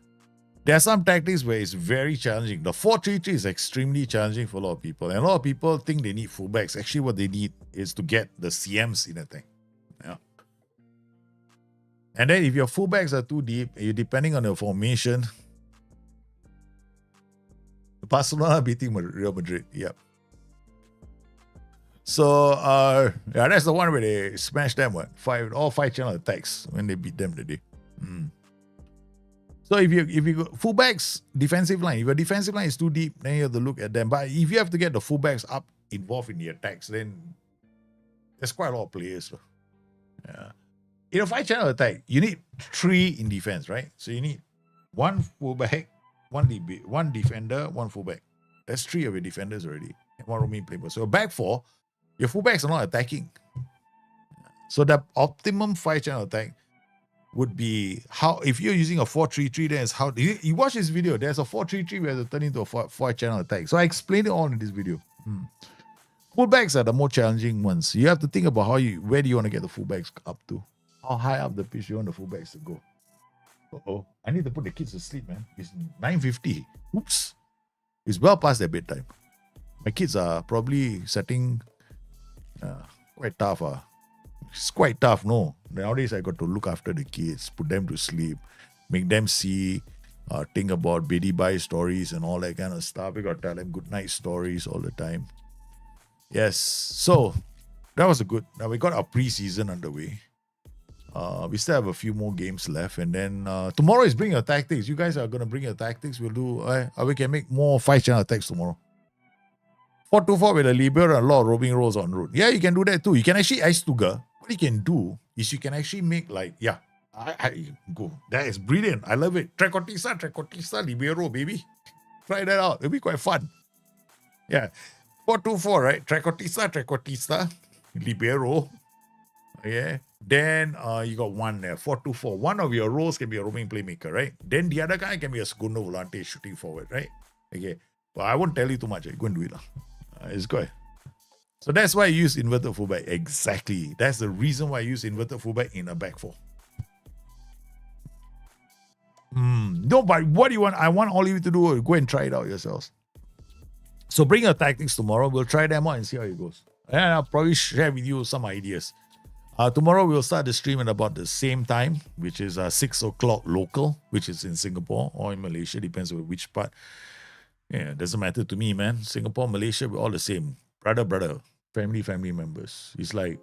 There are some tactics where it's very challenging. The 4-3-3 is extremely challenging for a lot of people. And a lot of people think they need fullbacks. Actually, what they need is to get the CMs in a thing. Yeah. And then if your fullbacks are too deep, you're depending on your formation. Barcelona beating Real Madrid. Yep. So, that's the one where they smashed them, all 5-channel attacks when they beat them today. So if you go fullbacks, defensive line, if your defensive line is too deep, then you have to look at them. But if you have to get the fullbacks up involved in the attacks, then there's quite a lot of players. Yeah. In a 5-channel attack, you need 3 in defense, right? So you need 1 fullback, 1 defender, 1 fullback. That's 3 of your defenders already, and 1 roaming playmaker. So back 4, your fullbacks are not attacking. So the optimum 5-channel attack would be if you're using a 4-3-3, then it's how you watch this video. There's a 4-3-3 where it turn into a 5-channel attack. So I explained it all in this video. Fullbacks are the more challenging ones. You have to think about where do you want to get the fullbacks up to? How high up the pitch do you want the fullbacks to go? I need to put the kids to sleep, man. It's 9:50. Oops. It's well past their bedtime. My kids are probably setting quite tough. It's quite tough, no. Nowadays, I got to look after the kids, put them to sleep, make them see, think about Biddy Bye stories and all that kind of stuff. We got to tell them good night stories all the time. Yes, so that was now we got our pre-season underway. We still have a few more games left, and then tomorrow is Bring Your Tactics. You guys are going to bring your tactics. We'll do, we can make more 5-channel attacks tomorrow. 4-2-4 with a libero and a lot of roaming rolls on route. Yeah, you can do that too. You can actually ice Tuga. What you can do is you can actually make I go. That is brilliant. I love it. Trecotista, libero, baby. Try that out. It'll be quite fun. Yeah. 4-2-4, right? Trecotista, libero. Yeah. Then you got 1 there. 4-2-4. One of your roles can be a roaming playmaker, right? Then the other guy can be a segundo volante shooting forward, right? Okay. But I won't tell you too much. Go and do it. It's good. So that's why I use inverted fullback. Exactly. That's the reason why I use inverted fullback in a back 4. No, but what do you want? I want all of you to do is go and try it out yourselves. So bring your tactics tomorrow. We'll try them out and see how it goes. And I'll probably share with you some ideas. Tomorrow we'll start the stream at about the same time, which is 6 o'clock local, which is in Singapore or in Malaysia, depends on which part. Yeah, it doesn't matter to me, man. Singapore, Malaysia, we're all the same. Brother, family members. It's like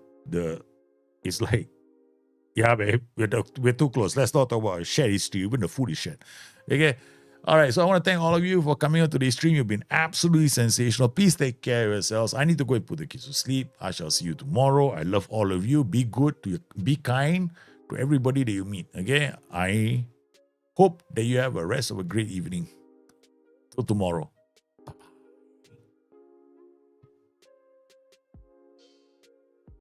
Yeah, babe, we're too close. Let's not talk about shared history. Even the food is shared. Okay. All right. So I want to thank all of you for coming on today's stream. You've been absolutely sensational. Please take care of yourselves. I need to go and put the kids to sleep. I shall see you tomorrow. I love all of you. Be good. Be kind to everybody that you meet. Okay. I hope that you have a rest of a great evening. Till tomorrow.